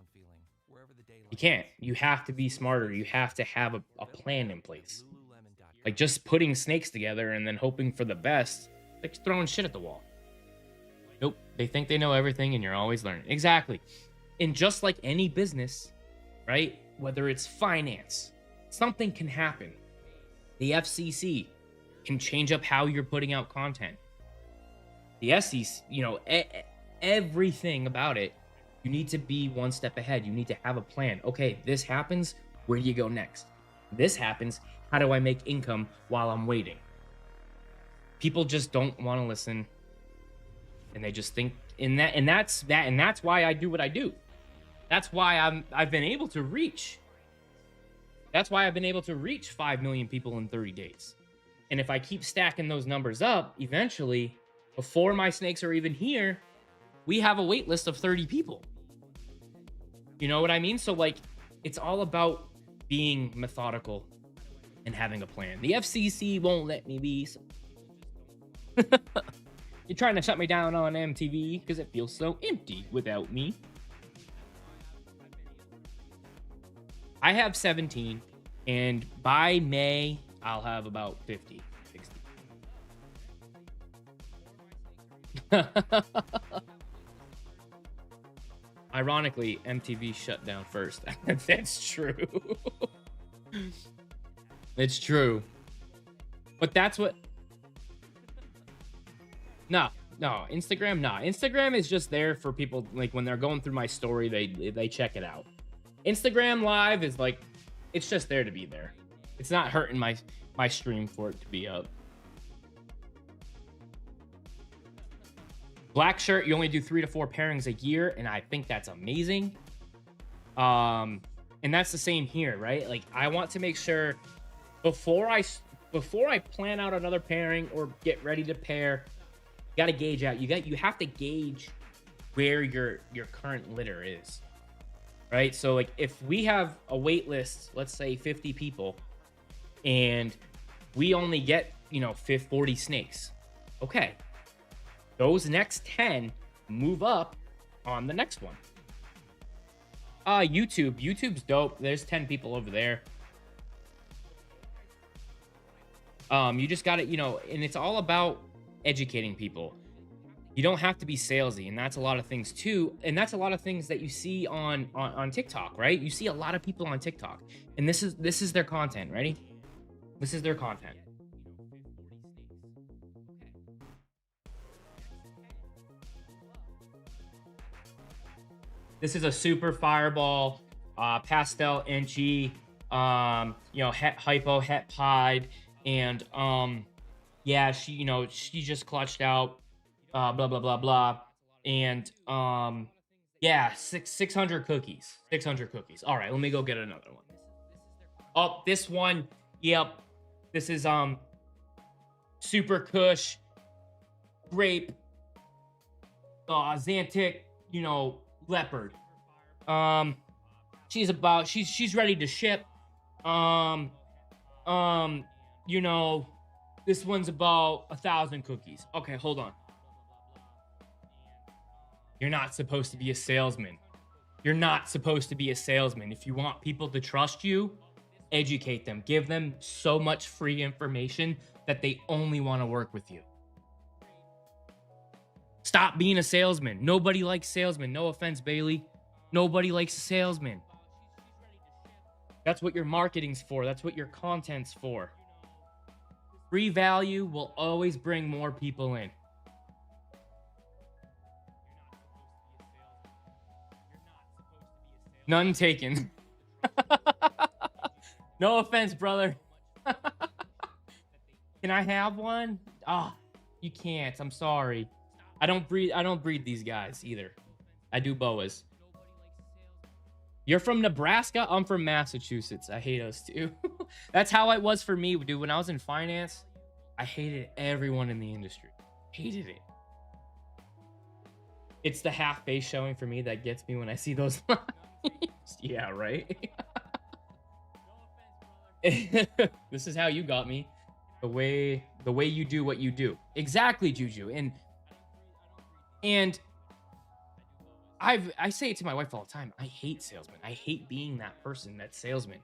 S1: You can't. You have to be smarter. You have to have a plan in place. Like just putting snakes together and then hoping for the best, like throwing shit at the wall. Nope. They think they know everything and you're always learning. Exactly. And just like any business, right? Whether it's finance, something can happen. The FCC can change up how you're putting out content. The SEC, everything about it, you need to be one step ahead. You need to have a plan. Okay, this happens. Where do you go next? This happens. How do I make income while I'm waiting? People just don't want to listen, and they just think that's why I do what I do. That's why I've been able to reach. That's why I've been able to reach 5 million people in 30 days. And if I keep stacking those numbers up, eventually, before my snakes are even here, we have a wait list of 30 people. You know what I mean? So like, it's all about being methodical and having a plan. The FCC won't let me be. You're trying to shut me down on MTV because it feels so empty without me. I have 17, and by May, I'll have about 50, 60. Ironically, MTV shut down first. That's true. It's true. But that's what... No, Instagram, Instagram is just there for people, like, when they're going through my story, they check it out. Instagram Live is like, it's just there to be there. It's not hurting my stream for it to be up. Black shirt, you only do 3 to 4 pairings a year, and I think that's amazing. And that's the same here, right? Like, I want to make sure before I plan out another pairing or get ready to pair, you got to gauge out. You have to gauge where your current litter is, right? So like, if we have a wait list, let's say 50 people, and we only get 40 snakes, okay. Those next 10 move up on the next one. YouTube's dope. There's 10 people over there. You just got to, and it's all about educating people. You don't have to be salesy, and that's a lot of things too. And that's a lot of things that you see on TikTok, right? You see a lot of people on TikTok, and this is their content. Ready? This is their content. This is a super fireball, pastel inchy, hypo het pied, and yeah, she just clutched out, blah blah blah blah, and yeah, 600 cookies, 600 cookies. All right, let me go get another one. Oh, this one, yep, this is super kush, grape, Xantic, leopard. She's ready to ship. This one's about 1,000 cookies. Okay, hold on. You're not supposed to be a salesman. You're not supposed to be a salesman. If you want people to trust you, educate them. Give them so much free information that they only want to work with you. Stop being a salesman. Nobody likes salesmen. No offense, Bailey. Nobody likes a salesman. That's what your marketing's for. That's what your content's for. Free value will always bring more people in. None taken. No offense, brother. Can I have one? Ah, you can't. I'm sorry. I don't breed these guys either. I do boas. You're from Nebraska? I'm from Massachusetts. I hate us too. That's how it was for me, dude. When I was in finance, I hated everyone in the industry. Hated it. It's the half face showing for me that gets me when I see those lines. Yeah, right? This is how you got me. The way you do what you do. Exactly, Juju. And I say it to my wife all the time. I hate salesmen. I hate being that person, that salesman.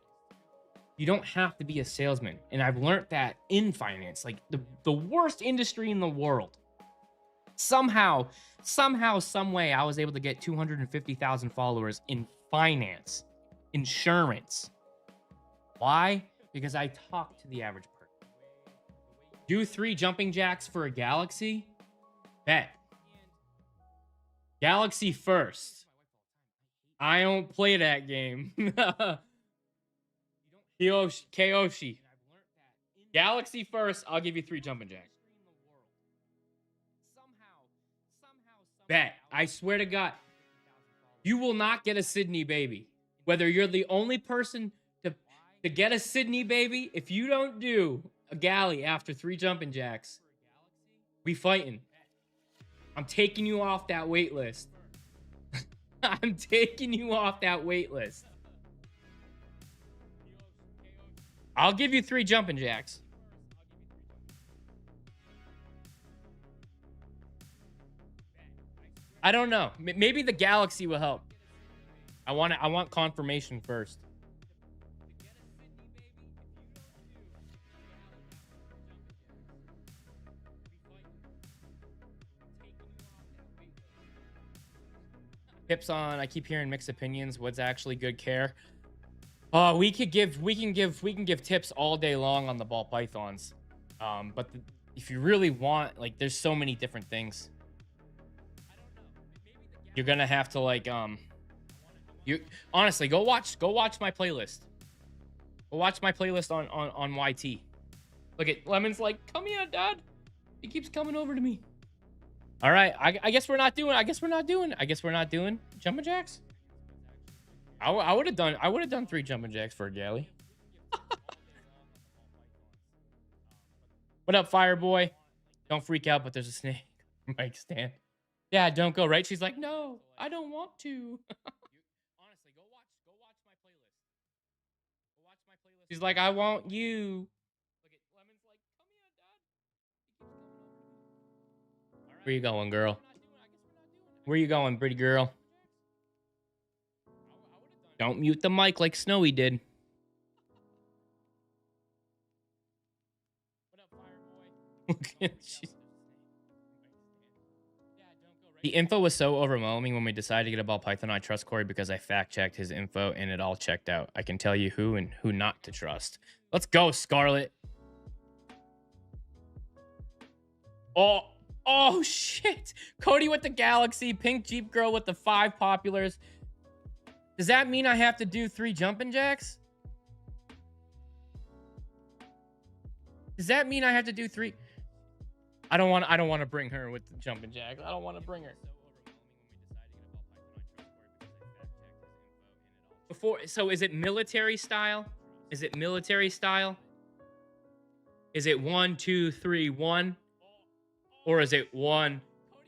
S1: You don't have to be a salesman. And I've learned that in finance, like the worst industry in the world. Somehow, some way, I was able to get 250,000 followers in finance, insurance. Why? Because I talk to the average person. Do 3 jumping jacks for a galaxy? Bet. Galaxy first. I don't play that game. Kyoshi. Galaxy first, I'll give you 3 jumping jacks. Bet. I swear to God. You will not get a Sydney baby. Whether you're the only person to get a Sydney baby, if you don't do a galley after 3 jumping jacks, we fighting. I'm taking you off that wait list. I'm taking you off that wait list. I'll give you 3 jumping jacks. I don't know. Maybe the galaxy will help. I want confirmation first. Tips on, I keep hearing mixed opinions. What's actually good care? We can give tips all day long on the ball pythons. But if you really want, like, there's so many different things. You're gonna have to, like, you honestly go watch my playlist. Go watch my playlist on YT. Look at Lemon's like, come here, Dad. He keeps coming over to me. All right, I guess we're not doing. I guess we're not doing jumping jacks. I would have done 3 jumping jacks for a galley. What up, Fireboy? Don't freak out, but there's a snake. Mic stand. Yeah, don't go, right? She's like, no, I don't want to. Honestly, go watch my playlist. Go watch my playlist. She's like, I want you. Look at Lemon's like, come here, Dad. Where you going, girl? Where you going, pretty girl? Don't mute the mic like Snowy did. What up, Fireboy? The info was so overwhelming when we decided to get a ball python. I trust Corey because I fact-checked his info and it all checked out. I can tell you who and who not to trust. Let's go, Scarlet. Oh, shit. Cody with the Galaxy. Pink Jeep Girl with the 5 populars. Does that mean I have to do 3 jumping jacks? Does that mean I have to do 3? I don't want to bring her with the jumping jacks. I don't want to bring her. So is it military style? Is it military style? Is it 1, 2, 3, 1? Or is it 1,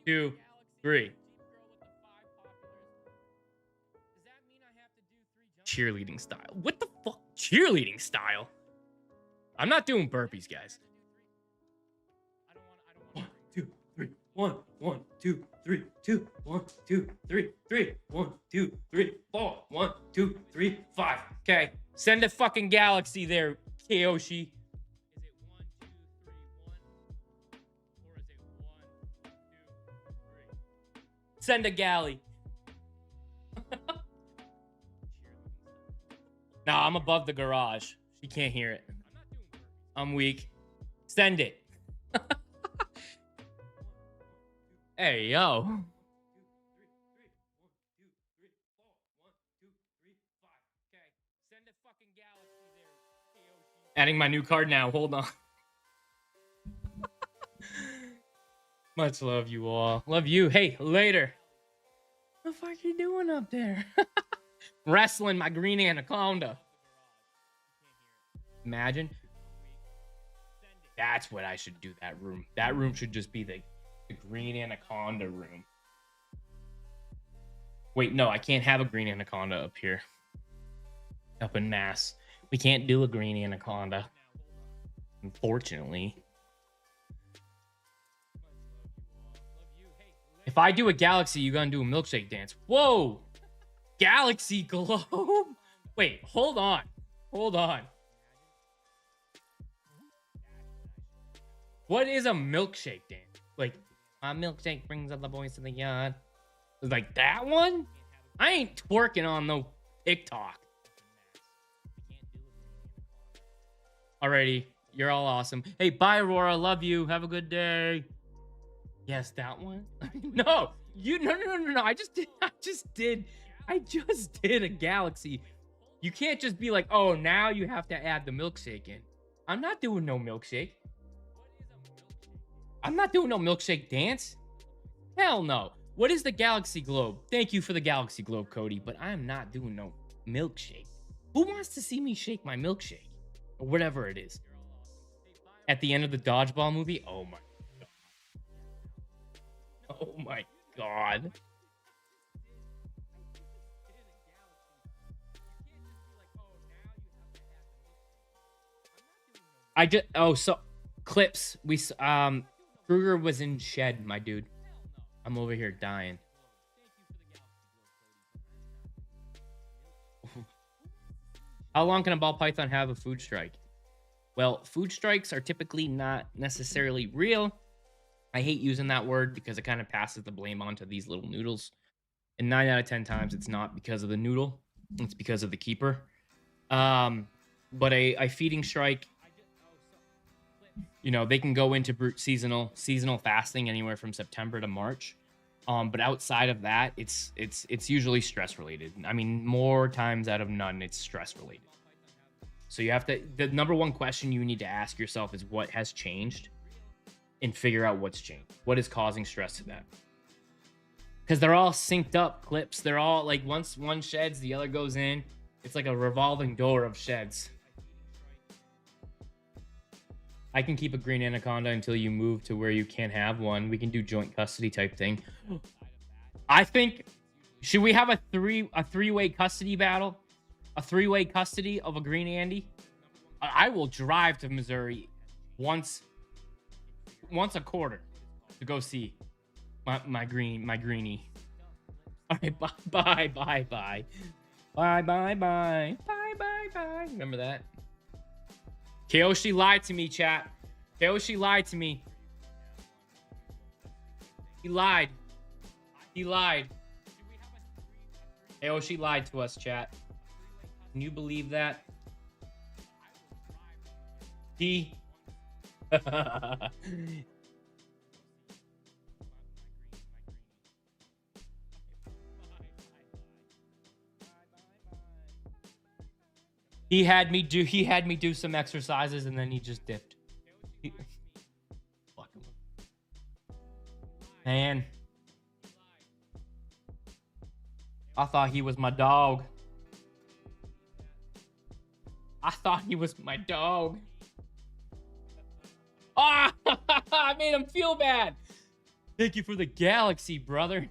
S1: 2, 3? Cheerleading style. What the fuck? Cheerleading style? I'm not doing burpees, guys. 1, 1, 2, 3, 2, 1, 2, 3, 3, 1, 2, 3, 4, 1, 2, 3, 5. Okay, send a fucking galaxy there, Kyoshi. Send a galley. Nah, I'm above the garage. She can't hear it. I'm weak. Send it. Hey, yo. Adding my new card now. Hold on. Much love you all. Love you. Hey, later. What the fuck you doing up there? Wrestling my green anaconda. Imagine. That's what I should do, that room. That room should just be the green anaconda room. Wait, no, I can't have a green anaconda up here. Up in Mass. We can't do a green anaconda. Unfortunately. If I do a galaxy, you gonna do a milkshake dance. Whoa! Galaxy globe? Wait, hold on. Hold on. What is a milkshake dance? Like, my milkshake brings all the boys to the yard. Like that one? I ain't twerking on no TikTok. Alrighty, you're all awesome. Hey, bye, Aurora. Love you. Have a good day. Yes, that one. No, no. I just did a galaxy. You can't just be like, oh, now you have to add the milkshake in. I'm not doing no milkshake. I'm not doing no milkshake dance. Hell no. What is the galaxy globe? Thank you for the galaxy globe, Cody, but I'm not doing no milkshake. Who wants to see me shake my milkshake? Or whatever it is. At the end of the dodgeball movie? Oh my god. Oh my god. So clips. Kruger was in shed, my dude. I'm over here dying. How long can a ball python have a food strike? Well, food strikes are typically not necessarily real. I hate using that word because it kind of passes the blame onto these little noodles. And 9 out of 10 times, it's not because of the noodle. It's because of the keeper. But a feeding strike, you know, they can go into brute seasonal fasting anywhere from September to March. But outside of that, it's usually stress related. I mean, more times out of none, it's stress related. So you have to, the number one question you need to ask yourself is what has changed, and figure out what's changed. What is causing stress to that? Because they're all synced up clips. They're all like, once one sheds, the other goes in. It's like a revolving door of sheds. I can keep a green anaconda until you move to where you can't have one. We can do joint custody type thing. I think, should we have a three-way custody battle? A three-way custody of a green Andy? I will drive to Missouri once a quarter to go see my greenie. All right, bye. Remember that? Kyoshi lied to me, chat. Kyoshi lied to me. He lied. Kyoshi lied to us, chat. Can you believe that? D. He had me do some exercises and then he just dipped. Fuck him. Man. I thought he was my dog. Ah! I made him feel bad. Thank you for the galaxy, brother.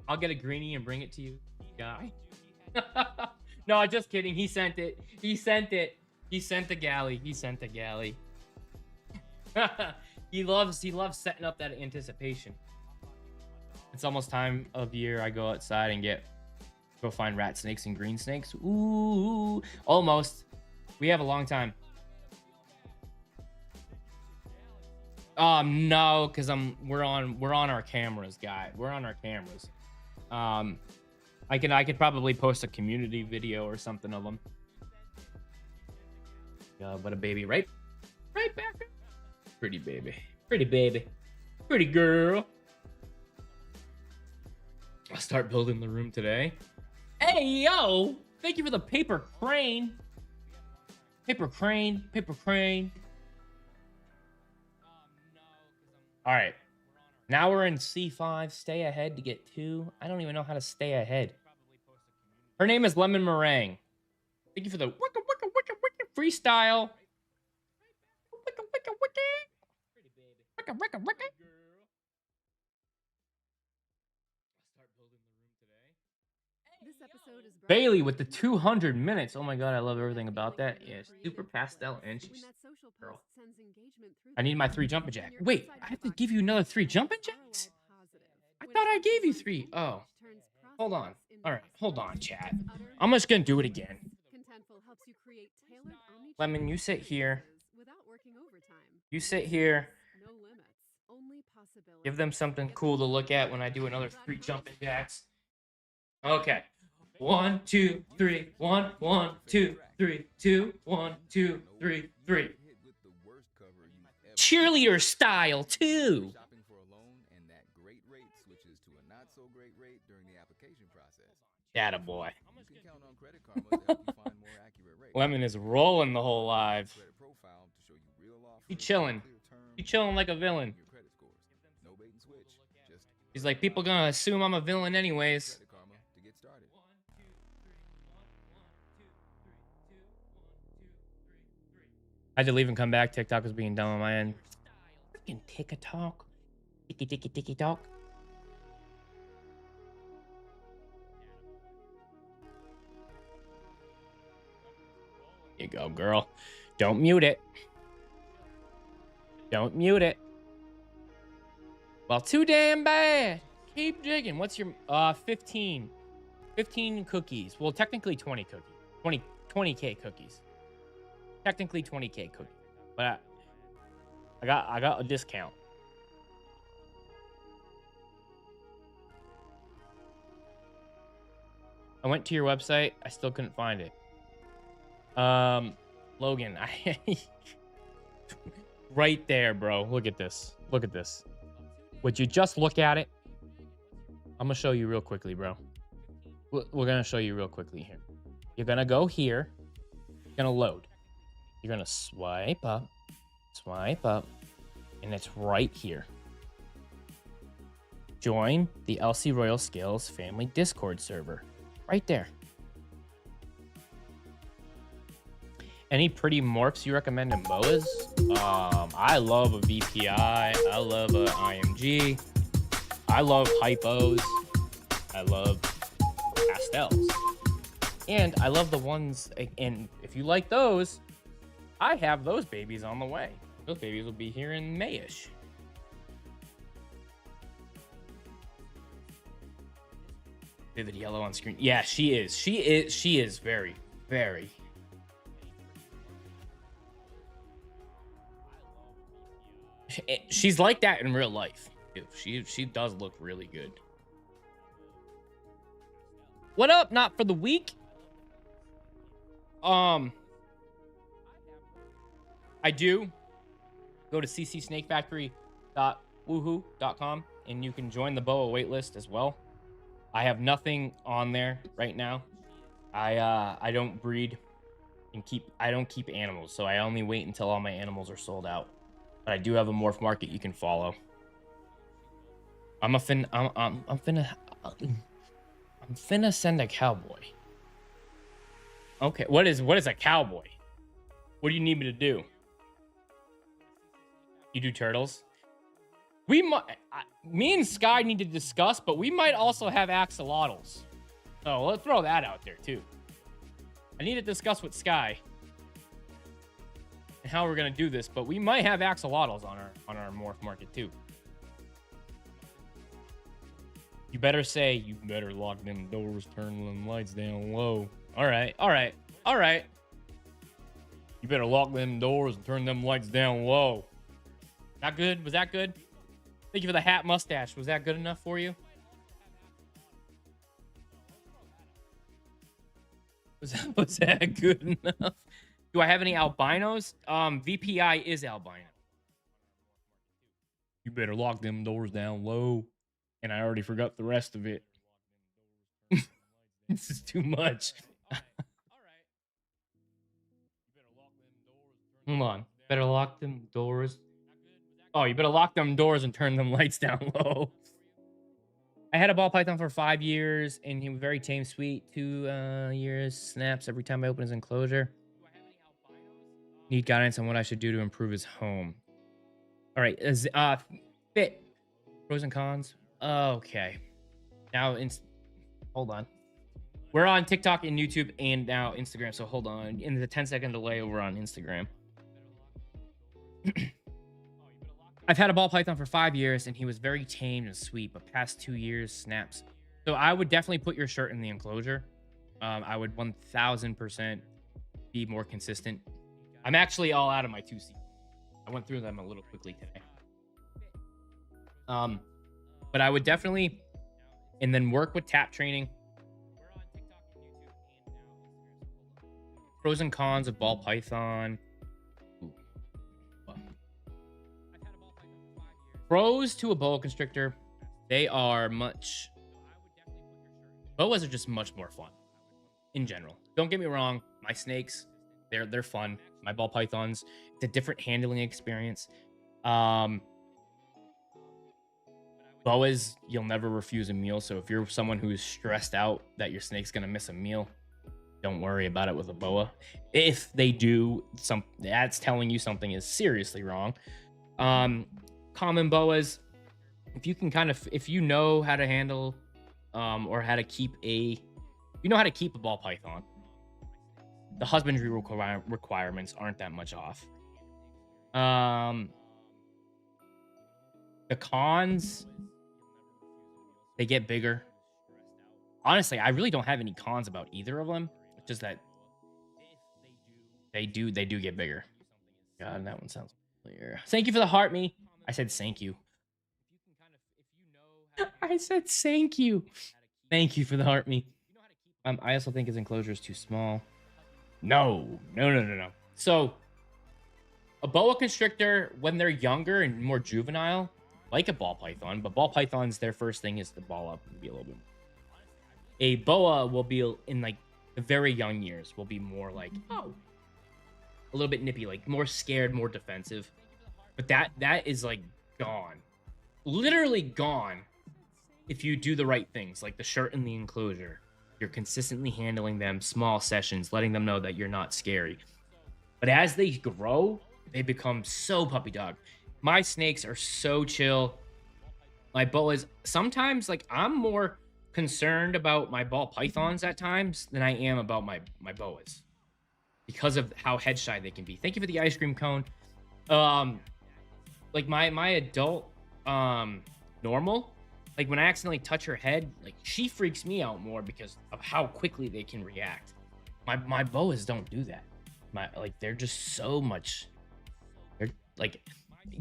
S1: I'll get a greenie and bring it to you, guy. No, just kidding. He sent it. He sent the galley. He loves setting up that anticipation. It's almost time of year I go outside and go find rat snakes and green snakes. Ooh, almost. We have a long time. No, because we're on our cameras, guy. We're on our cameras. I could probably post a community video or something of them. But a baby, right back. Pretty baby, pretty girl. I'll start building the room today. Hey yo, Thank you for the paper crane. Paper crane. Paper crane. All right. Now we're in C5. Stay ahead to get 2. I don't even know how to stay ahead. Her name is Lemon Meringue. Thank you for the wicka freestyle. Wicka.
S5: This episode is brought
S1: Bailey
S5: to you
S1: with the
S5: by
S1: 200 minutes. Oh my god, I love everything about that. Yeah, super pastel and
S5: When
S1: she's
S5: that social
S1: girl.
S5: post sends engagement through
S1: I need my
S5: the
S1: 3 jumping
S5: feed,
S1: jack.
S5: then your
S1: Wait,
S5: outside
S1: I have to
S5: inbox
S1: give you another 3
S5: messages
S1: jumping
S5: ROI
S1: jacks?
S5: positive.
S1: I
S5: When
S1: thought I
S5: it
S1: gave you
S5: comes
S1: 3.
S5: to
S1: Oh,
S5: turns
S1: hold on.
S5: prospects into
S1: All right, hold on,
S5: customers,
S1: chat.
S5: it's utter
S1: I'm just gonna do it again.
S5: Contentful helps you create tailored omnichannel
S1: Lemon, you sit here.
S5: experiences without working overtime.
S1: You sit here.
S5: No limits, only possibilities.
S1: Give them something
S5: Get the
S1: cool to
S5: most
S1: look at when I do another 3 jumping jacks. Okay. 1, 2, 3. 1, 1, 2, 3, 2, 1, 2, 3, 3. Cheerleader style too.
S6: Shopping for a loan and that great rate switches to a not so great rate during the application process.
S1: Atta boy.
S6: You can count on Credit Karma to help you find more accurate rates.
S1: Lemon is rolling the whole live.
S6: Credit profile to show you real offers,
S1: He chilling.
S6: clear terms,
S1: He chilling like a villain.
S6: your credit scores. No bait and switch. Just
S1: He's like, people gonna assume I'm a villain anyways.
S6: Credit Karma to get started.
S1: I had to leave and come back. TikTok was being dumb on my end. Freaking TikTok. TikTok. Here you go, girl. Don't mute it. Don't mute it. Well, too damn bad. Keep digging. What's your 15? 15 cookies. Well, technically 20 cookies. 20k cookies. Technically 20k cookies. But I got a discount. I went to your website. I still couldn't find it. Logan, right there, bro. Look at this. Look at this. Would you just look at it? I'm gonna show you real quickly, bro. We're gonna show you real quickly here. You're gonna go here. You're gonna load. You're gonna swipe up, and it's right here. Join the LC Royal Skills Family Discord server. Right there. Any pretty morphs you recommend in boas? I love a VPI. I love a IMG. I love hypos. I love pastels. And I love the ones, and if you like those, I have those babies on the way. Those babies will be here in Mayish. Vivid yellow on screen. Yeah, she is. She is very, very. She's like that in real life. She does look really good. What up? Not for the week. I do. Go to ccsnakefactory.woohoo.com and you can join the BOA waitlist as well. I have nothing on there right now. I don't breed and I don't keep animals, so I only wait until all my animals are sold out. But I do have a morph market you can follow. I'm finna send a cowboy. Okay, what is a cowboy? What do you need me to do? You do turtles? We might, me and Sky need to discuss, but we might also have axolotls. So let's throw that out there too. I need to discuss with Sky and how we're gonna do this, but we might have axolotls on our morph market too. You better say, you better lock them doors, turn them lights down low. All right. You better lock them doors and turn them lights down low. That good? Was that good? Thank you for the hat mustache. Was that good enough for you? Was that good enough? Do I have any albinos? VPI is albino. You better lock them doors down low. And I already forgot the rest of it. This is too much. Hold on. Better lock them doors. Oh, you better lock them doors and turn them lights down low. I had a ball python for 5 years, and he was very tame, sweet. 2 years, snaps every time I open his enclosure. Need guidance on what I should do to improve his home. All right, fit. Pros and cons. Okay. Now, hold on. We're on TikTok and YouTube and now Instagram, so hold on. In the 10-second delay, we're on Instagram. I've had a ball python for 5 years, and he was very tamed and sweet, but past 2 years, snaps. So I would definitely put your shirt in the enclosure. I would 1000% be more consistent. I'm actually all out of my 2C. I went through them a little quickly today. But I would definitely, and then work with tap training. Pros and cons of ball python. Pros to a boa constrictor, they are much. Boas are just much more fun in general. Don't get me wrong, my snakes, they're fun. My ball pythons, it's a different handling experience. Boas, you'll never refuse a meal. So if you're someone who is stressed out that your snake's gonna miss a meal, don't worry about it with a boa. If they do, that's telling you something is seriously wrong. Common boas, if you know how to handle, or how to keep a ball python, the husbandry requirements aren't that much off. The cons, they get bigger. Honestly, I really don't have any cons about either of them. It's just that they do get bigger. God, that one sounds familiar. Thank you for the heart, me. I said thank you. I said thank you. Thank you for the heart, me. I also think his enclosure is too small. No. So, a boa constrictor, when they're younger and more juvenile, like a ball python, but ball pythons, their first thing is to ball up and be a little bit. A boa will be in like the very young years, will be more like, a little bit nippy, like more scared, more defensive. But that is like gone. Literally gone if you do the right things, like the shirt in the enclosure. You're consistently handling them, small sessions, letting them know that you're not scary. But as they grow, they become so puppy dog. My snakes are so chill. My boas, sometimes, like, I'm more concerned about my ball pythons at times than I am about my boas because of how head shy they can be. Thank you for the ice cream cone. Like my adult normal, like when I accidentally touch her head, like she freaks me out more because of how quickly they can react. My boas don't do that. They're just so much. They're like,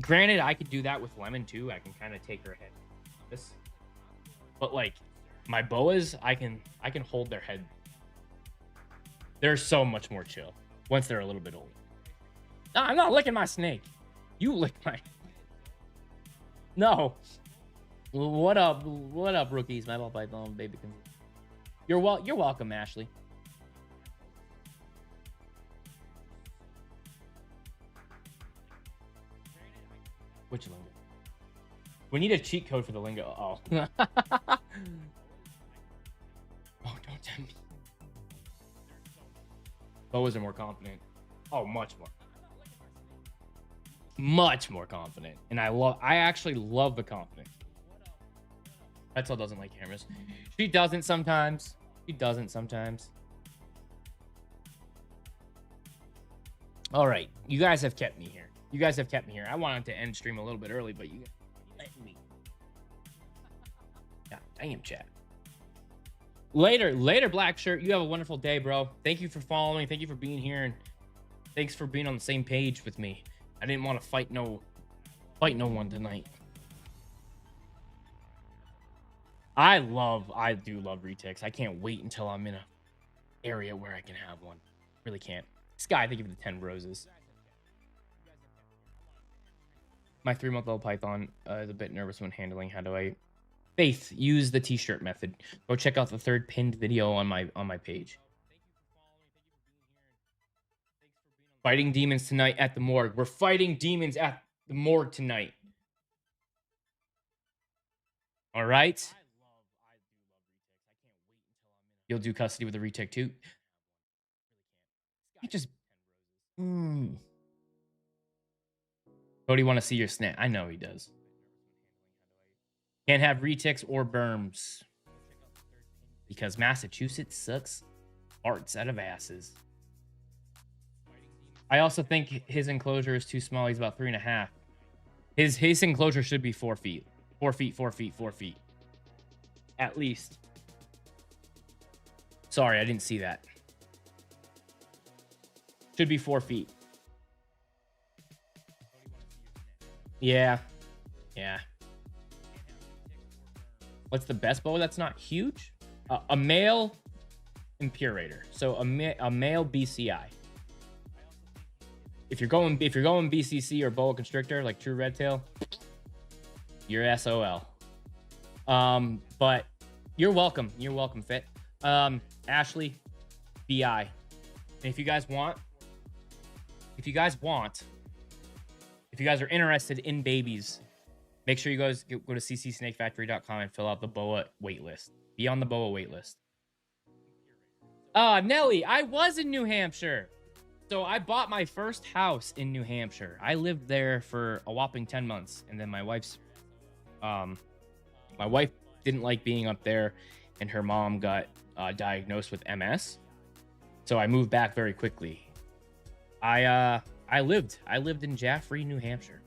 S1: granted, I could do that with Lemon too. I can kind of take her head like this, but like my boas, I can hold their head. They're so much more chill once they're a little bit older. No, I'm not licking my snake. You lick my. No. What up, rookies? My ball python baby. You're welcome, Ashley. Which lingo? We need a cheat code for the lingo. Oh. Oh, don't tempt me. Boas are more confident. Oh, much more. Much more confident. And I actually love the confidence. Reptile doesn't like cameras. She doesn't sometimes. All right. You guys have kept me here. I wanted to end stream a little bit early, but you let me. God damn, chat. Later, Black Shirt. You have a wonderful day, bro. Thank you for following. Thank you for being here, and thanks for being on the same page with me. I didn't want to fight no one tonight. I do love retakes. I can't wait until I'm in a area where I can have one. Really can't. Sky, thank you for the 10 roses. My 3-month-old python is a bit nervous when handling. How do I? Faith, use the t-shirt method. Go check out the third pinned video on my page. Fighting demons tonight at the morgue. We're fighting demons at the morgue tonight. All right. You'll do custody with a retake too. I just. Cody want to see your snap. I know he does. Can't have reticks or berms. Because Massachusetts sucks farts out of asses. I also think his enclosure is too small. He's about 3.5. His enclosure should be 4 feet. 4 feet, 4 feet, 4 feet. At least. Sorry, I didn't see that. Should be 4 feet. Yeah. Yeah. What's the best bow that's not huge? A male impurator. So a male BCI. If you're going BCC or boa constrictor like true red tail, you're SOL. But you're welcome. You're welcome, Fit. Ashley, BI. And if you guys are interested in babies, make sure you guys go to ccsnakefactory.com and fill out the boa waitlist. Be on the boa waitlist. Nelly, I was in New Hampshire. So I bought my first house in New Hampshire. I lived there for a whopping 10 months. And then my wife didn't like being up there, and her mom got diagnosed with MS. So I moved back very quickly. I lived in Jaffrey, New Hampshire.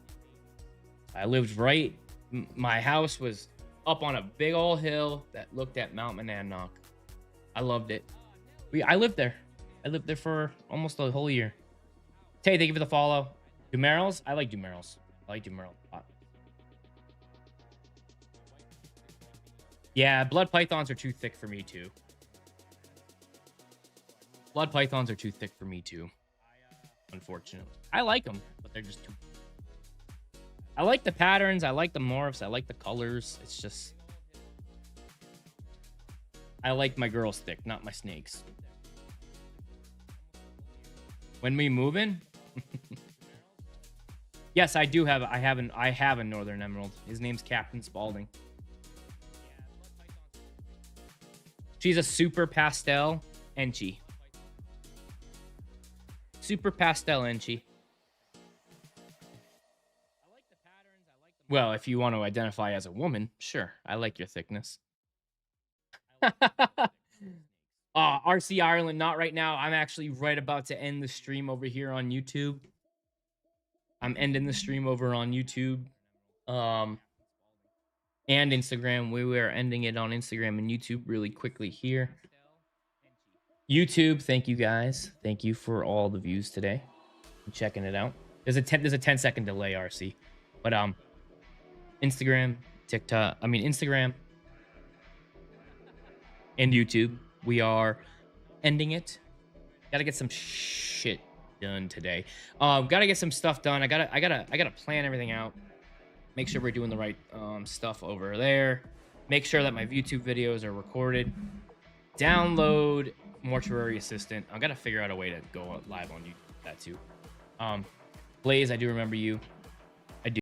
S1: I lived my house was up on a big old hill that looked at Mount Monadnock. I loved it. I lived there. I lived there for almost a whole year. Tay, thank you for the follow. Dumerils? I like Dumerils. I like Dumeril a lot. Yeah, blood pythons are too thick for me too. Blood pythons are too thick for me too. Unfortunately. I like them, but they're just too... I like the patterns. I like the morphs. I like the colors. It's just... I like my girls thick, not my snakes. When we move in? Yes, I do have... I have a Northern Emerald. His name's Captain Spaulding. She's a super pastel Enchi. Super pastel Enchi. Well, if you want to identify as a woman, sure. I like your thickness. RC Ireland, not right now. I'm actually right about to end the stream over here on YouTube. I'm ending the stream over on YouTube. And Instagram. We were ending it on Instagram and YouTube really quickly here. YouTube, thank you guys. Thank you for all the views today. I'm checking it out. There's a 10-second delay, RC. But Instagram, TikTok, Instagram and YouTube. We are ending it. Gotta get some shit done today. Gotta get some stuff done. I gotta plan everything out. Make sure we're doing the right stuff over there. Make sure that my YouTube videos are recorded. Download Mortuary Assistant. I gotta figure out a way to go live on YouTube. That too. Blaze, I do remember you.